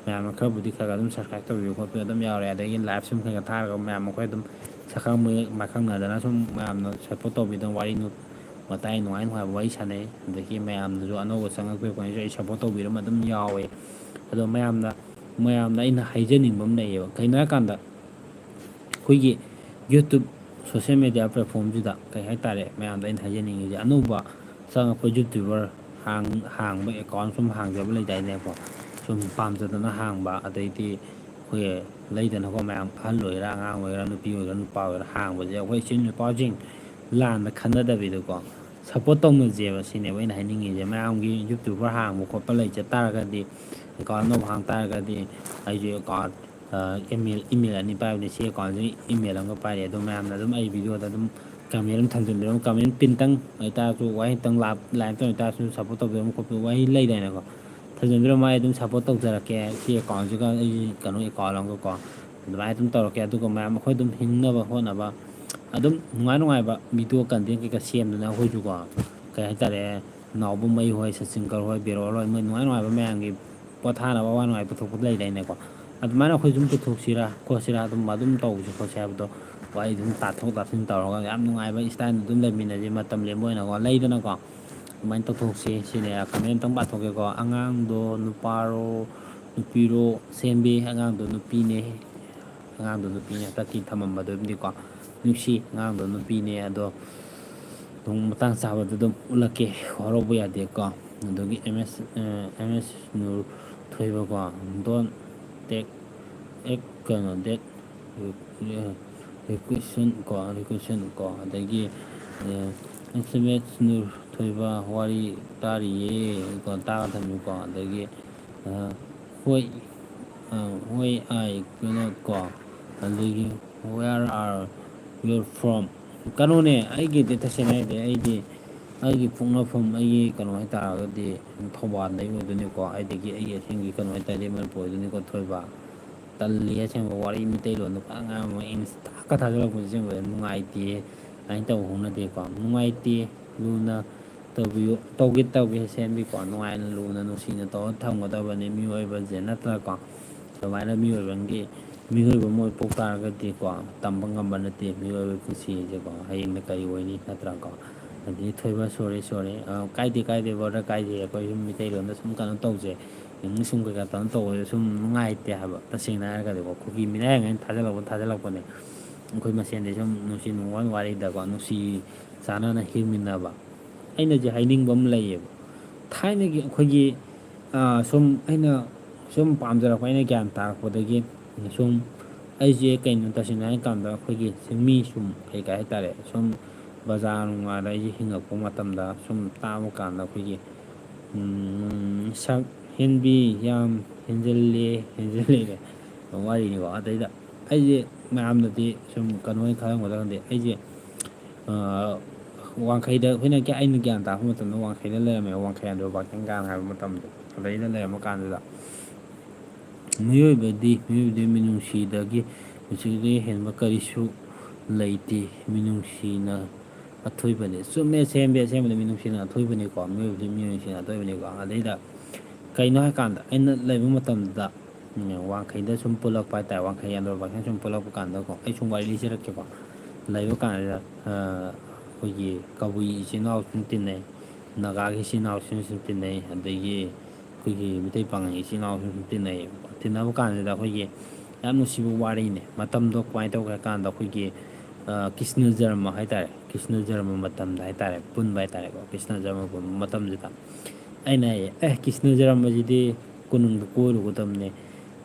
ꯃꯌꯥꯝꯅ ꯈꯔꯕꯨꯗꯤ ꯑꯗꯨꯝ ꯁꯞꯁꯀ꯭ꯔꯥꯏꯕ ꯇꯧꯕꯤꯕ ꯈꯣꯠꯄꯤꯕ ꯑꯗꯨꯝ ꯌꯥꯎꯔꯦ. ꯑꯗꯒꯤ ꯂꯥꯏꯚ ꯁꯨꯝ ꯈꯔ ꯊꯥꯔꯒ ꯃꯌꯥꯝ ꯑꯩꯈꯣꯏ ꯑꯗꯨꯝ ꯁꯛꯈꯪ ꯃꯥꯏꯈꯪꯅꯗꯅ ꯁꯨꯝ ꯃꯌꯥꯝꯅ ꯁꯞꯄꯣꯔꯠ ꯇꯧꯕꯤꯗꯅ ꯋꯥꯔꯤ ꯋꯥꯇꯥꯏ ꯅꯨꯡꯉꯥꯏꯕ ꯋꯥꯔꯤ ꯁꯥꯟꯅꯩ. ꯑꯗꯒꯤ ꯃꯌꯥꯝꯅꯁꯨ ꯑꯅꯧꯕ ꯆꯪꯉꯛꯄꯁꯨ ꯑꯩ ꯁꯞꯄꯣꯔꯠ ꯇꯧꯕꯤꯔꯝꯕ ꯑꯗꯨꯝ ꯌꯥꯎꯋꯦ. ꯑꯗꯣ ꯃꯌꯥꯝꯅ ꯑꯩꯅ ꯍꯥꯏꯖꯅꯤꯡꯕ ꯑꯃ ꯂꯩꯌꯦꯕ. ꯀꯩꯅꯣ ꯍꯥꯏꯔꯀꯥꯟꯗ ꯑꯩꯈꯣꯏꯒꯤ ꯌꯨꯇꯨꯞ ꯁꯣꯁꯦꯜ ꯃꯦꯗꯤꯌꯥ ꯄ꯭ꯂꯦꯠꯐꯣꯝꯁꯤꯗ ꯀꯩ ꯍꯥꯏꯇꯥꯔꯦ ꯃꯌꯥꯝꯗ ꯑꯩꯅ ꯍꯥꯏꯖꯅꯤꯡꯉꯤꯁꯦ ꯑꯅꯧꯕ ꯆꯪꯉꯛꯄ ꯌꯨꯇ꯭ꯌꯨꯕꯔ ꯍꯥꯡꯕ ꯑꯦꯀꯥꯎꯟ ꯁꯨꯝ ꯍꯥꯡꯖꯕ ꯂꯩꯗꯥꯏꯅꯦꯀꯣ. ꯁꯨꯝ ꯄꯥꯝꯖꯗꯅ ꯍꯥꯡꯕ. ꯑꯗꯩꯗꯤ ꯑꯩꯈꯣꯏꯒꯤ ꯂꯩꯗꯅꯀꯣ ꯃꯌꯥꯝ ꯑꯍꯜ ꯑꯣꯏꯒꯦꯔꯥ ꯑꯉꯥꯡ ꯑꯣꯏꯒꯦꯔꯥ ꯅꯨꯄꯤ ꯑꯣꯏꯒꯦꯔꯥ ꯅꯨꯄꯥ ꯑꯣꯏꯒꯦꯔꯥ ꯍꯥꯡꯕꯁꯦ ꯑꯩꯈꯣꯏ ꯏꯆꯤꯜ ꯏꯅꯥꯎꯄꯥꯁꯤꯡ ꯂꯥꯟꯅ ꯈꯟꯅꯗꯕꯤꯗꯀꯣ ꯁꯞꯄꯣꯔꯠ ꯇꯧꯅꯖꯦꯕ ꯁꯤꯅꯦꯕ ꯑꯩꯅ ꯍꯥꯏꯅꯤꯡꯉꯤꯁꯦ. ꯃꯌꯥꯝꯒꯤ ꯌꯨꯇ꯭ꯌꯨꯕꯔ ꯍꯥꯡꯕ ꯈꯣꯠꯄ ꯂꯩꯖ ꯇꯥꯔꯒꯗꯤ ꯑꯦꯀꯥꯎꯟ ꯑꯅꯧꯕ ꯍꯥꯡ ꯇꯥꯔꯒꯗꯤ ꯑꯩꯁꯨ ꯑꯦꯀꯥꯎꯟ ꯏꯃꯦꯜ ꯑꯅꯤ ꯄꯥꯏꯕꯅꯤ. ꯁꯤ ꯑꯦꯀꯥꯎꯟꯁꯤ ꯏꯃꯦꯜ ꯑꯃꯒ ꯄꯥꯏꯔꯦ. ꯑꯗꯣ ꯃꯌꯥꯝꯅ ꯑꯗꯨꯝ ꯑꯩ ꯚꯤꯗꯤꯑꯣꯗ ꯑꯗꯨꯝ ꯀꯃꯦꯟ ꯑꯃ ꯊꯝꯖꯤꯟꯕꯤꯔꯝꯃꯣ. ꯀꯃꯦꯟ ꯄꯤꯟꯇꯪ ꯑꯣꯏꯇꯥꯔꯁꯨ ꯋꯥꯍꯩꯇꯪ ꯂꯥꯏꯛꯇꯪ ꯑꯣꯏꯇꯥꯔꯁꯨ ꯁꯞꯄꯣꯔꯠ ꯇꯧꯕꯤꯔꯝꯕ ꯈꯣꯠꯄ ꯋꯥꯍꯩ ꯂꯩꯗꯅꯀꯣ. ꯊꯝꯖꯤꯟꯕꯤꯔꯝꯃꯣ ꯑꯩ ꯑꯗꯨꯝ ꯁꯞꯄꯣꯔꯠ ꯇꯧꯖꯔꯛꯀꯦ. ꯁꯤ ꯑꯦꯀꯥꯎꯟꯁꯤꯒ ꯑꯩꯒꯤ ꯀꯩꯅꯣ ꯑꯦꯀꯥꯎꯟ ꯑꯃꯒꯀꯣ ꯑꯗꯨꯃꯥꯏꯅ ꯑꯗꯨꯝ ꯇꯧꯔꯛꯀꯦ. ꯑꯗꯨꯒ ꯃꯌꯥꯝ ꯑꯩꯈꯣꯏ ꯑꯗꯨꯝ ꯍꯤꯡꯅꯕ ꯍꯣꯠꯅꯕ ꯑꯗꯨꯝ ꯅꯨꯡꯉꯥꯏꯕ ꯚꯤꯗꯤꯑꯣ ꯀꯟꯇꯦꯟ ꯀꯩꯀꯥ ꯁꯦꯝꯗꯅ ꯑꯩꯈꯣꯏꯁꯨꯀꯣ ꯀꯩ ꯍꯥꯏꯇꯥꯔꯦ ꯅꯥꯎꯕ ꯍꯣꯏ, ꯁꯆꯤꯟꯀꯔ ꯍꯣꯏ, ꯕꯤꯔꯣꯜ ꯍꯣꯏ, ꯃꯣꯏ ꯅꯨꯡꯉꯥꯏꯕ ꯃꯌꯥꯝꯒꯤ ꯄꯣꯊꯥꯅꯕ ꯑꯋꯥ ꯅꯨꯡꯉꯥꯏ ꯄꯨꯊꯣꯛꯄ ꯂꯩꯗꯥꯏꯅꯦꯀꯣ. ꯑꯗꯨꯃꯥꯏꯅ ꯑꯩꯈꯣꯏ ꯁꯨꯝ ꯄꯨꯊꯣꯛꯁꯤꯔꯥ ꯈꯣꯠꯁꯤꯔꯥ ꯑꯗꯨꯝ ꯇꯧꯁꯤ ꯈꯣꯠꯁꯤ ꯍꯥꯏꯕꯗꯣ ꯋꯥꯔꯤ ꯑꯗꯨꯝ ꯇꯥꯊꯣꯛ ꯇꯥꯁꯤꯟ ꯇꯧꯔꯒ ꯌꯥꯝ ꯅꯨꯡꯉꯥꯏꯕ ꯏꯁꯇꯥꯏꯜꯗ ꯑꯗꯨꯝ ꯂꯩꯃꯤꯟꯅꯁꯤ. ꯃꯇꯝ ꯂꯦꯟꯕ ꯑꯣꯏꯅꯀꯣ ꯂꯩꯗꯅꯀꯣ. ꯑꯗꯨꯃꯥꯏꯅ ꯇꯧꯊꯣꯛꯁꯤ ꯁꯤꯅꯦ. ꯀꯃꯦꯟ ꯑꯝꯇꯪ ꯄꯥꯊꯣꯛꯀꯦꯀꯣ. ꯑꯉꯥꯡꯗꯣ ꯅꯨꯄꯥꯔꯣ ꯅꯨꯄꯤꯔꯣ? ꯁꯦꯝꯕꯤ ꯑꯉꯥꯡꯗꯣ ꯅꯨꯄꯤꯅꯦ. ꯑꯉꯥꯡꯗꯣ ꯅꯨꯄꯤꯅꯦ. ꯍꯟꯗꯛꯀꯤ ꯊꯝꯃꯝꯕꯗꯨꯕꯨꯗꯤꯀꯣ ꯅꯨꯡꯁꯤ ꯑꯉꯥꯡꯗꯣ ꯅꯨꯄꯤꯅꯦ. ꯑꯗꯣ ꯅꯣꯡ ꯃꯇꯥꯡ ꯆꯥꯕꯗ ꯑꯗꯨꯝ ꯎꯠꯂꯛꯀꯦ ꯋꯥꯔꯧꯕ ꯌꯥꯗꯦꯀꯣ. ꯑꯗꯒꯤ ꯑꯦꯝ ꯑꯦꯁ ꯊꯣꯏꯕꯀꯣ ꯗꯣꯟ ꯇꯦꯛ ꯑꯦꯛ ꯀꯩꯅꯣ ꯗꯦꯠ ꯔꯤꯀ꯭ꯋꯦꯁꯟ ꯀꯣ ꯑꯗꯒꯤ ꯑꯦꯁꯃꯦꯠꯁ ꯅꯨꯔ ꯊꯣꯏꯕ ꯋꯥꯔꯤ ꯇꯥꯔꯤꯌꯦ ꯀꯣ ꯇꯥꯒꯗꯕꯅꯤꯀꯣ ꯑꯗꯒꯤ ꯍꯣꯏ ꯍꯣꯏ ꯑꯥꯏ ꯀꯩꯅꯣ ꯀꯣ ꯑꯗꯒꯤ ꯋꯦꯌꯔ ꯑꯥꯔ ꯌꯣꯔ ꯐ꯭ꯔꯣꯝ ꯀꯩꯅꯣꯅꯦ ꯑꯩꯒꯤꯗꯤ ꯇꯁꯦꯡꯅ ꯍꯥꯏꯔꯗꯤ ꯑꯩꯒꯤ ꯄꯣꯛꯅꯐꯝ ꯑꯩꯒꯤ ꯀꯩꯅꯣ ꯍꯥꯏꯇꯥꯔꯒꯗꯤ ꯊꯧꯕꯥꯜꯗꯩ ꯑꯣꯏꯗꯣꯏꯅꯤꯀꯣ ꯑꯗꯒꯤ ꯑꯩꯒꯤ ꯑꯁꯦꯡꯒꯤ ꯀꯩꯅꯣ ꯍꯥꯏꯇꯥꯔꯗꯤ ꯃꯅꯤꯄꯨꯔ ꯑꯣꯏꯗꯣꯏꯅꯤꯀꯣ ꯊꯣꯏꯕ ꯇꯜꯂꯤ ꯑꯁꯦꯡꯕ ꯋꯥꯔꯤ ꯃꯩꯇꯩꯂꯣꯟꯗ ꯐꯖꯅ ꯉꯥꯡꯕ ꯏꯪꯂꯤꯁ ꯇꯥꯛꯀ ꯊꯥꯖꯤꯜꯂꯛꯄꯁꯦ ꯑꯁꯦꯡꯕ ꯅꯨꯡꯉꯥꯏꯇꯦ ꯑꯗꯨꯃꯥꯏꯅ ꯇꯧꯕ ꯍꯧꯅꯗꯦꯀꯣ ꯅꯨꯡꯉꯥꯏꯇꯦ ꯂꯨꯅ ꯇꯧꯕꯤꯌꯨ ꯇꯧꯒꯦ ꯁꯦꯝꯕꯤꯀꯣ ꯅꯨꯡꯉꯥꯏꯅ ꯂꯨꯅ ꯅꯨꯡꯁꯤꯅ ꯇꯧꯔ ꯊꯝꯒꯗꯕꯅꯤ ꯃꯤꯑꯣꯏꯕꯁꯦ ꯅꯠꯇ꯭ꯔꯀꯣ ꯑꯗꯨꯃꯥꯏꯅ ꯃꯤꯑꯣꯏꯕ ꯑꯃ ꯄꯣꯛ ꯇꯥꯔꯒꯗꯤꯀꯣ ꯇꯝꯕ ꯉꯝꯕ ꯅꯠꯇꯦ ꯃꯤꯑꯣꯏꯕ ꯄꯨꯟꯁꯤꯁꯦꯀꯣ ꯍꯌꯦꯡꯅ ꯀꯔꯤ ꯑꯣꯏꯅꯤ ꯅꯠꯇ꯭ꯔꯥꯀꯣ ꯑꯗꯒꯤ ꯊꯣꯏꯕ ꯁꯣꯔꯤ ꯀꯥꯏꯗꯦ ꯕꯣꯔꯗꯔ ꯀꯥꯏꯗꯦ ꯑꯩꯈꯣꯏ ꯁꯨꯝ ꯃꯤꯇꯩꯂꯣꯟꯗ ꯁꯨꯝ ꯀꯩꯅꯣ ꯇꯧꯁꯦ ꯏꯪꯂꯤꯁ ꯁꯨꯝ ꯀꯩꯀꯥ ꯀꯩꯅꯣ ꯇꯧꯕꯗ ꯁꯨꯝ ꯅꯨꯡꯉꯥꯏꯇꯦ ꯍꯥꯏꯕ ꯇꯁꯦꯡꯅ ꯍꯥꯏꯔꯒꯗꯤꯀꯣ ꯈꯨꯒꯤ ꯃꯤꯅꯥꯏꯉꯩꯅ ꯊꯥꯖꯤꯜꯂꯛꯄꯅꯦ ꯑꯩꯈꯣꯏ ꯃꯁꯦꯟꯗꯤ ꯁꯨꯝ ꯅꯨꯡꯁꯤ ꯅꯨꯡꯉꯣꯟ ꯋꯥꯔꯤꯗꯀꯣ ꯅꯨꯡꯁꯤ ꯆꯥꯟꯅꯅ ꯍꯤꯡꯃꯤꯟꯅꯕ ꯑꯩꯅꯁꯦ ꯍꯥꯏꯅꯤꯡꯕ ꯑꯃ ꯂꯩꯌꯦꯕ ꯊꯥꯏꯅꯒꯤ ꯑꯩꯈꯣꯏꯒꯤ ꯁꯨꯝ ꯑꯩꯅ ꯁꯨꯝ ꯄꯥꯝꯖꯔꯛꯄ ꯑꯩꯅ ꯒ꯭ꯌꯥꯟ ꯇꯥꯔꯛꯄꯗꯒꯤ ꯁꯨꯝ ꯑꯩꯁꯦ ꯀꯩꯅꯣ ꯇꯁꯦꯡꯅ ꯍꯥꯏꯔꯀꯥꯟꯗ ꯑꯩꯈꯣꯏꯒꯤ ꯃꯤ ꯁꯨꯝ ꯀꯩ ꯍꯥꯏꯇꯥꯔꯦ ꯁꯨꯝ ꯕꯖꯥꯔ ꯅꯨꯡꯉꯥꯏꯗ ꯑꯩꯁꯦ ꯍꯤꯡꯉꯛꯄ ꯃꯇꯝꯗ ꯁꯨꯝ ꯇꯥꯕ ꯀꯥꯟꯗ ꯑꯩꯈꯣꯏꯒꯤ ꯁꯛ ꯍꯦꯟꯕꯤ ꯌꯥꯝ ꯍꯦꯟꯖꯜꯂꯦ ꯋꯥꯔꯤꯅꯤꯀꯣ ꯑꯗꯩꯗ ꯑꯩꯁꯦ ꯃꯌꯥꯝꯗꯗꯤ ꯁꯨꯝ ꯀꯩꯅꯣ ꯑꯣꯏꯅ ꯈꯜꯂꯝꯒꯗꯕꯗꯤ ꯑꯩꯁꯦ ꯋꯥꯡꯈꯩꯗ ꯑꯩꯅ ꯒ꯭ꯌꯥꯟ ꯇꯥꯔꯛꯄ ꯃꯇꯝꯗ ꯋꯥꯡꯈꯩꯗ ꯂꯩꯔꯝꯃꯦ ꯋꯥꯡꯈꯩ ꯑꯟꯗ꯭ꯔꯣ ꯄꯥꯔꯀꯤꯡ ꯍꯥꯏꯕ ꯃꯇꯝꯗꯣ ꯑꯗꯩꯗ ꯂꯩꯔꯝꯕ ꯀꯥꯟꯗꯨꯗ ꯃꯤꯑꯣꯏꯕꯗꯤ ꯃꯤꯅꯨꯡꯁꯤꯗꯒꯤ ꯍꯦꯟꯕ ꯀꯔꯤꯁꯨ ꯂꯩꯇꯦ ꯃꯤꯅꯨꯡꯁꯤꯅ ꯑꯊꯣꯏꯕꯅꯤ ꯆꯨꯝꯃꯦ ꯑꯁꯦꯡꯕꯗꯤ ꯃꯤꯅꯨꯡꯁꯤꯅ ꯑꯊꯣꯏꯕꯅꯤꯀꯣ ꯃꯤꯑꯣꯏꯕꯗꯤ ꯃꯤꯅꯨꯡꯁꯤꯅ ꯑꯊꯣꯏꯕꯅꯤꯀꯣ ꯑꯗꯩꯗ ꯀꯩꯅꯣ ꯍꯥꯏꯀꯥꯟꯗ ꯑꯩꯅ ꯂꯩꯕ ꯃꯇꯝꯗꯨꯗ ꯋꯥꯡꯈꯩꯗ ꯁꯨꯝ ꯄꯨꯜꯂꯛꯄ ꯍꯥꯏꯇꯥꯔꯦ ꯋꯥꯡꯈꯩ ꯑꯟꯗ꯭ꯔꯣ ꯄꯥꯔꯀꯤꯡ ꯁꯨꯝ ꯄꯨꯜꯂꯛꯄ ꯀꯥꯟꯗꯀꯣ ꯑꯩ ꯁꯨꯝ ꯋꯥꯔꯤ ꯂꯤꯖꯔꯛꯀꯦꯀꯣ ꯂꯩꯕ ꯀꯥꯟꯁꯤꯗ ꯑꯩꯈꯣꯏꯒꯤ ꯀꯕꯨꯏ ꯏꯆꯤꯜ ꯏꯅꯥꯎꯁꯤꯡ ꯇꯤꯟꯅꯩ ꯅꯥꯒꯥꯒꯤ ꯏꯆꯤꯜ ꯏꯅꯥꯎꯁꯤꯡꯁꯨ ꯇꯤꯟꯅꯩ ꯑꯗꯒꯤ ꯑꯩꯈꯣꯏꯒꯤ ꯃꯩꯇꯩ ꯄꯥꯉꯜꯒꯤ ꯏꯆꯤꯜ ꯏꯅꯥꯎꯁꯤꯡꯁꯨ ꯇꯤꯟꯅꯩ ꯇꯤꯟꯅꯕ ꯀꯥꯟꯁꯤꯗ ꯑꯩꯈꯣꯏꯒꯤ ꯌꯥꯝ ꯅꯨꯡꯁꯤꯕ ꯋꯥꯔꯤꯅꯦ ꯃꯇꯝꯗꯣ ꯀꯃꯥꯏꯅ ꯇꯧꯒꯦ ꯍꯥꯏ ꯀꯥꯟꯗ ꯑꯩꯈꯣꯏꯒꯤ ꯀ꯭ꯔꯤꯁꯅ ꯖꯔꯃ ꯍꯥꯏꯇꯥꯔꯦ ꯀ꯭ꯔꯤꯁꯅ ꯖꯔꯃ ꯃꯇꯝꯗ ꯍꯥꯏꯇꯥꯔꯦ ꯄꯨꯟꯕ ꯍꯥꯏꯇꯥꯔꯦꯀꯣ ꯀ꯭ꯔꯤꯁꯅ ꯖꯔꯃ ꯄꯨꯟꯕ ꯃꯇꯝꯁꯤꯗ ꯑꯩꯅ ꯀ꯭ꯔꯤꯁꯅ ꯖꯔꯃꯁꯤꯗꯤ ꯀꯣꯅꯨꯡꯗ ꯀꯣꯏꯔꯨꯒꯗꯕꯅꯦ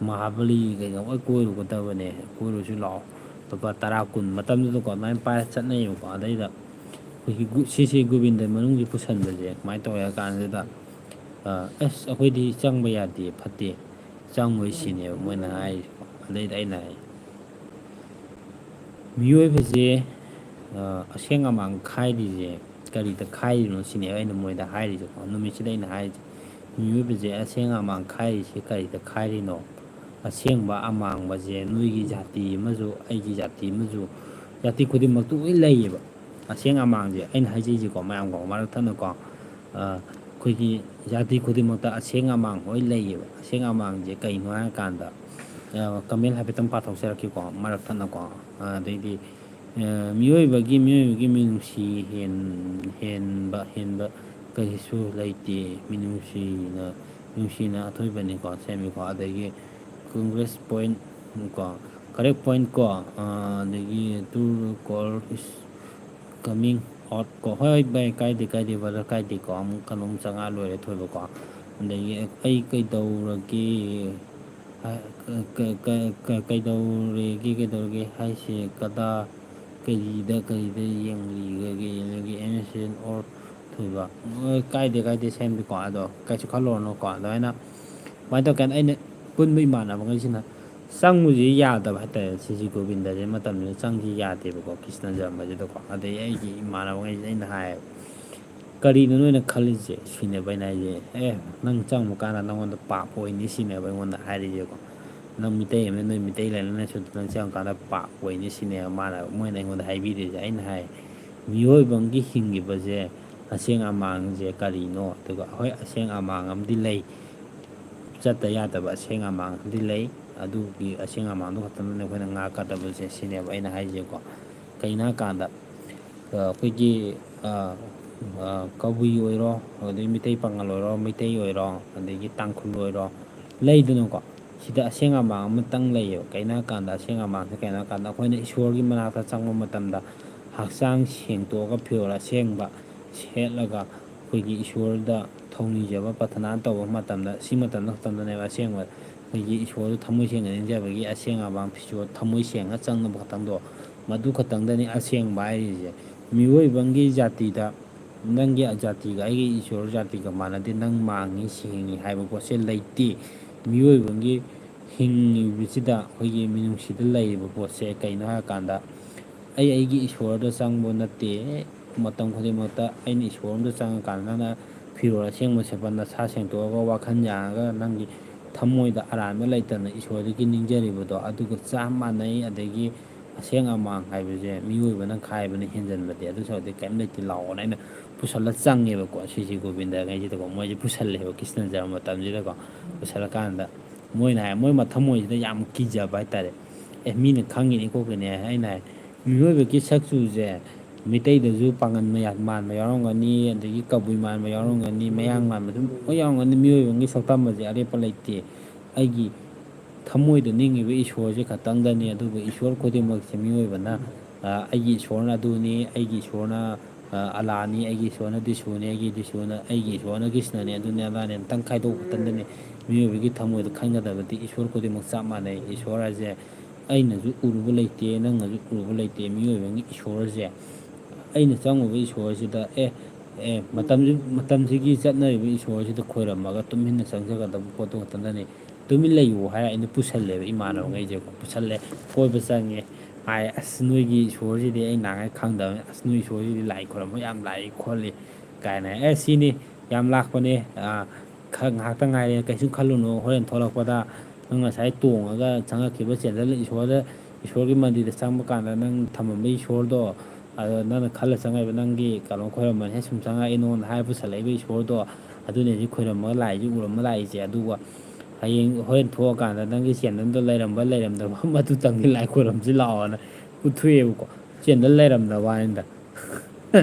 ꯃꯍꯥꯕꯂꯤ ꯀꯩꯀꯥ ꯂꯣꯏ ꯀꯣꯏꯔꯨꯒꯗꯕꯅꯦ ꯀꯣꯏꯔꯨꯁꯤ ꯂꯥꯛꯑꯣ ꯂꯨꯄꯥ 10 ꯀꯨꯟ ꯃꯇꯝꯗꯨꯗꯀꯣ ꯑꯗꯨꯃꯥꯏꯅ ꯄꯥꯏꯔ ꯆꯠꯅꯩꯌꯦꯕꯀꯣ ꯑꯗꯩꯗ ꯑꯩꯈꯣꯏꯒꯤ ꯁꯤꯁꯤ ꯒꯣꯕꯤꯟꯗ ꯃꯅꯨꯡꯁꯤ ꯄꯨꯁꯟꯕꯁꯦ ꯀꯃꯥꯏꯅ ꯇꯧꯋꯦ ꯍꯥꯏ ꯀꯥꯟꯁꯤꯗ ꯑꯩꯈꯣꯏꯗꯤ ꯆꯪꯕ ꯌꯥꯗꯦ ꯐꯠꯇꯦ ꯆꯪꯉꯣꯏ ꯁꯤꯅꯦꯕ ꯃꯣꯏꯅ ꯍꯥꯏꯔꯤꯁꯦꯀꯣ ꯑꯗꯩꯗ ꯑꯩꯅ ꯃꯤꯑꯣꯏꯕꯁꯦ ꯑꯁꯦꯡ ꯑꯃꯥꯡ ꯈꯥꯏꯔꯤꯁꯦ ꯀꯔꯤꯗ ꯈꯥꯏꯔꯤꯅꯣ ꯁꯤꯅꯦꯕ ꯑꯩꯅ ꯃꯣꯏꯗ ꯍꯥꯏꯔꯤꯁꯦꯀꯣ ꯅꯨꯃꯤꯠꯁꯤꯗ ꯑꯩꯅ ꯍꯥꯏꯔꯤꯁꯦ ꯃꯤꯑꯣꯏꯕꯁꯦ ꯑꯁꯦꯡ ꯑꯃꯥꯡ ꯈꯥꯏꯔꯤꯁꯦ ꯀꯔꯤꯗ ꯈꯥꯏꯔꯤꯅꯣ ꯑꯁꯦꯡꯕ ꯑꯃꯥꯡꯕꯁꯦ ꯅꯣꯏꯒꯤ ꯖꯥꯇꯤ ꯑꯃꯁꯨ ꯑꯩꯒꯤ ꯖꯥꯇꯤ ꯑꯃꯁꯨ ꯖꯥꯇꯤ ꯈꯨꯗꯤꯡꯃꯛꯇꯨ ꯂꯣꯏ ꯂꯩꯌꯦꯕ ꯑꯁꯦꯡ ꯑꯃꯥꯡꯁꯦ ꯑꯩꯅ ꯍꯥꯏꯖꯩꯁꯦꯀꯣ ꯃꯌꯥꯝꯒ ꯃꯔꯛ ꯊꯠꯅꯀꯣ ꯑꯩꯈꯣꯏꯒꯤ ꯖꯥꯇꯤ ꯈꯨꯗꯤꯡꯃꯛꯇ ꯑꯁꯦꯡ ꯑꯃꯥꯡ ꯂꯣꯏ ꯂꯩꯌꯦꯕ ꯑꯁꯦꯡ ꯑꯃꯥꯡꯁꯦ ꯀꯩꯅꯣ ꯍꯥꯏꯔꯀꯥꯟꯗ ꯀꯃꯦꯟ ꯍꯥꯏꯐꯦꯠꯇꯪ ꯄꯥꯊꯣꯛꯆꯔꯛꯀꯦꯀꯣ ꯃꯔꯛ ꯊꯠꯅꯀꯣ ꯑꯗꯩꯗꯤ ꯃꯤꯑꯣꯏꯕꯒꯤ ꯃꯤꯅꯨꯡꯁꯤ ꯍꯦꯟꯕ ꯀꯔꯤꯁꯨ ꯂꯩꯇꯦ ꯅꯨꯡꯁꯤꯅ ꯑꯊꯣꯏꯕꯅꯤꯀꯣ ꯁꯦꯝꯃꯤꯀꯣ ꯑꯗꯒꯤ ꯀꯣꯡꯒ꯭ꯔꯦꯁ ꯄꯣꯏꯟ ꯀꯣ ꯀꯔꯦꯛ ꯄꯣꯏꯟ ꯀꯣ ꯑꯗꯒꯤ ꯇꯨ ꯀꯣꯔ ꯏꯁ ꯀꯃꯤꯡ ꯑꯥꯎꯠ ꯀꯣ ꯍꯣꯏ ꯚꯥꯏ ꯀꯥꯏꯗꯦ ꯕ꯭ꯔꯗꯔ ꯀꯥꯏꯗꯦꯀꯣ ꯑꯃꯨꯛ ꯀꯩꯅꯣꯝ ꯆꯪꯉꯛ ꯂꯣꯏꯔꯦ ꯊꯣꯏꯕꯀꯣ ꯑꯗꯒꯤ ꯑꯩ ꯀꯩꯗꯧꯔꯒꯦ ꯀꯩꯗꯧꯔꯒꯦ ꯍꯥꯏꯁꯦ ꯀꯔꯤꯗ ꯌꯦꯡꯂꯤꯒꯦ ꯑꯣꯔ ꯊꯣꯏꯕ ꯀꯥꯏꯗꯦ ꯁꯦꯝꯕꯤꯀꯣ ꯑꯗꯣ ꯀꯩꯁꯨ ꯈꯜꯂꯨꯔꯅꯨꯀꯣ ꯑꯗꯨꯃꯥꯏꯅ ꯀꯃꯥꯏꯅ ꯇꯧꯀꯥꯟꯗ ꯑꯩꯅ ꯄꯨꯟꯕ ꯏꯃꯥꯟꯅꯕꯉꯩꯁꯤꯅ ꯆꯪꯕꯁꯤ ꯌꯥꯗꯕ ꯍꯥꯏꯇꯥꯔꯦ ꯁꯤꯁꯤ ꯒꯣꯕꯤꯟꯗꯁꯦ ꯃꯇꯝꯁꯤꯗ ꯆꯪꯁꯤ ꯌꯥꯗꯦꯕꯀꯣ ꯀ꯭ꯔꯤꯁꯅ ꯖꯔꯃꯁꯤꯗꯀꯣ ꯑꯗꯩ ꯑꯩꯒꯤ ꯏꯃꯥꯟꯅꯕꯉꯩꯁꯤꯗ ꯑꯩꯅ ꯍꯥꯏꯌꯦꯕ ꯀꯔꯤꯅꯣ ꯅꯣꯏꯅ ꯈꯜꯂꯤꯁꯦ ꯁꯤꯅꯦꯕ ꯑꯩꯅ ꯍꯥꯏꯁꯦ ꯅꯪ ꯆꯪꯕ ꯀꯥꯟꯗ ꯅꯪꯉꯣꯟꯗ ꯄꯥꯞ ꯑꯣꯏꯅꯤ ꯁꯤꯅꯦꯕ ꯑꯩꯉꯣꯟꯗ ꯍꯥꯏꯔꯤꯁꯦꯀꯣ ꯅꯪ ꯃꯤꯇꯩ ꯑꯃꯅ ꯅꯣꯏ ꯃꯤꯇꯩ ꯂꯥꯏꯅꯅꯁꯨ ꯅꯪ ꯆꯪꯉꯀꯥꯟꯗ ꯄꯥꯞ ꯑꯣꯏꯅꯤ ꯁꯤꯅꯦꯕ ꯃꯣꯏꯅ ꯑꯩꯉꯣꯟꯗ ꯍꯥꯏꯕꯤꯔꯤꯁꯦ ꯑꯩꯅ ꯍꯥꯏ ꯃꯤꯑꯣꯏꯕ ꯑꯃꯒꯤ ꯍꯤꯡꯉꯤꯕꯁꯦ ꯑꯁꯦꯡ ꯑꯃꯥꯡꯁꯦ ꯀꯔꯤꯅꯣ ꯑꯗꯨꯒ ꯍꯣꯏ ꯑꯁꯦꯡ ꯑꯃꯥꯡ ꯑꯃꯗꯤ ꯂꯩ ꯆꯠꯇ ꯌꯥꯗꯕ ꯑꯁꯦꯡ ꯑꯃꯥꯡ ꯑꯃꯗꯤ ꯂꯩ ꯑꯗꯨꯒꯤ ꯑꯁꯦꯡ ꯑꯃꯥꯡꯗꯨ ꯈꯛꯇꯪꯗꯨꯅꯤ ꯑꯩꯈꯣꯏꯅ ꯉꯥꯛꯀꯗꯕꯁꯦ ꯁꯤꯅꯦꯕ ꯑꯩꯅ ꯍꯥꯏꯖꯦꯀꯣ ꯀꯩꯅꯣ ꯍꯥꯏꯀꯥꯟꯗ ꯑꯩꯈꯣꯏꯒꯤ ꯀꯕꯨꯏ ꯑꯣꯏꯔꯣ ꯑꯗꯒꯤ ꯃꯩꯇꯩ ꯄꯥꯉꯜ ꯑꯣꯏꯔꯣ ꯃꯩꯇꯩ ꯑꯣꯏꯔꯣ ꯑꯗꯒꯤ ꯇꯥꯡꯈꯨꯜ ꯑꯣꯏꯔꯣ ꯂꯩꯗꯅꯀꯣ ꯁꯤꯗ ꯑꯁꯦꯡ ꯑꯃꯥꯡ ꯑꯃꯇꯪ ꯂꯩꯌꯦꯕ ꯀꯩꯅꯣ ꯍꯥꯏꯀꯥꯟꯗ ꯑꯁꯦꯡ ꯑꯃꯥꯡꯁꯦ ꯀꯩꯅꯣ ꯍꯥꯏꯀꯥꯟꯗ ꯑꯩꯈꯣꯏꯅ ꯏꯁꯣꯔꯒꯤ ꯃꯅꯥꯛꯇ ꯆꯪꯕ ꯃꯇꯝꯗ ꯍꯛꯆꯥꯡ ꯁꯦꯡꯇꯣꯛꯑꯒ ꯐꯤꯔꯣꯜ ꯑꯁꯦꯡꯕ ꯁꯦꯠꯂꯒ ꯑꯩꯈꯣꯏꯒꯤ ꯏꯁꯣꯔꯗ ꯊꯧꯅꯤꯖꯕ ꯄ꯭ꯔꯊꯅꯥ ꯇꯧꯕ ꯃꯇꯝꯗ ꯁꯤ ꯃꯇꯝꯗ ꯈꯛꯇꯪꯗꯅꯦꯕ ꯑꯁꯦꯡꯕ ꯑꯩꯈꯣꯏꯒꯤ ꯏꯁꯣꯔꯗ ꯊꯝꯃꯣꯏ ꯁꯦꯡꯅ ꯅꯤꯡꯖꯕꯒꯤ ꯑꯁꯦꯡ ꯑꯃꯥꯡ ꯐꯤꯖꯣꯜ ꯊꯝꯃꯣꯏ ꯁꯦꯡꯅ ꯆꯪꯅꯕ ꯈꯛꯇꯪꯗꯣ ꯃꯗꯨ ꯈꯛꯇꯪꯗꯅꯤ ꯑꯁꯦꯡꯕ ꯍꯥꯏꯔꯤꯁꯦ ꯃꯤꯑꯣꯏꯕꯒꯤ ꯖꯥꯇꯤꯗ ꯅꯪꯒꯤ ꯖꯥꯇꯤꯒ ꯑꯩꯒꯤ ꯏꯁꯣꯔ ꯖꯥꯇꯤꯒ ꯃꯥꯟꯅꯗꯦ ꯅꯪ ꯃꯥꯡꯉꯤ ꯁꯦꯡꯉꯤ ꯍꯥꯏꯕ ꯄꯣꯠꯁꯦ ꯂꯩꯇꯦ ꯃꯤꯑꯣꯏꯕꯒꯤ ꯍꯤꯡꯉꯤꯕꯁꯤꯗ ꯑꯩꯈꯣꯏꯒꯤ ꯃꯤꯅꯨꯡꯁꯤꯗ ꯂꯩꯔꯤꯕ ꯄꯣꯠꯁꯦ ꯀꯩꯅꯣ ꯍꯥꯏꯔꯀꯥꯟꯗ ꯑꯩꯒꯤ ꯏꯁꯣꯔꯗ ꯆꯪꯕ ꯅꯠꯇꯦ ꯃꯇꯝ ꯈꯨꯗꯤꯡꯃꯛꯇ ꯑꯩꯅ ꯏꯁꯣꯔꯗ ꯆꯪꯉꯀꯥꯟꯗ ꯅꯪꯅ ꯐꯤꯔꯣꯜ ꯑꯁꯦꯡꯕ ꯁꯦꯠꯄ ꯅꯁꯥ ꯁꯦꯡꯇꯣꯛꯑꯒ ꯋꯥꯈꯜ ꯌꯥꯡꯉꯒ ꯅꯪꯒꯤ ꯊꯃꯣꯏꯗ ꯑꯔꯥꯟꯕ ꯂꯩꯇꯅ ꯏꯁꯣꯔꯗꯒꯤ ꯅꯤꯡꯖꯔꯤꯕꯗꯣ ꯑꯗꯨꯒ ꯆꯞ ꯃꯥꯟꯅꯩ ꯑꯗꯒꯤ ꯑꯁꯦꯡ ꯑꯃꯥꯡ ꯍꯥꯏꯕꯁꯦ ꯃꯤꯑꯣꯏꯕꯅ ꯈꯥꯏꯕꯅ ꯍꯦꯟꯖꯟꯕꯗꯤ ꯑꯗꯨꯁꯨ ꯍꯧꯖꯤꯛ ꯀꯔꯤꯝ ꯂꯩꯇꯦ ꯂꯥꯛꯑꯣꯅ ꯑꯩꯅ ꯄꯨꯁꯜꯂ ꯆꯪꯉꯦꯕꯀꯣ ꯁꯤꯁꯤ ꯒꯣꯕꯤꯟꯗꯉꯩꯁꯤꯗꯀꯣ ꯃꯣꯏꯁꯦ ꯄꯨꯁꯜꯂꯦꯕ ꯀ꯭ꯔꯤꯁꯅ ꯖꯔꯃ ꯃꯇꯝꯁꯤꯗꯀꯣ ꯄꯨꯁꯜꯂꯀꯥꯟꯗ ꯃꯣꯏꯅ ꯍꯥꯏ ꯃꯣꯏ ꯊꯃꯣꯏꯁꯤꯗ ꯌꯥꯝ ꯀꯤꯖꯕ ꯍꯥꯏꯇꯥꯔꯦ ꯃꯤꯅ ꯈꯪꯉꯤꯅꯤ ꯈꯣꯠꯀꯅꯤ ꯍꯥꯏ ꯑꯩꯅ ꯍꯥꯏ ꯃꯤꯑꯣꯏꯕꯒꯤ ꯁꯛꯆꯨꯁꯦ ꯃꯤꯇꯩꯗꯁꯨ ꯄꯥꯡꯒꯟ ꯃꯥꯟꯕ ꯌꯥꯎꯔꯝꯒꯅꯤ ꯑꯗꯒꯤ ꯀꯕꯨꯏ ꯃꯥꯟꯕ ꯌꯥꯎꯔꯝꯒꯅꯤ ꯃꯌꯥꯡ ꯃꯥꯟꯕ ꯑꯗꯨꯝ ꯂꯣꯏ ꯌꯥꯎꯔꯝꯒꯅꯤ ꯃꯤꯑꯣꯏꯕꯒꯤ ꯁꯛꯇꯝꯕꯁꯦ ꯑꯔꯦꯞꯄ ꯂꯩꯇꯦ ꯑꯩꯒꯤ ꯊꯃꯣꯏꯗ ꯅꯤꯡꯉꯤꯕ ꯏꯁꯣꯔꯁꯦ ꯈꯛꯇꯪꯗꯅꯤ ꯑꯗꯨꯒ ꯏꯁꯣꯔ ꯈꯨꯗꯤꯡꯃꯛꯁꯦ ꯃꯤꯑꯣꯏꯕꯅ ꯑꯩꯒꯤ ꯏꯁꯣꯔꯅ ꯑꯗꯨꯅꯤ ꯑꯩꯒꯤ ꯏꯁꯣꯔꯅ ꯑꯂꯥꯅꯤ ꯑꯩꯒꯤ ꯏꯁꯣꯔꯅ ꯗꯤꯁꯨꯅꯤ ꯑꯩꯒꯤ ꯏꯁꯣꯔꯅ ꯀ꯭ꯔꯤꯁꯅꯅꯤ ꯑꯗꯨꯅꯤ ꯑꯗꯥꯅꯤ ꯑꯝꯇꯪ ꯈꯥꯏꯗꯣꯛꯄ ꯈꯛꯇꯪꯗꯅꯤ ꯃꯤꯑꯣꯏꯕꯒꯤ ꯊꯃꯣꯏꯗ ꯈꯪꯒꯗꯕꯗꯤ ꯏꯁꯣꯔ ꯈꯨꯗꯤꯡꯃꯛ ꯆꯞ ꯃꯥꯟꯅꯩ ꯏꯁꯣꯔ ꯍꯥꯏꯁꯦ ꯑꯩꯅꯁꯨ ꯎꯔꯨꯕ ꯂꯩꯇꯦ ꯅꯪꯅꯁꯨ ꯎꯔꯨꯕ ꯂꯩꯇꯦ ꯃꯤꯑꯣꯏꯕꯒꯤ ꯏꯁꯣꯔꯁꯦ ꯑꯩꯅ ꯆꯪꯉꯨꯕ ꯏꯁꯣꯔꯁꯤꯗ ꯃꯇꯝꯁꯤꯒꯤ ꯆꯠꯅꯔꯤꯕ ꯏꯁꯣꯔꯁꯤꯗ ꯈꯣꯏꯔꯝꯃꯒ ꯇꯨꯃꯤꯟꯅ ꯆꯪꯖꯒꯗꯕ ꯄꯣꯠꯇꯨ ꯈꯛꯇꯪꯗꯅꯤ ꯇꯨꯃꯤꯟ ꯂꯩꯌꯨ ꯍꯥꯏꯔ ꯑꯩꯅ ꯄꯨꯁꯜꯂꯦꯕ ꯏꯃꯥꯟꯅꯕꯉꯩꯁꯦꯀꯣ ꯄꯨꯁꯜꯂꯦ ꯀꯣꯏꯕ ꯆꯪꯉꯦ ꯍꯥꯏ ꯑꯁ ꯅꯣꯏꯒꯤ ꯏꯁꯣꯔꯁꯤꯗꯤ ꯑꯩ ꯅꯍꯥꯟꯒꯩ ꯈꯪꯗꯕꯅꯤ ꯑꯁ ꯅꯣꯏ ꯏꯁꯣꯔꯁꯤꯗꯤ ꯂꯥꯏ ꯈꯣꯏꯔꯝꯕ ꯌꯥꯝ ꯂꯥꯛꯏ ꯈꯣꯠꯂꯤ ꯀꯥꯏꯅ ꯁꯤꯅꯤ ꯌꯥꯝ ꯂꯥꯛꯄꯅꯦ ꯉꯥꯏꯍꯥꯛꯇ ꯉꯥꯏꯔꯦ ꯀꯩꯁꯨ ꯈꯜꯂꯨꯅꯨ ꯍꯣꯔꯦꯟ ꯊꯣꯛꯂꯛꯄꯗ ꯅꯪ ꯉꯁꯥꯏ ꯇꯣꯡꯉꯒ ꯆꯪꯉꯛꯈꯤꯕ ꯆꯦꯟꯗꯜ ꯏꯁꯣꯔꯒꯤ ꯃꯟꯗꯤꯔꯗ ꯆꯪꯕ ꯀꯥꯟꯗ ꯅꯪ ꯊꯝꯃꯝꯕ ꯏꯁꯣꯔꯗꯣ ꯑꯗꯣ ꯅꯪꯅ ꯈꯜꯂ ꯆꯪꯉꯛꯏꯕ ꯅꯪꯒꯤ ꯀꯩꯅꯣ ꯈꯣꯏꯔꯝꯕꯅꯦ ꯁꯨꯝ ꯆꯪꯉꯛꯏ ꯅꯉꯣꯟꯗ ꯍꯥꯏꯔ ꯄꯨꯁꯜꯂꯛꯏꯕ ꯏꯁꯣꯔꯗꯣ ꯑꯗꯨꯅꯦ ꯁꯤ ꯈꯣꯏꯔꯝꯃꯒ ꯂꯥꯛꯏꯁꯦ ꯎꯔꯝꯃ ꯂꯥꯛꯏꯁꯦ ꯑꯗꯨꯒ ꯍꯌꯦꯡ ꯍꯣꯔꯦꯟ ꯊꯣꯛꯑꯀꯥꯟꯗ ꯅꯪꯒꯤ ꯆꯦꯟꯗꯜꯗꯣ ꯂꯩꯔꯝꯕ ꯂꯩꯔꯝꯗꯕ ꯃꯗꯨꯇꯪꯒꯤ ꯂꯥꯏ ꯈꯣꯏꯔꯝꯁꯤ ꯂꯥꯛꯑꯣꯅ ꯄꯨꯊꯣꯛꯑꯦꯕꯀꯣ ꯆꯦꯟꯗꯜ ꯂꯩꯔꯝꯗꯕ ꯋꯥꯅꯤꯗ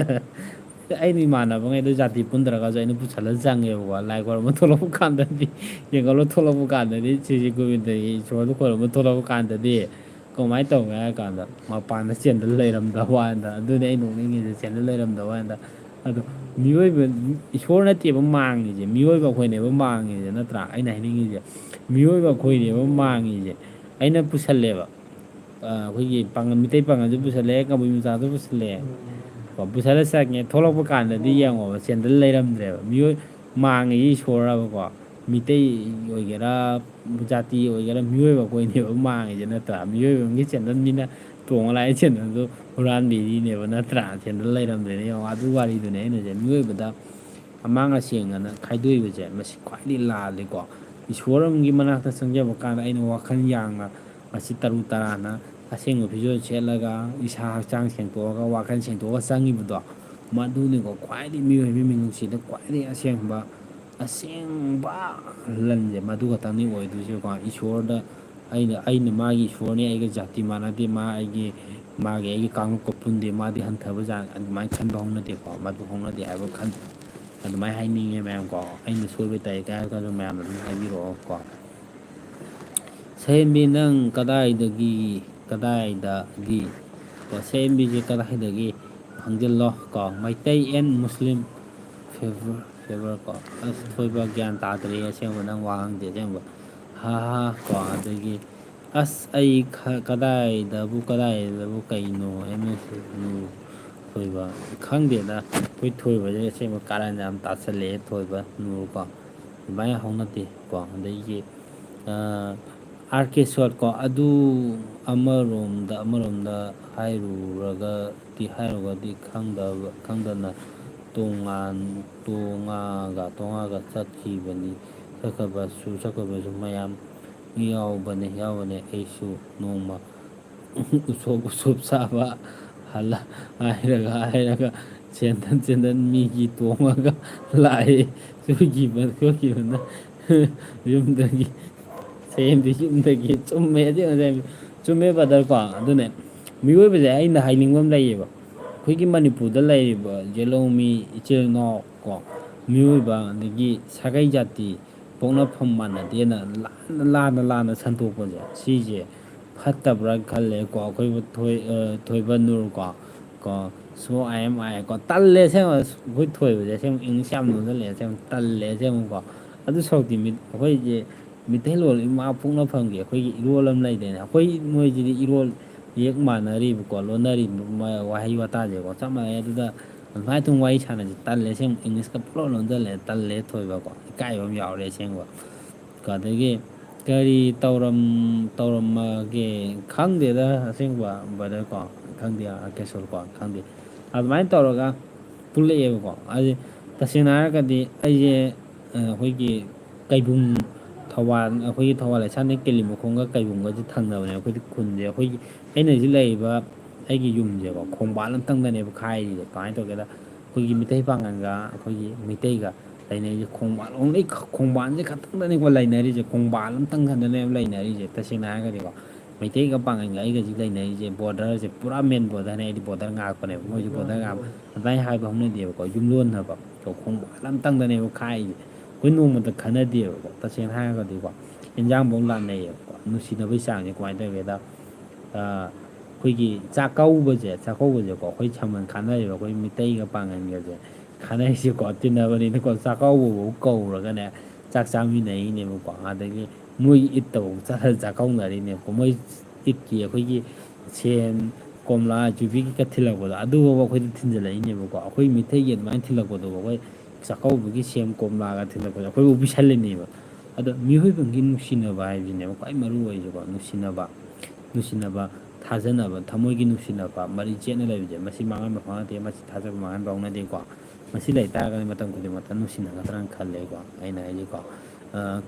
ꯑꯩꯅ ꯏꯃꯥꯟꯅꯕꯉꯩꯗꯣ ꯖꯥꯇꯤ ꯄꯨꯟꯗ꯭ꯔꯒꯁꯨ ꯑꯩꯅ ꯄꯨꯁꯜꯂ ꯆꯪꯉꯦꯕꯀꯣ ꯂꯥꯏ ꯈꯣꯏꯔꯝꯕ ꯊꯣꯛꯂꯛꯄ ꯀꯥꯟꯗꯗꯤ ꯌꯦꯡꯒꯠꯂꯣ ꯊꯣꯛꯂꯛꯄ ꯀꯥꯟꯗꯗꯤ ꯁꯤꯁꯤ ꯒꯣꯕꯤꯟꯗꯒꯤ ꯏꯁꯣꯔꯗ ꯈꯣꯏꯔꯝꯕ ꯊꯣꯛꯂꯛꯄ ꯀꯥꯟꯗꯗꯤ ꯀꯃꯥꯏꯅ ꯇꯧꯒꯦ ꯍꯥꯏꯔ ꯀꯥꯟꯗ ꯃꯄꯥꯟꯗ ꯆꯦꯟꯗꯜ ꯂꯩꯔꯝꯗꯕ ꯋꯥꯅꯤꯗ ꯑꯗꯨꯅꯤ ꯑꯩ ꯅꯣꯛꯅꯤꯡꯉꯤꯁꯦ ꯆꯦꯟꯗꯜ ꯂꯩꯔꯝꯗꯕ ꯋꯥꯅꯤꯗ ꯑꯗꯣ ꯃꯤꯑꯣꯏꯕ ꯏꯁꯣꯔ ꯅꯠꯇꯦꯕ ꯃꯥꯡꯉꯤꯁꯦ ꯃꯤꯑꯣꯏꯕ ꯑꯩꯈꯣꯏꯅꯦꯕ ꯃꯥꯡꯉꯤꯁꯦ ꯅꯠꯇ꯭ꯔꯥ ꯑꯩꯅ ꯍꯥꯏꯅꯤꯡꯉꯤꯁꯦ ꯃꯤꯑꯣꯏꯕ ꯑꯩꯈꯣꯏꯅꯦꯕ ꯃꯥꯡꯉꯤꯁꯦ ꯑꯩꯅ ꯄꯨꯁꯜꯂꯦꯕ ꯑꯩꯈꯣꯏꯒꯤ ꯃꯤꯇꯩ ꯄꯥꯉꯜꯁꯨ ꯄꯨꯁꯜꯂꯦ ꯀꯕꯨꯏ ꯃꯆꯥꯁꯨ ꯄꯨꯁꯜꯂꯦ ꯄꯨꯁꯜꯂ ꯆꯪꯉꯦ ꯊꯣꯛꯂꯛꯄ ꯀꯥꯟꯗꯗꯤ ꯌꯦꯡꯉꯣꯕ ꯆꯦꯟꯗꯜ ꯂꯩꯔꯝꯗ꯭ꯔꯦꯕ ꯃꯤꯑꯣꯏ ꯃꯥꯡꯉꯤꯁꯤ ꯏꯁꯣꯔꯕꯀꯣ ꯃꯤꯇꯩ ꯑꯣꯏꯒꯦꯔꯥ ꯖꯥꯇꯤ ꯑꯣꯏꯒꯦꯔꯥ ꯃꯤꯑꯣꯏꯕ ꯑꯩꯈꯣꯏꯅꯦꯕ ꯃꯥꯡꯉꯤꯁꯦ ꯅꯠꯇ꯭ꯔꯥ ꯃꯤꯑꯣꯏꯕ ꯑꯃꯒꯤ ꯆꯦꯟꯗꯜ ꯃꯤꯅ ꯇꯣꯡꯉ ꯂꯥꯛꯏ ꯆꯦꯟꯗꯜꯗꯨ ꯍꯨꯔꯥꯟꯕꯤꯔꯤꯅꯦꯕ ꯅꯠꯇ꯭ꯔꯥ ꯆꯦꯟꯗꯜ ꯂꯩꯔꯝꯗ꯭ꯔꯦꯅꯦ ꯌꯦꯡꯉꯣ ꯑꯗꯨ ꯋꯥꯔꯤꯗꯨꯅꯦ ꯑꯩꯅꯁꯦ ꯃꯤꯑꯣꯏꯕꯗ ꯑꯃꯥꯡ ꯑꯁꯦꯡ ꯈꯥꯏꯗꯣꯛꯏꯕꯁꯦ ꯃꯁꯤ ꯈ꯭ꯋꯥꯏꯗꯒꯤ ꯂꯥꯜꯂꯤꯀꯣ ꯏꯁꯣꯔ ꯑꯃꯒꯤ ꯃꯅꯥꯛꯇ ꯆꯪꯖꯕ ꯀꯥꯟꯗ ꯑꯩꯅ ꯋꯥꯈꯜ ꯌꯥꯡꯅ ꯃꯁꯤ ꯇꯔꯨ ꯇꯔꯥꯟꯅ ꯑꯁꯦꯡꯕ ꯐꯤꯖꯣꯜ ꯁꯦꯠꯂꯒ ꯏꯁꯥ ꯍꯛꯆꯥꯡ ꯁꯦꯡꯇꯣꯛꯑꯒ ꯋꯥꯈꯜ ꯁꯦꯡꯇꯣꯛꯑꯒ ꯆꯪꯉꯤꯕꯗꯣ ꯃꯗꯨꯅꯤꯀꯣ ꯈ꯭ꯋꯥꯏꯗꯒꯤ ꯃꯤꯑꯣꯏꯕꯒꯤ ꯃꯤꯅꯨꯡꯁꯤꯗ ꯈ꯭ꯋꯥꯏꯗꯒꯤ ꯑꯁꯦꯡꯕ ꯂꯟꯁꯦ ꯃꯗꯨ ꯈꯛꯇꯪꯅꯤ ꯑꯣꯏꯗꯣꯏꯁꯦꯀꯣ ꯏꯁꯣꯔꯗ ꯑꯩꯅ ꯃꯥꯒꯤ ꯏꯁꯣꯔꯅꯤ ꯑꯩꯒ ꯖꯥꯇꯤ ꯃꯥꯟꯅꯗꯦ ꯑꯩꯒꯤ ꯀꯥꯡꯂꯨꯞꯀ ꯄꯨꯟꯗꯦ ꯃꯥꯗꯤ ꯍꯟꯊꯕ ꯖꯥꯠ ꯑꯗꯨꯃꯥꯏꯅ ꯈꯟꯕ ꯍꯧꯅꯗꯦꯀꯣ ꯃꯗꯨ ꯍꯧꯅꯗꯦ ꯍꯥꯏꯕ ꯑꯗꯨꯃꯥꯏꯅ ꯍꯥꯏꯅꯤꯡꯉꯦ ꯃꯌꯥꯝ ꯀꯣ ꯑꯩꯅ ꯁꯣꯏꯕ ꯇꯥꯔꯦ ꯍꯥꯏꯔꯒꯁꯨ ꯃꯌꯥꯝꯅ ꯑꯗꯨꯝ ꯍꯥꯏꯕꯤꯔꯛꯑꯣ ꯀꯣ ꯁꯌꯦꯟꯕꯤ ꯅꯪ ꯀꯗꯥꯏꯗꯒꯤ ꯁꯌꯦꯟꯕꯤꯁꯦ ꯀꯗꯥꯏꯗꯒꯤ ꯍꯪꯖꯤꯜꯂꯣ ꯀꯣ ꯃꯩꯇꯩ ꯑꯦꯟ ꯃꯨꯁꯂꯤꯝ ꯐꯦꯚꯔ ꯀꯣ ꯑꯁ ꯊꯣꯏꯕ ꯒ꯭ꯌꯥꯟ ꯇꯥꯗ꯭ꯔꯦ ꯑꯁꯦꯡꯕ ꯅꯪ ꯋꯥꯍꯪꯗꯦ ꯑꯁꯦꯡꯕ ꯀꯣ ꯑꯗꯒꯤ ꯑꯁ ꯑꯩ ꯀꯗꯥꯏꯗꯕꯨ ꯀꯩꯅꯣ ꯊꯣꯏꯕ ꯈꯪꯗꯦꯗ ꯑꯩꯈꯣꯏ ꯊꯣꯏꯕꯁꯦ ꯑꯁꯦꯡꯕ ꯀꯥꯔꯟ ꯌꯥꯝ ꯇꯥꯁꯜꯂꯛꯑꯦ ꯊꯣꯏꯕ ꯀꯣ ꯑꯗꯨꯃꯥꯏꯅ ꯍꯧꯅꯗꯦ ꯀꯣ ꯑꯗꯒꯤ ꯑꯥꯔ ꯀꯦ ꯁꯣꯠ ꯀꯣ ꯑꯗꯨ ꯑꯃꯔꯣꯝꯗ ꯍꯥꯏꯔꯨꯔꯒꯗꯤ ꯈꯪꯗꯅ ꯇꯣꯉꯥꯒ ꯆꯠꯈꯤꯕꯁꯨ ꯃꯌꯥꯝ ꯌꯥꯎꯕꯅꯦ ꯑꯩꯁꯨ ꯅꯣꯡꯃ ꯎꯁꯣꯞ ꯆꯥꯕ ꯍꯥꯏꯔꯒ ꯆꯦꯟꯗꯟ ꯃꯤꯒꯤ ꯇꯣꯡꯉꯒ ꯂꯥꯛꯑꯦ ꯈꯣꯠꯈꯤꯕꯅ ꯌꯨꯝꯗꯒꯤ ꯌꯨꯝꯗꯒꯤ ꯆꯨꯝꯃꯦ ꯕ꯭ꯔꯗꯔꯀꯣ ꯑꯗꯨꯅꯦ ꯃꯤꯑꯣꯏꯕꯁꯦ ꯑꯩꯅ ꯍꯥꯏꯅꯤꯡꯕ ꯑꯃ ꯂꯩꯌꯦꯕ ꯑꯩꯈꯣꯏꯒꯤ ꯃꯅꯤꯄꯨꯔꯗ ꯂꯩꯔꯤꯕ ꯌꯦꯜꯍꯧꯃꯤ ꯏꯆꯤꯜ ꯏꯅꯥꯎ ꯀꯣ ꯃꯤꯑꯣꯏꯕ ꯑꯗꯒꯤ ꯁꯥꯒꯩ ꯖꯥꯇꯤ ꯄꯣꯛꯅꯐꯝ ꯃꯥꯟꯅꯗꯦꯅ ꯂꯥꯟꯅ ꯁꯟꯗꯣꯛꯄꯁꯦ ꯁꯤꯁꯦ ꯐꯠꯇꯕ꯭ꯔꯥ ꯈꯜꯂꯦ ꯀꯣ ꯑꯩꯈꯣꯏꯕꯨ ꯊꯣꯏꯕ ꯅꯨꯔ ꯀꯣ ꯁꯣ ꯑꯥꯏ ꯑꯦꯝ ꯑꯥꯏ ꯀꯣ ꯇꯜꯂꯦ ꯑꯁꯦꯡꯕ ꯑꯩꯈꯣꯏ ꯊꯣꯏꯕꯁꯦ ꯑꯁꯦꯡꯕ ꯏꯪꯂꯤꯁ ꯌꯥꯝ ꯂꯣꯟꯁꯤꯜꯂꯦ ꯑꯁꯦꯡꯕ ꯇꯜꯂꯦ ꯑꯁꯦꯡꯕꯀꯣ ꯑꯗꯨ ꯁꯔꯨꯛꯇꯤ ꯑꯩꯈꯣꯏꯁꯦ ꯃꯤꯇꯩꯂꯣꯟ ꯏꯃꯥ ꯄꯣꯛꯅꯐꯝꯒꯤ ꯑꯩꯈꯣꯏꯒꯤ ꯏꯔꯣꯜ ꯑꯃ ꯂꯩꯗꯅ ꯑꯩꯈꯣꯏ ꯃꯣꯏꯁꯤꯗꯤ ꯏꯔꯣꯜ ꯏꯌꯦꯛ ꯃꯥꯟꯅꯔꯤꯕꯀꯣ ꯂꯣꯟꯅꯔꯤꯕ ꯋꯥꯍꯩ ꯋꯥꯇꯥꯁꯦꯀꯣ ꯆꯞ ꯃꯥꯟꯅꯩ ꯑꯗꯨꯗ ꯑꯗꯨꯃꯥꯏꯅ ꯇꯨꯡ ꯋꯥꯔꯤ ꯁꯥꯟꯅꯁꯤ ꯇꯜꯂꯦ ꯑꯁꯦꯡꯕ ꯏꯪꯂꯤꯁꯀ ꯄꯨꯂꯞ ꯂꯣꯟꯁꯤꯜꯂꯦ ꯇꯜꯂꯦ ꯊꯣꯏꯕꯀꯣ ꯏꯀꯥꯏꯕ ꯑꯃ ꯌꯥꯎꯔꯦ ꯑꯁꯦꯡꯕ ꯑꯗꯒꯤ ꯀꯔꯤ ꯇꯧꯔꯝꯃꯒꯦ ꯈꯪꯗꯦꯗ ꯑꯁꯦꯡꯕ ꯕ꯭ꯔꯗꯔꯀꯣ ꯈꯪꯗꯦ ꯀꯦꯁꯣꯔꯀꯣ ꯈꯪꯗꯦ ꯑꯗꯨꯃꯥꯏꯅ ꯇꯧꯔꯒ ꯄꯨꯜꯂꯛꯑꯦꯕꯀꯣ ꯍꯥꯏꯗꯤ ꯇꯁꯦꯡꯅ ꯍꯥꯏꯔꯒꯗꯤ ꯑꯩꯁꯦ ꯑꯩꯈꯣꯏꯒꯤ ꯀꯩꯕꯨꯡ ꯊꯧꯕꯥꯜ ꯑꯩꯈꯣꯏꯒꯤ ꯊꯧꯕꯥꯜ ꯂꯩꯁꯥꯡꯊꯦꯝ ꯀꯦꯂꯤꯃꯈꯣꯡꯒ ꯀꯩꯕꯨꯡꯒꯁꯦ ꯊꯪꯅꯕꯅꯦ ꯑꯩꯈꯣꯏꯗꯤ ꯈꯨꯟꯁꯦ ꯑꯩꯈꯣꯏꯒꯤ ꯑꯩꯅ ꯍꯧꯖꯤꯛ ꯂꯩꯔꯤꯕ ꯑꯩꯒꯤ ꯌꯨꯝꯁꯦꯀꯣ ꯈꯣꯡꯕꯥꯟ ꯑꯝꯇꯪꯗꯅꯦꯕ ꯈꯥꯏꯔꯤꯁꯦ ꯀꯃꯥꯏꯅ ꯇꯧꯒꯦꯗ ꯑꯩꯈꯣꯏꯒꯤ ꯃꯤꯇꯩ ꯄꯥꯡꯉꯜꯒ ꯑꯩꯈꯣꯏꯒꯤ ꯃꯤꯇꯩꯒ ꯂꯩꯅꯔꯤꯁꯦ ꯈꯣꯡꯕꯥꯟ ꯑꯣꯡꯂꯤ ꯈꯣꯡꯕꯥꯟꯁꯦ ꯈꯛꯇꯪꯗꯅꯦꯀꯣ ꯂꯩꯅꯔꯤꯁꯦ ꯈꯣꯡꯕꯥꯟ ꯑꯝꯇꯪ ꯈꯛꯇꯅꯦꯕ ꯂꯩꯅꯔꯤꯁꯦ ꯇꯁꯦꯡꯅ ꯍꯥꯏꯔꯒꯗꯤꯀꯣ ꯃꯩꯇꯩꯒ ꯄꯥꯡꯒꯟꯒ ꯑꯩꯒꯁꯤ ꯂꯩꯅꯔꯤꯁꯦ ꯕꯣꯔꯗꯔꯁꯦ ꯄꯨꯔꯥ ꯃꯦꯟ ꯕꯣꯔꯗꯔꯅꯦ ꯑꯩꯗꯤ ꯕꯣꯔꯗꯔ ꯉꯥꯛꯄꯅꯦꯕ ꯃꯣꯏꯁꯨ ꯕꯣꯔꯗꯔ ꯉꯥꯛꯄ ꯑꯗꯨꯃꯥꯏꯅ ꯍꯥꯏꯕ ꯍꯧꯅꯗꯦꯕꯀꯣ ꯌꯨꯝꯂꯣꯟꯅꯕ ꯈꯣꯡꯕꯥꯟ ꯑꯝꯇꯪꯗꯅꯦꯕ ꯈꯥꯏꯔꯤꯁꯦ ꯑꯩꯈꯣꯏ ꯅꯣꯡꯃꯇ ꯈꯟꯅꯗꯦꯕꯀꯣ ꯇꯁꯦꯡꯅ ꯍꯥꯏꯔꯒꯗꯤꯀꯣ ꯏꯟꯖꯥꯡꯐꯧ ꯂꯥꯟꯅꯩꯌꯦꯕꯀꯣ ꯅꯨꯡꯁꯤꯅꯕꯒꯤ ꯆꯥꯡꯁꯦ ꯀꯃꯥꯏꯅ ꯇꯧꯒꯦꯗ ꯑꯩꯈꯣꯏꯒꯤ ꯆꯥꯛꯀꯧꯕꯁꯦꯀꯣ ꯑꯩꯈꯣꯏ ꯁꯃꯟ ꯈꯥꯅꯔꯤꯕ ꯑꯩꯈꯣꯏ ꯃꯤꯇꯩꯒ ꯄꯥꯡꯒꯟꯒꯁꯦ ꯈꯟꯅꯩꯁꯦꯀꯣ ꯇꯤꯟꯅꯕꯅꯤꯅꯀꯣ ꯆꯥꯛꯀꯧꯕꯐꯥꯎ ꯀꯧꯔꯒꯅꯦ ꯆꯥꯛ ꯆꯥꯃꯤꯟꯅꯩꯅꯦꯕꯀꯣ ꯑꯗꯒꯤ ꯃꯣꯏ ꯏꯠꯇꯕꯨ ꯆꯠꯂ ꯆꯥꯛꯀꯧꯅꯔꯤꯅꯦꯕꯀꯣ ꯃꯣꯏ ꯏꯠꯀꯤ ꯑꯩꯈꯣꯏꯒꯤ ꯁꯦꯝ ꯀꯣꯝꯂꯥ ꯌꯨꯕꯤꯀꯩꯀꯥ ꯊꯤꯜꯂꯛꯄꯗꯣ ꯑꯗꯨꯐꯥꯎꯕ ꯑꯩꯈꯣꯏꯗ ꯊꯤꯟꯖꯜꯂꯛꯏꯅꯦꯕꯀꯣ ꯑꯩꯈꯣꯏ ꯃꯤꯇꯩꯒꯤ ꯑꯗꯨꯃꯥꯏꯅ ꯊꯤꯜꯂꯛꯄꯗꯨꯕ ꯑꯩꯈꯣꯏ ꯆꯥꯛꯀꯧꯕꯒꯤ ꯁꯦꯝ ꯀꯣꯝꯂꯥꯒ ꯊꯤꯜꯂꯛꯄꯗ ꯑꯩꯈꯣꯏꯕꯨ ꯄꯤꯁꯜꯂꯤꯅꯦꯕ ꯑꯗꯣ ꯃꯤꯑꯣꯏꯕꯒꯤ ꯅꯨꯡꯁꯤꯅꯕ ꯍꯥꯏꯕꯁꯤꯅꯦꯕ ꯈ꯭ꯋꯥꯏ ꯃꯔꯨ ꯑꯣꯏꯁꯦꯀꯣ ꯅꯨꯡꯁꯤꯅꯕ ꯊꯥꯖꯅꯕ ꯊꯃꯣꯏꯒꯤ ꯅꯨꯡꯁꯤꯅꯕ ꯃꯔꯤ ꯆꯦꯠꯅ ꯂꯩꯕꯁꯦ ꯃꯁꯤ ꯃꯥꯡꯍꯟꯕ ꯐꯥꯎꯅꯗꯦ ꯃꯁꯤ ꯊꯥꯖꯕ ꯃꯥꯡꯍꯟꯕ ꯍꯧꯅꯗꯦꯀꯣ ꯃꯁꯤ ꯂꯩꯇꯥꯔꯒꯗꯤ ꯃꯇꯝ ꯈꯨꯗꯤꯡꯃꯛꯇ ꯅꯨꯡꯁꯤꯅꯒꯗ꯭ꯔꯅ ꯈꯜꯂꯦꯀꯣ ꯑꯩꯅ ꯍꯥꯏꯁꯦꯀꯣ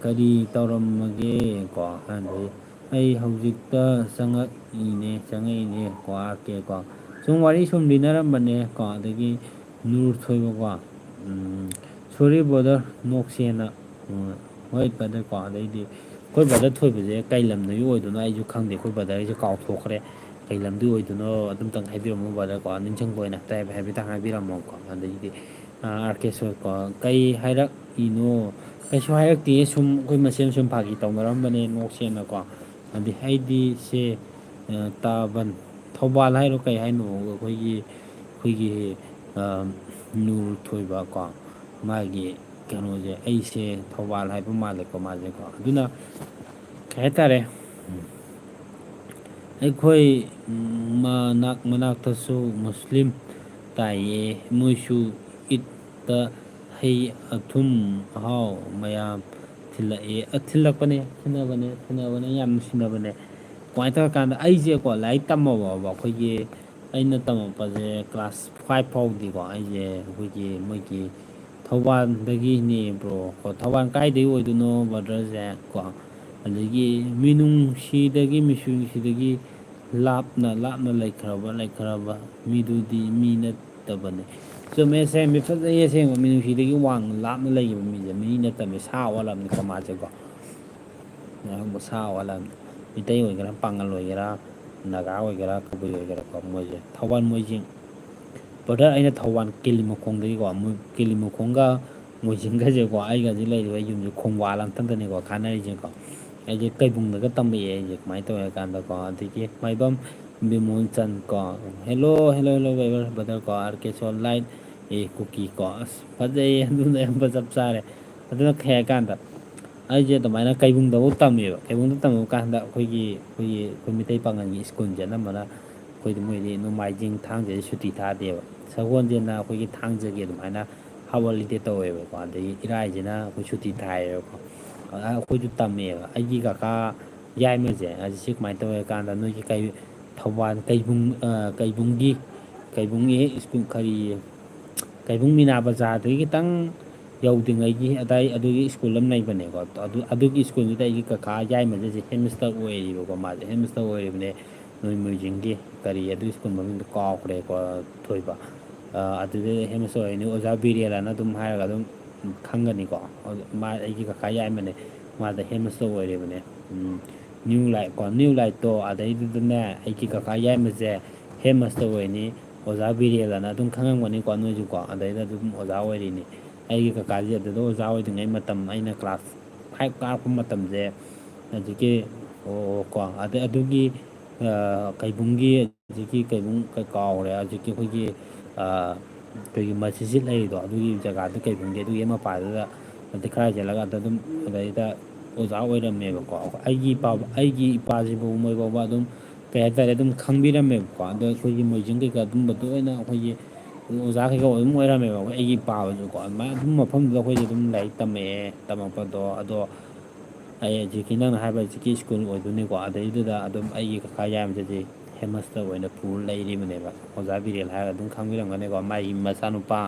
ꯀꯔꯤ ꯇꯧꯔꯝꯃꯒꯦ ꯀꯣ ꯍꯥꯏꯗꯤ ꯑꯩ ꯍꯧꯖꯤꯛꯇ ꯆꯪꯉꯛꯏꯅꯦ ꯀꯣ ꯍꯥꯏꯔꯛꯀꯦꯀꯣ ꯁꯨꯝ ꯋꯥꯔꯤ ꯁꯨꯝ ꯂꯤꯅꯔꯝꯕꯅꯦ ꯀꯣ ꯑꯗꯒꯤ ꯅꯨꯔ ꯊꯣꯏꯕꯀꯣ ꯁꯣꯔꯤ ꯕ꯭ꯔꯗꯔ ꯅꯣꯛꯁꯦꯅ ꯍꯣꯏ ꯕ꯭ꯔꯗꯔ ꯀꯣ ꯑꯗꯩꯗꯤ ꯑꯩꯈꯣꯏ ꯕ꯭ꯔꯗꯔ ꯊꯣꯏꯕꯁꯦ ꯀꯩ ꯂꯝꯗꯒꯤ ꯑꯣꯏꯗꯣꯏꯅꯣ ꯑꯩꯁꯨ ꯈꯪꯗꯦ ꯑꯩꯈꯣꯏ ꯕ꯭ꯔꯗꯔ ꯑꯩꯁꯨ ꯀꯥꯎꯊꯣꯛꯈ꯭ꯔꯦ ꯀꯩ ꯂꯝꯗꯤ ꯑꯣꯏꯗꯣꯏꯅꯣ ꯑꯗꯨꯝꯇꯪ ꯍꯥꯏꯕꯤꯔꯝꯃꯣ ꯕ꯭ꯔꯗꯔꯀꯣ ꯅꯤꯡꯁꯤꯡꯕ ꯑꯣꯏꯅ ꯍꯥꯏꯐꯦꯠꯇꯪ ꯍꯥꯏꯕꯤꯔꯝꯃꯣꯀꯣ ꯑꯗꯒꯤꯗꯤ ꯑꯥꯔꯀꯦꯁꯣꯔꯀꯣ ꯀꯩ ꯍꯥꯏꯔꯛꯏꯅꯣ ꯀꯩꯁꯨ ꯍꯥꯏꯔꯛꯇꯦ ꯁꯨꯝ ꯑꯩꯈꯣꯏ ꯃꯁꯦꯟ ꯁꯨꯝ ꯐꯥꯒꯤ ꯇꯧꯅꯔꯝꯕꯅꯦ ꯅꯣꯛꯁꯦꯅꯀꯣ ꯑꯗꯩ ꯑꯩꯗꯤ ꯁꯦ ꯇꯥꯕꯟ ꯊꯧꯕꯥꯜ ꯍꯥꯏꯔꯣ ꯀꯩ ꯍꯥꯏꯅꯣ ꯑꯩꯈꯣꯏꯒꯤ ꯅꯨꯔ ꯊꯣꯏꯕꯀꯣ ꯃꯥꯒꯤ ꯀꯩꯅꯣꯁꯦ ꯑꯩꯁꯦ ꯊꯧꯕꯥꯜ ꯍꯥꯏꯕ ꯃꯥꯜꯂꯦꯀꯣ ꯃꯥꯁꯦꯀꯣ ꯑꯗꯨꯅ ꯀꯩ ꯍꯥꯏꯇꯥꯔꯦ ꯑꯩꯈꯣꯏ ꯃꯅꯥꯛꯇꯁꯨ ꯃꯨꯁꯂꯤꯝ ꯇꯥꯏꯌꯦ ꯃꯣꯏꯁꯨ ꯏꯠꯇ ꯍꯩ ꯑꯊꯨꯝ ꯑꯍꯥꯎ ꯃꯌꯥꯝ ꯊꯤꯜꯂꯛꯑꯦ ꯊꯤꯟꯅꯕꯅꯦ ꯌꯥꯝ ꯅꯨꯡꯁꯤꯅꯕꯅꯦ ꯀꯃꯥꯏꯅ ꯇꯧꯔꯀꯥꯟꯗ ꯑꯩꯁꯦꯀꯣ ꯂꯥꯏꯔꯤꯛ ꯇꯝꯃꯕꯕ ꯑꯩꯈꯣꯏꯒꯤ ꯑꯩꯅ ꯇꯝꯃꯛꯄꯁꯦ ꯀ꯭ꯂꯥꯁ 5 ꯐꯥꯎꯗꯤꯀꯣ ꯑꯩꯁꯦ ꯑꯩꯈꯣꯏꯒꯤ ꯃꯣꯏꯒꯤ ꯊꯧꯕꯥꯜꯗꯒꯤꯅꯦ ꯕ꯭ꯔꯣ ꯀꯣ ꯊꯧꯕꯥꯜ ꯀꯥꯏꯗꯒꯤ ꯑꯣꯏꯗꯣꯏꯅꯣ ꯕ꯭ꯔꯗꯔꯁꯦ ꯀꯣ ꯑꯗꯒꯤ ꯃꯤꯅꯨꯡꯁꯤꯗꯒꯤ ꯃꯤꯁꯨꯡꯁꯤꯗꯒꯤ ꯂꯥꯞꯅ ꯂꯩꯈ꯭ꯔꯕ ꯃꯤꯗꯨꯗꯤ ꯃꯤ ꯅꯠꯇꯕꯅꯤ ꯆꯨꯝꯃꯦ ꯁꯦꯡꯕ ꯐꯖꯩ ꯑꯁꯦꯡꯕ ꯃꯤꯅꯨꯡꯁꯤꯗꯒꯤ ꯋꯥꯡꯅ ꯂꯥꯞꯅ ꯂꯩꯈꯤꯕ ꯃꯤꯁꯦ ꯃꯤ ꯅꯠꯇꯕꯅꯤ ꯁꯥ ꯑꯣꯜꯂꯕꯅꯤꯀꯣ ꯃꯥꯁꯦꯀꯣ ꯁꯥ ꯑꯣꯜꯂꯕꯅꯤ ꯃꯤꯇꯩ ꯑꯣꯏꯒꯦꯔꯥ ꯄꯥꯉꯜ ꯑꯣꯏꯒꯦꯔꯥ ꯅꯥꯒꯥ ꯑꯣꯏꯒꯦꯔꯥ ꯀꯕꯨꯏ ꯑꯣꯏꯒꯦꯔꯥꯀꯣ ꯃꯣꯏꯁꯦ ꯊꯧꯕꯥꯜ ꯃꯣꯏꯖꯤꯡ ꯕ꯭ꯔꯗꯔ ꯑꯩꯅ ꯊꯧꯕꯥꯜ ꯀꯤꯂꯤ ꯃꯈꯣꯡꯗꯒꯤꯀꯣ ꯀꯤꯂꯤ ꯃꯈꯣꯡꯒ ꯃꯣꯏꯖꯤꯡꯒꯁꯦꯀꯣ ꯑꯩꯒꯁꯦ ꯂꯩꯔꯤꯕ ꯌꯨꯝꯁꯦ ꯈꯣꯡꯕꯥꯜ ꯑꯝꯇꯪꯗꯅꯦꯀꯣ ꯈꯥꯅꯔꯤꯁꯦꯀꯣ ꯑꯩꯁꯦ ꯀꯩꯕꯨꯡꯗꯒ ꯇꯝꯃꯛꯑꯦ ꯑꯩꯁꯦ ꯀꯃꯥꯏꯅ ꯇꯧꯋꯦ ꯍꯥꯏ ꯀꯥꯟꯗꯀꯣ ꯑꯗꯒꯤ ꯃꯥꯏꯕꯝ ꯕꯤꯃꯣꯜ ꯀꯣ ꯍꯦꯜꯂꯣ ꯕ꯭ꯔꯗꯔ ꯀꯣ ꯑꯥꯔꯀꯦꯁꯣꯔ ꯂꯥꯏꯠ ꯀꯨꯀꯤ ꯀꯣ ꯑꯁ ꯐꯖꯩꯌꯦ ꯑꯗꯨꯅ ꯌꯥꯝꯕ ꯆꯞ ꯆꯥꯔꯦ ꯑꯗꯨꯅ ꯀꯩ ꯍꯥꯏ ꯀꯥꯟꯗ ꯑꯩꯁꯦ ꯑꯗꯨꯃꯥꯏꯅ ꯀꯩꯕꯨꯡꯗꯐꯥꯎ ꯇꯝꯃꯦꯕ ꯀꯩꯕꯨꯡꯗ ꯇꯝꯃꯨ ꯀꯥꯟꯗ ꯑꯩꯈꯣꯏ ꯃꯤꯇꯩ ꯄꯥꯉꯜꯒꯤ ꯁ꯭ꯀꯨꯜꯁꯦ ꯑꯅꯝꯕꯅ ꯃꯣꯏꯗꯤ ꯅꯣꯡꯃꯥꯏꯖꯤꯡ ꯊꯥꯡꯖꯁꯦ ꯁꯨꯇꯤ ꯊꯥꯗꯦꯕ ꯁꯒꯣꯜꯁꯦꯜꯅ ꯑꯩꯈꯣꯏꯒꯤ ꯊꯥꯡꯖꯒꯤ ꯑꯗꯨꯃꯥꯏꯅ ꯍꯥꯞ ꯍꯣꯂꯤꯗꯦ ꯇꯧꯋꯦꯕꯀꯣ ꯑꯗꯒꯤ ꯏꯔꯥꯏꯁꯤꯅ ꯑꯩꯈꯣꯏ ꯁꯨꯇꯤ ꯊꯥꯏꯌꯦꯕꯀꯣ ꯑꯗꯨꯅ ꯑꯩꯈꯣꯏꯁꯨ ꯇꯝꯃꯦꯕ ꯑꯩꯒꯤ ꯀꯀꯥ ꯌꯥꯏꯃꯁꯦ ꯁꯤ ꯀꯃꯥꯏꯅ ꯇꯧꯋꯦ ꯍꯥꯏ ꯀꯥꯟꯗ ꯅꯣꯏꯒꯤ ꯊꯧꯕꯥꯜ ꯀꯩꯕꯨꯡꯒꯤ ꯁ꯭ꯀꯨꯜ ꯀꯩꯕꯨꯡ ꯃꯤꯅꯥ ꯕꯖꯥꯔꯗꯒꯤ ꯈꯤꯇꯪ ꯌꯧꯗ꯭ꯔꯤꯉꯩꯒꯤ ꯑꯗꯥꯏ ꯑꯗꯨꯒꯤ ꯁ꯭ꯀꯨꯜ ꯑꯃ ꯂꯩꯕꯅꯦꯀꯣ ꯑꯗꯨꯒꯤ ꯁ꯭ꯀꯨꯜꯗꯨꯗ ꯑꯩꯒꯤ ꯀꯀꯥ ꯌꯥꯏꯃꯁꯦ ꯍꯦꯠ ꯃꯤꯁꯇꯔ ꯑꯣꯏꯔꯤꯕꯀꯣ ꯃꯥꯁꯦ ꯍꯦꯠ ꯃꯤꯁꯇꯔ ꯑꯣꯏꯔꯤꯕꯅꯦ ꯅꯣꯏ ꯃꯣꯏꯖꯤꯡꯒꯤ ꯑꯗꯨꯒꯤ ꯁ꯭ꯀꯨꯜ ꯃꯃꯤꯡꯗꯣ ꯀꯥꯎꯈ꯭ꯔꯦꯀꯣ ꯊꯣꯏꯕ ꯑꯗꯨꯗ ꯍꯦꯠ ꯃꯤꯁꯇꯔ ꯑꯣꯏꯔꯤꯅꯤ ꯑꯣꯖꯥ ꯕꯤꯔꯦꯜꯂꯅ ꯑꯗꯨꯝ ꯍꯥꯏꯔꯒ ꯑꯗꯨꯝ ꯈꯪꯒꯅꯤꯀꯣ ꯃꯥ ꯑꯩꯒꯤ ꯀꯀꯥ ꯌꯥꯏꯃꯅꯦ ꯃꯥꯗ ꯍꯦꯠ ꯃꯤꯁꯇꯔ ꯑꯣꯏꯔꯤꯕꯅꯦ ꯅ꯭ꯌꯨ ꯂꯥꯏꯠꯇꯣ ꯑꯗꯩꯗꯨꯗꯅꯦ ꯑꯩꯒꯤ ꯀꯀꯥ ꯌꯥꯏꯃꯁꯦ ꯍꯦꯠ ꯃꯥꯁꯇꯔ ꯑꯣꯏꯔꯤꯅꯤ ꯑꯣꯖꯥ ꯕꯤꯔꯦꯜꯂꯅ ꯑꯗꯨꯝ ꯈꯪꯉꯝꯒꯅꯤꯀꯣ ꯅꯣꯏꯁꯨꯀꯣ ꯑꯗꯩꯗ ꯑꯗꯨꯝ ꯑꯣꯖꯥ ꯑꯣꯏꯔꯤꯅꯤ ꯑꯩꯒꯤ ꯀꯀꯥꯁꯦ ꯑꯗꯨꯗ ꯑꯣꯖꯥ ꯑꯣꯏꯗ꯭ꯔꯤꯉꯩ ꯃꯇꯝ ꯑꯩꯅ ꯀ꯭ꯂꯥꯁ 5 ꯀꯥꯔꯛꯄ ꯃꯇꯝꯁꯦ ꯍꯧꯖꯤꯛꯀꯤ ꯀꯣ ꯑꯗꯩ ꯑꯗꯨꯒꯤ ꯀꯩꯕꯨꯡꯒꯤ ꯍꯧꯖꯤꯛꯀꯤ ꯀꯩꯕꯨꯡ ꯀꯥꯎꯔꯦ ꯍꯧꯖꯤꯛꯀꯤ ꯑꯩꯈꯣꯏꯒꯤ ꯑꯩꯈꯣꯏꯒꯤ ꯃꯁꯖꯤꯠ ꯂꯩꯔꯤꯗꯣ ꯑꯗꯨꯒꯤ ꯖꯒꯥꯗꯨ ꯀꯩꯕꯨꯡꯒꯤ ꯑꯗꯨꯒꯤ ꯃꯄꯥꯗꯨꯗ ꯑꯗꯩ ꯈꯔ ꯆꯠꯂꯒ ꯑꯗꯨꯝ ꯑꯗꯩꯗ ꯑꯣꯖꯥ ꯑꯣꯏꯔꯝꯃꯦꯕꯀꯣ ꯑꯩꯒꯤ ꯏꯄꯥꯁꯤꯕꯨ ꯃꯣꯏ ꯐꯥꯎꯕ ꯑꯗꯨꯝ ꯀꯩ ꯍꯥꯏꯇꯥꯔꯦ ꯑꯗꯨꯝ ꯈꯪꯕꯤꯔꯝꯃꯦꯕꯀꯣ ꯑꯗꯣ ꯑꯩꯈꯣꯏꯒꯤ ꯃꯣꯏꯖꯤꯡ ꯀꯩꯀꯥ ꯑꯗꯨꯝꯕꯗꯣ ꯑꯣꯏꯅ ꯑꯩꯈꯣꯏꯒꯤ ꯑꯣꯖꯥ ꯀꯩꯀꯥ ꯑꯗꯨꯝ ꯑꯣꯏꯔꯝꯃꯦꯕ ꯑꯩꯈꯣꯏ ꯑꯩꯒꯤ ꯄꯥꯕꯁꯨꯀꯣ ꯑꯗꯨꯃꯥꯏꯅ ꯑꯗꯨꯝ ꯃꯐꯝꯗꯨꯗ ꯑꯩꯈꯣꯏꯁꯦ ꯑꯗꯨꯝ ꯂꯥꯏꯔꯤꯛ ꯇꯝꯃꯛꯑꯦ ꯇꯝꯃꯛꯄꯗꯣ ꯑꯗꯣ ꯑꯩ ꯍꯧꯖꯤꯛꯀꯤ ꯅꯪꯅ ꯍꯥꯏꯕ ꯍꯧꯖꯤꯛꯀꯤ ꯁ꯭ꯀꯨꯜ ꯑꯣꯏꯗꯣꯏꯅꯤꯀꯣ ꯑꯗꯩꯗꯨꯗ ꯑꯗꯨꯝ ꯑꯩꯒꯤ ꯀꯀꯥ ꯌꯥꯏꯃꯗꯗꯤ ꯍꯦꯃꯁꯇꯔ ꯑꯣꯏꯅ ꯄꯨꯔ ꯂꯩꯔꯤꯕꯅꯦꯕ ꯑꯣꯖꯥ ꯕꯤꯔꯦꯜ ꯍꯥꯏꯔꯒ ꯑꯗꯨꯝ ꯈꯪꯕꯤꯔꯝꯒꯅꯤꯀꯣ ꯃꯥꯒꯤ ꯃꯆꯥꯅꯨꯄꯥ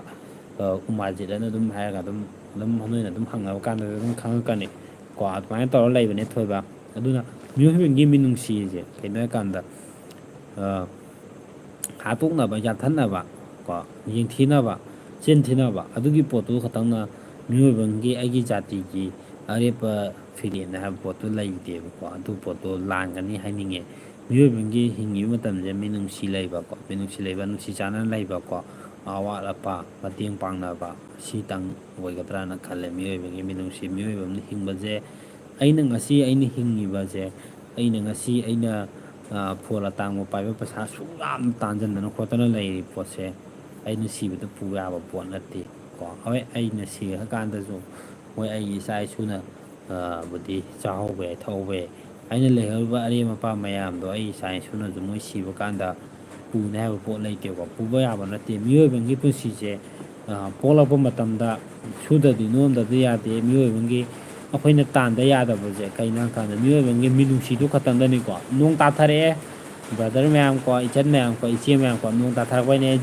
ꯎꯃꯥꯔꯖꯤꯠ ꯑꯅ ꯑꯗꯨꯝ ꯍꯥꯏꯔꯒ ꯑꯗꯨꯝ ꯅꯣꯏꯅ ꯑꯗꯨꯝ ꯍꯪꯅꯕ ꯀꯥꯟꯗ ꯑꯗꯨꯝ ꯈꯪꯉꯛꯀꯅꯤ ꯀꯣ ꯑꯗꯨꯃꯥꯏꯅ ꯇꯧꯔ ꯂꯩꯕꯅꯦ ꯊꯣꯏꯕ ꯑꯗꯨꯅ ꯃꯤꯑꯣꯏꯕꯒꯤ ꯃꯤꯅꯨꯡꯁꯤꯁꯦ ꯀꯩꯅꯣ ꯍꯥꯏꯀꯥꯟꯗ ꯍꯥꯠꯇꯣꯛꯅꯕ ꯌꯥꯟꯊꯠꯅꯕ ꯀꯣ ꯌꯦꯡꯊꯤꯅꯕ ꯆꯤꯟ ꯊꯤꯅꯕ ꯑꯗꯨꯒꯤ ꯄꯣꯠꯇꯨ ꯈꯛꯇꯪꯅ ꯃꯤꯑꯣꯏꯕꯒꯤ ꯑꯩꯒꯤ ꯖꯥꯇꯤꯒꯤ ꯑꯔꯦꯞꯄ ꯐꯤꯔꯦꯟꯅ ꯍꯥꯏꯕ ꯄꯣꯠꯇꯨ ꯂꯩꯇꯦꯕꯀꯣ ꯑꯗꯨ ꯄꯣꯠꯇꯣ ꯂꯥꯟꯒꯅꯤ ꯍꯥꯏꯅꯤꯡꯉꯦ ꯃꯤꯑꯣꯏꯕꯒꯤ ꯍꯤꯡꯉꯤꯕ ꯃꯇꯝꯁꯦ ꯃꯤꯅꯨꯡꯁꯤ ꯂꯩꯕꯀꯣ ꯃꯤꯅꯨꯡꯁꯤ ꯂꯩꯕ ꯅꯨꯡꯁꯤ ꯆꯥꯟꯅꯅ ꯂꯩꯕꯀꯣ ꯑꯋꯥꯠ ꯑꯄꯥ ꯃꯇꯦꯡ ꯄꯥꯡꯅꯕ ꯁꯤꯇꯪ ꯑꯣꯏꯒꯗ꯭ꯔꯅ ꯈꯜꯂꯦ ꯃꯤꯑꯣꯏꯕꯒꯤ ꯃꯤꯅꯨꯡꯁꯤ ꯃꯤꯑꯣꯏꯕ ꯑꯃꯅ ꯍꯤꯡꯕꯁꯦ ꯑꯩꯅ ꯍꯤꯡꯉꯤꯕꯁꯦ ꯑꯩꯅ ꯐꯣꯟ ꯑꯇꯥꯡꯕ ꯄꯥꯏꯕ ꯄꯩꯁꯥ ꯁꯨꯛ ꯌꯥꯝ ꯇꯥꯟꯁꯤꯟꯗꯅ ꯈꯣꯠꯇꯅ ꯂꯩꯔꯤ ꯄꯣꯠꯁꯦ ꯑꯩꯅ ꯁꯤꯕꯗ ꯄꯨꯕ ꯌꯥꯕ ꯄꯣꯠ ꯅꯠꯇꯦ ꯀꯣ ꯍꯣꯏ ꯑꯩꯅ ꯁꯤꯔꯀꯥꯟꯗꯁꯨ ꯃꯣꯏ ꯑꯩꯒꯤ ꯏꯆꯥ ꯏꯁꯨꯅ ꯕꯨꯗꯤ ꯆꯥꯍꯧꯕ ꯌꯥꯏ ꯊꯛꯍꯧꯕ ꯌꯥꯏ ꯑꯩꯅ ꯂꯩꯍꯧꯔꯤꯕ ꯑꯔꯦꯝ ꯑꯄꯥ ꯃꯌꯥꯝꯗꯣ ꯑꯩ ꯏꯆꯥ ꯏꯁꯨꯅꯁꯨ ꯃꯣꯏ ꯁꯤꯕ ꯀꯥꯟꯗ ꯄꯨꯅꯤ ꯍꯥꯏꯕ ꯄꯣꯠ ꯂꯩꯇꯦꯀꯣ ꯄꯨꯕ ꯌꯥꯕ ꯅꯠꯇꯦ ꯃꯤꯑꯣꯏꯕꯒꯤ ꯄꯨꯟꯁꯤꯁꯦ ꯄꯣꯛꯂꯛꯄ ꯃꯇꯝꯗ ꯁꯨꯗꯗꯤ ꯅꯣꯝꯗꯕꯗꯤ ꯌꯥꯗꯦ ꯃꯤꯑꯣꯏꯕꯒꯤ ꯑꯩꯈꯣꯏꯅ ꯇꯥꯟꯗ ꯌꯥꯗꯕꯁꯦ ꯀꯩꯅꯣ ꯍꯥꯏꯀꯥꯟꯗ ꯃꯤꯑꯣꯏꯕꯒꯤ ꯃꯤꯅꯨꯡꯁꯤꯗꯨ ꯈꯛꯇꯪꯗꯅꯤꯀꯣ ꯅꯣꯡ ꯇꯥꯊꯔꯛꯑꯦ ꯕ꯭ꯔꯗꯔ ꯃꯌꯥꯝ ꯀꯣ ꯏꯆꯟ ꯃꯌꯥꯝ ꯀꯣ ꯏꯆꯦ ꯃꯌꯥꯝ ꯀꯣ ꯅꯣꯡ ꯇꯥꯊꯔꯛꯄꯩꯅꯦ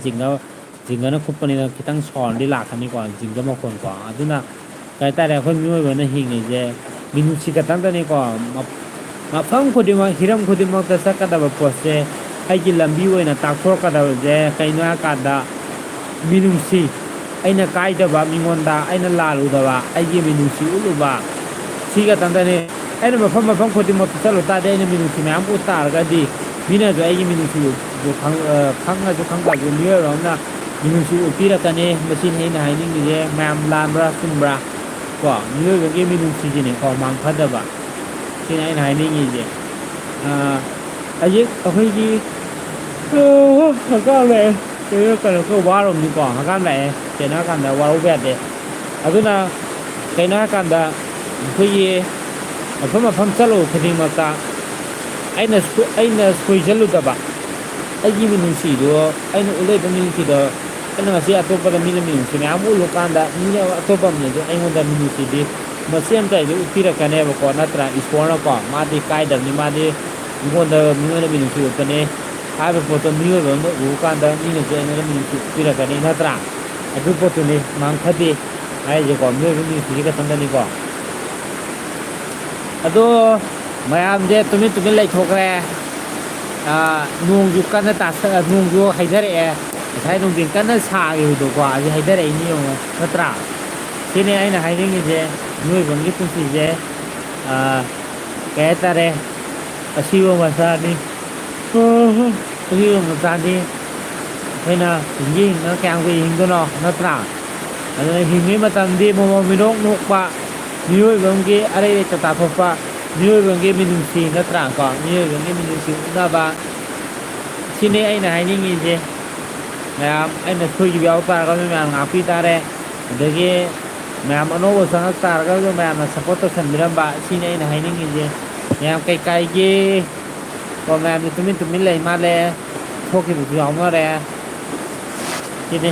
ꯖꯤꯡꯒꯅ ꯈꯨꯠꯄꯅꯤꯅ ꯈꯤꯇꯪ ꯁꯥꯎꯟꯗꯤ ꯂꯥꯛꯀꯅꯤꯀꯣ ꯖꯤꯡꯒ ꯃꯈꯣꯟꯀꯣ ꯑꯗꯨꯅ ꯀꯩ ꯍꯥꯏꯇꯥꯔꯦ ꯑꯩꯈꯣꯏ ꯃꯤꯑꯣꯏꯕꯅ ꯍꯤꯡꯉꯤꯁꯦ ꯃꯤꯅꯨꯡꯁꯤ ꯈꯛꯇꯪꯗꯅꯤꯀꯣ ꯃꯐꯝ ꯈꯨꯗꯤꯡꯃꯛ ꯍꯤꯔꯝ ꯈꯨꯗꯤꯡꯃꯛꯇ ꯆꯠꯀꯗꯕ ꯄꯣꯠꯁꯦ ꯑꯩꯒꯤ ꯂꯝꯕꯤ ꯑꯣꯏꯅ ꯇꯥꯛꯊꯣꯔꯛꯀꯗꯕꯁꯦ ꯀꯩꯅꯣ ꯍꯥꯏꯀꯥꯟꯗ ꯃꯤꯅꯨꯡꯁꯤ ꯑꯩꯅ ꯀꯥꯏꯗꯕ ꯃꯤꯉꯣꯟꯗ ꯑꯩꯅ ꯂꯥꯜꯂꯨꯗꯕ ꯑꯩꯒꯤ ꯃꯤꯅꯨꯡꯁꯤ ꯎꯠꯂꯨꯕ ꯁꯤ ꯈꯛꯇꯪꯗꯅꯤ ꯑꯩꯅ ꯃꯐꯝ ꯈꯨꯗꯤꯡꯃꯛꯇ ꯆꯠꯂꯨ ꯇꯥꯔꯗꯤ ꯑꯩꯅ ꯃꯤꯅꯨꯡꯁꯤ ꯃꯌꯥꯝ ꯎꯠ ꯇꯥꯔꯒꯗꯤ ꯃꯤꯅꯁꯨ ꯑꯩꯒꯤ ꯃꯤꯅꯨꯡꯁꯤꯗꯨ ꯈꯪꯉꯁꯨ ꯈꯪꯗ꯭ꯔꯁꯨ ꯃꯤꯑꯣꯏꯕ ꯑꯃꯅ ꯃꯤꯅꯨꯡꯁꯤ ꯎꯠꯄꯤꯔꯛꯀꯅꯤ ꯃꯁꯤꯅꯤ ꯑꯩꯅ ꯍꯥꯏꯅꯤꯡꯉꯤꯁꯦ ꯃꯌꯥꯝ ꯂꯥꯟꯕ꯭ꯔꯥ ꯆꯨꯝꯕ꯭ꯔꯥ ꯀꯣ ꯃꯤꯑꯣꯏꯕꯒꯤ ꯃꯤꯅꯨꯡꯁꯤꯁꯤꯅꯦꯀꯣ ꯃꯥꯡꯐꯗꯕ ꯁꯤꯅ ꯑꯩꯅ ꯍꯥꯏꯅꯤꯡꯉꯤꯁꯦ ꯍꯧꯖꯤꯛ ꯑꯩꯈꯣꯏꯒꯤ ꯍꯛꯀꯥꯝ ꯂꯥꯛꯑꯦ ꯀꯩꯅꯣ ꯋꯥꯔꯝꯅꯤꯀꯣ ꯍꯛꯀꯥꯝ ꯂꯥꯛꯑꯦ ꯀꯩꯅꯣ ꯍꯥꯏꯀꯥꯟꯗ ꯋꯥꯔꯧꯕ ꯌꯥꯗꯦ ꯑꯗꯨꯅ ꯀꯩꯅꯣ ꯍꯥꯏꯀꯥꯟꯗ ꯑꯩꯈꯣꯏꯒꯤ ꯃꯐꯝ ꯆꯠꯂꯨꯕ ꯈꯨꯗꯤꯡꯃꯛꯇ ꯑꯩꯅ ꯁꯣꯏꯖꯜꯂꯨꯗꯕ ꯑꯩꯒꯤ ꯃꯤꯅꯨꯡꯁꯤꯗꯣ ꯑꯩꯅ ꯎꯠꯂꯛꯏꯕ ꯃꯤꯅꯨꯡꯁꯤꯗꯣ ꯑꯩꯅ ꯉꯁꯤ ꯑꯇꯣꯞꯄꯗ ꯃꯤꯅ ꯃꯤꯅꯨꯡꯁꯤ ꯃꯌꯥꯝ ꯎꯠꯂꯨꯀꯥꯟꯗ ꯃꯤꯅ ꯑꯇꯣꯞꯄ ꯑꯃꯅꯁꯨ ꯑꯩꯉꯣꯟꯗ ꯃꯤꯅꯨꯡꯁꯤꯗꯤ ꯃꯆꯦ ꯑꯃꯇ ꯎꯠꯄꯤꯔꯛꯀꯅꯦꯕꯀꯣ ꯅꯠꯇ꯭ꯔꯥ ꯏꯁꯣꯔꯅꯀꯣ ꯃꯥꯗꯤ ꯀꯥꯏꯗꯕꯅꯤ ꯃꯥꯗꯤ ꯃꯤꯉꯣꯟꯗ ꯃꯤꯅꯨꯡꯁꯤ ꯎꯠꯄꯅꯦ ꯍꯥꯏꯕ ꯄꯣꯠꯇꯣ ꯃꯤꯑꯣꯏꯕ ꯑꯃꯅ ꯎꯕ ꯀꯥꯟꯗ ꯃꯤꯅꯁꯨ ꯑꯩꯉꯣꯟꯗ ꯃꯤꯅꯨꯡꯁꯤ ꯎꯠꯄꯤꯔꯛꯀꯅꯤ ꯅꯠꯇ꯭ꯔꯥ ꯑꯗꯨ ꯄꯣꯠꯇꯨꯅꯤ ꯃꯥꯡꯐꯗꯦ ꯍꯥꯏꯔꯤꯁꯦꯀꯣ ꯃꯤꯑꯣꯏꯕ ꯃꯤꯅꯨꯡꯁꯤꯁꯤ ꯈꯛꯇꯪꯗꯅꯤꯀꯣ ꯑꯗꯣ ꯃꯌꯥꯝꯁꯦ ꯇꯨꯃꯤꯟ ꯂꯩꯊꯣꯛꯈ꯭ꯔꯦ ꯅꯣꯡꯁꯨ ꯀꯟꯅ ꯅꯣꯡꯁꯨ ꯍꯩꯊꯔꯛꯑꯦ ꯉꯁꯥꯏ ꯅꯨꯡꯊꯤꯟ ꯀꯟꯅ ꯁꯥꯈꯤꯕꯗꯣꯀꯣ ꯑꯁꯤ ꯍꯩꯊꯔꯛꯏꯅꯤ ꯌꯦꯡꯉꯣ ꯅꯠꯇ꯭ꯔꯥ ꯁꯤꯅꯤ ꯑꯩꯅ ꯍꯥꯏꯅꯤꯡꯉꯤꯁꯦ ꯃꯤꯑꯣꯏꯕꯒꯤ ꯄꯨꯟꯁꯤꯁꯦ ꯀꯩ ꯍꯥꯏꯇꯥꯔꯦ ꯑꯁꯤꯕ ꯃꯆꯥꯅꯤ ꯑꯁꯤꯕ ꯃꯆꯥꯅꯤ ꯑꯩꯈꯣꯏꯅ ꯍꯤꯡꯉ ꯀꯌꯥꯝ ꯀꯨꯏ ꯍꯤꯡꯗꯣꯏꯅꯣ ꯅꯠꯇ꯭ꯔꯥ ꯑꯗꯨꯅ ꯍꯤꯡꯉꯤ ꯃꯇꯝꯗꯤ ꯃꯣꯃꯣꯟ ꯃꯤꯅꯣꯛ ꯅꯣꯛꯄ ꯃꯤꯑꯣꯏꯕꯒꯤ ꯑꯔꯩ ꯂꯩꯇ ꯇꯥꯊꯣꯛꯄ ꯃꯤꯑꯣꯏꯕꯒꯤ ꯃꯤꯅꯨꯡꯁꯤ ꯅꯠꯇ꯭ꯔꯥ ꯀꯣ ꯃꯤꯑꯣꯏꯕꯒꯤ ꯃꯤꯅꯨꯡꯁꯤ ꯎꯠꯅꯕ ꯁꯤꯅꯤ ꯑꯩꯅ ꯍꯥꯏꯅꯤꯡꯉꯤꯁꯦ ꯃꯌꯥꯝ ꯑꯩꯅ ꯁꯣꯏꯈꯤꯕ ꯌꯥꯎ ꯇꯥꯔꯒꯁꯨ ꯃꯌꯥꯝ ꯉꯥꯛꯄꯤ ꯇꯥꯔꯦ ꯑꯗꯒꯤ ꯃꯌꯥꯝ ꯑꯅꯧꯕ ꯆꯪꯉꯛ ꯇꯥꯔꯒꯁꯨ ꯃꯌꯥꯝꯅ ꯁꯞꯄꯣꯔꯠ ꯇꯧꯁꯟꯕꯤꯔꯝꯕ ꯁꯤꯅꯤ ꯑꯩꯅ ꯍꯥꯏꯅꯤꯡꯉꯤꯁꯦ ꯃꯌꯥꯝ ꯀꯩꯀꯥꯏꯒꯤ ꯀꯣ ꯃꯌꯥꯝꯁꯦ ꯇꯨꯃꯤꯟ ꯂꯩ ꯃꯥꯜꯂꯦ ꯊꯣꯛꯈꯤꯕꯁꯨ ꯌꯥꯎꯅꯔꯦ ꯁꯤꯅꯤ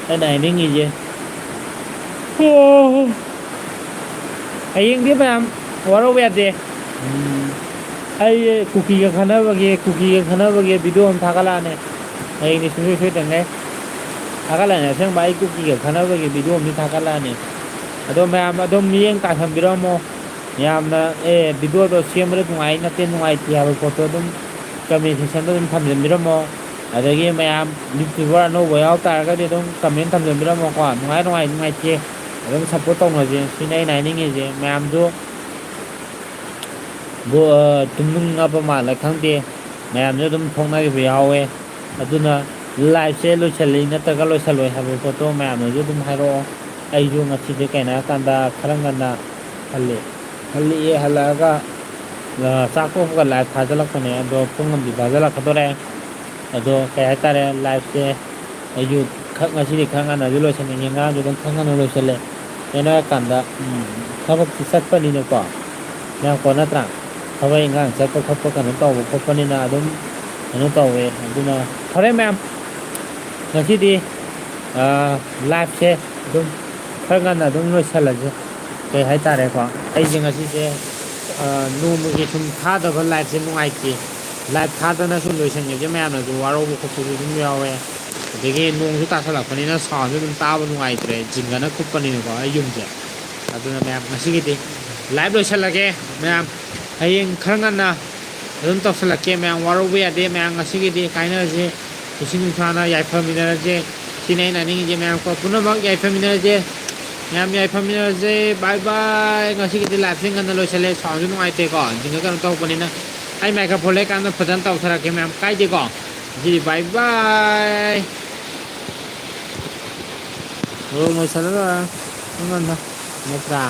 ꯑꯩꯅ ꯍꯥꯏꯅꯤꯡꯉꯤꯁꯦ ꯍꯌꯦꯡꯗꯤ ꯃꯌꯥꯝ ꯋꯥꯔꯧꯕ ꯌꯥꯗꯦ ꯑꯩ ꯀꯨꯀꯤꯒ ꯈꯟꯅꯕꯒꯤ ꯚꯤꯗꯤꯑꯣ ꯑꯃ ꯊꯥꯒꯠꯂꯛꯑꯅꯤ ꯍꯌꯦꯡꯗꯤ ꯁꯨꯡꯁꯣꯏ ꯁꯣꯏꯗꯅꯉꯩ ꯊꯥꯒꯠꯂꯛꯑꯅꯤ ꯑꯁꯦꯡꯕ ꯑꯩ ꯀꯨꯀꯤꯒ ꯈꯟꯅꯕꯒꯤ ꯚꯤꯗꯤꯑꯣ ꯑꯃꯗꯤ ꯊꯥꯒꯠꯂꯛꯑꯅꯤ ꯑꯗꯣ ꯃꯌꯥꯝ ꯑꯗꯨꯝ ꯃꯤꯠꯌꯦꯡ ꯇꯥꯁꯟꯕꯤꯔꯝꯃꯣ ꯌꯥꯝꯅ ꯚꯤꯗꯤꯑꯣꯗꯣ ꯁꯦꯝꯕꯗ ꯅꯨꯡꯉꯥꯏ ꯅꯠꯇꯦ ꯅꯨꯡꯉꯥꯏꯇꯦ ꯍꯥꯏꯕ ꯄꯣꯠꯇꯣ ꯑꯗꯨꯝ ꯀꯃꯦꯟ ꯁꯦꯛꯁꯟꯗ ꯑꯗꯨꯝ ꯊꯝꯖꯟꯕꯤꯔꯝꯃꯣ ꯑꯗꯒꯤ ꯃꯌꯥꯝ ꯌꯨꯇ꯭ꯌꯨꯕꯔ ꯑꯅꯧꯕ ꯌꯥꯎ ꯇꯥꯔꯒꯗꯤ ꯑꯗꯨꯝ ꯀꯃꯦꯟ ꯊꯝꯖꯟꯕꯤꯔꯝꯃꯣꯀꯣ ꯅꯨꯡꯉꯥꯏꯇꯦ ꯑꯗꯨꯝ ꯁꯞꯄꯣꯔꯠ ꯇꯧꯅꯁꯦ ꯁꯤꯅ ꯑꯩꯅ ꯍꯥꯏꯅꯤꯡꯉꯤꯁꯦ ꯃꯌꯥꯝꯁꯨ ꯇꯨꯝꯅꯤꯡꯉꯕ ꯃꯥꯜꯂꯦ ꯈꯪꯗꯦ ꯃꯌꯥꯝꯁꯨ ꯑꯗꯨꯝ ꯊꯣꯛꯅꯈꯤꯕ ꯌꯥꯎꯋꯦ ꯑꯗꯨꯅ ꯂꯥꯏꯐꯁꯦ ꯂꯣꯏꯁꯤꯜꯂꯤ ꯅꯠꯇ꯭ꯔꯒ ꯂꯣꯏꯁꯤꯜꯂꯣꯏ ꯍꯥꯏꯕ ꯄꯣꯠꯇꯣ ꯃꯌꯥꯝꯅꯁꯨ ꯑꯗꯨꯝ ꯍꯥꯏꯔꯛꯑꯣ ꯑꯩꯁꯨ ꯉꯁꯤꯁꯦ ꯀꯩꯅꯣ ꯍꯥꯏꯔꯀꯥꯟꯗ ꯈꯔ ꯉꯟꯅ ꯍꯜꯂꯛꯑꯒ ꯆꯥꯛ ꯇꯣꯛꯄꯒ ꯂꯥꯏꯐ ꯊꯥꯖꯤꯜꯂꯛꯄꯅꯦ ꯑꯗꯣ ꯄꯨꯡ ꯑꯃꯗꯤ ꯐꯥꯖꯤꯜꯂꯛꯀꯗꯣꯔꯦ ꯑꯗꯣ ꯀꯩ ꯍꯥꯏꯇꯥꯔꯦ ꯂꯥꯏꯐꯁꯦ ꯑꯩꯁꯨ ꯉꯁꯤꯗꯤ ꯈꯔ ꯉꯟꯅꯁꯨ ꯂꯣꯏꯁꯟꯅꯤꯡꯉꯦ ꯉꯔꯥꯡꯁꯨ ꯑꯗꯨꯝ ꯈꯔ ꯉꯟꯅ ꯂꯣꯏꯁꯜꯂꯦ ꯀꯩꯅꯣ ꯍꯥꯏꯔꯀꯥꯟꯗ ꯊꯕꯛꯁꯤ ꯆꯠꯄꯅꯤꯅꯀꯣ ꯃꯌꯥꯝꯀꯣ ꯅꯠꯇ꯭ꯔꯥ ꯊꯕꯛ ꯏꯪꯈꯥꯡ ꯆꯠꯄ ꯈꯣꯠꯄ ꯀꯩꯅꯣ ꯇꯧꯕ ꯈꯣꯠꯄꯅꯤꯅ ꯑꯗꯨꯝ ꯀꯩꯅꯣ ꯇꯧꯋꯦ ꯑꯗꯨꯅ ꯐꯔꯦ ꯃꯌꯥꯝ ꯉꯁꯤꯗꯤ ꯂꯥꯏꯐꯁꯦ ꯑꯗꯨꯝ ꯈꯔ ꯉꯟꯅ ꯑꯗꯨꯝ ꯂꯣꯏꯁꯜꯂꯁꯦ ꯀꯩ ꯍꯥꯏꯇꯥꯔꯦꯀꯣ ꯑꯩꯁꯦ ꯉꯁꯤꯁꯦ ꯅꯣꯡꯃꯒꯤ ꯁꯨꯝ ꯊꯥꯗꯕ ꯂꯥꯏꯐꯁꯦ ꯅꯨꯡꯉꯥꯏꯇꯦ ꯂꯥꯏꯐ ꯊꯥꯗꯅ ꯁꯨꯝ ꯂꯣꯏꯁꯟꯒꯤꯕꯁꯦ ꯃꯌꯥꯝꯅꯁꯨ ꯋꯥꯔꯧꯕ ꯈꯣꯠꯄꯁꯨ ꯑꯗꯨꯝ ꯌꯥꯎꯋꯦ ꯑꯗꯒꯤ ꯅꯣꯡꯁꯨ ꯇꯥꯁꯜꯂꯛꯄꯅꯤꯅ ꯁꯥꯎꯟꯁꯨ ꯑꯗꯨꯝ ꯇꯥꯕ ꯅꯨꯡꯉꯥꯏꯇ꯭ꯔꯦ ꯖꯤꯡꯒꯅ ꯀꯨꯞꯄꯅꯤꯅꯀꯣ ꯑꯩ ꯌꯨꯝꯁꯦ ꯑꯗꯨꯅ ꯃꯌꯥꯝ ꯉꯁꯤꯒꯤꯗꯤ ꯂꯥꯏꯚ ꯂꯣꯏꯁꯜꯂꯒꯦ ꯃꯌꯥꯝ ꯍꯌꯦꯡ ꯈꯔ ꯉꯟꯅ ꯑꯗꯨꯝ ꯇꯧꯁꯜꯂꯛꯀꯦ ꯃꯌꯥꯝ ꯋꯥꯔꯧꯕ ꯌꯥꯗꯦ ꯃꯌꯥꯝ ꯉꯁꯤꯒꯤꯗꯤ ꯀꯥꯏꯅꯔꯁꯦ ꯏꯁꯤꯡ ꯅꯨꯡꯁꯥꯅ ꯌꯥꯏꯐꯃꯤꯟꯅꯔꯁꯦ ꯁꯤꯅ ꯑꯩꯅ ꯍꯥꯏꯅꯤꯡꯉꯤꯁꯦ ꯃꯌꯥꯝ ꯄꯨꯝꯅꯃꯛ ꯌꯥꯏꯐꯃꯤꯟꯅꯔꯁꯦ ꯃꯌꯥꯝ ꯌꯥꯏꯐꯃꯤꯟꯅꯔꯁꯦ ꯕꯥꯏ ꯕꯥꯏ ꯉꯁꯤꯒꯤꯗꯤ ꯂꯥꯏꯐꯁꯦ ꯉꯟꯅ ꯂꯣꯏꯁꯜꯂꯦ ꯁꯥꯎꯟꯁꯨ ꯅꯨꯡꯉꯥꯏꯇꯦꯀꯣ ꯖꯤꯡꯒ ꯀꯩꯅꯣ ꯇꯧꯕꯅꯤꯅ ꯑꯩ ꯃꯥꯏꯛ꯭ꯔꯣꯐꯣꯟ ꯂꯩꯀꯥꯟꯗ ꯐꯖꯅ ꯇꯧꯊꯔꯛꯀꯦ ꯃꯌꯥꯝ ꯀꯥꯏꯗꯦꯀꯣ ꯉꯁꯤꯗꯤ ꯕꯥꯏ ꯕꯥꯏ ꯂꯣꯏꯁꯜꯂꯒ ꯅꯠꯇ꯭ꯔꯥ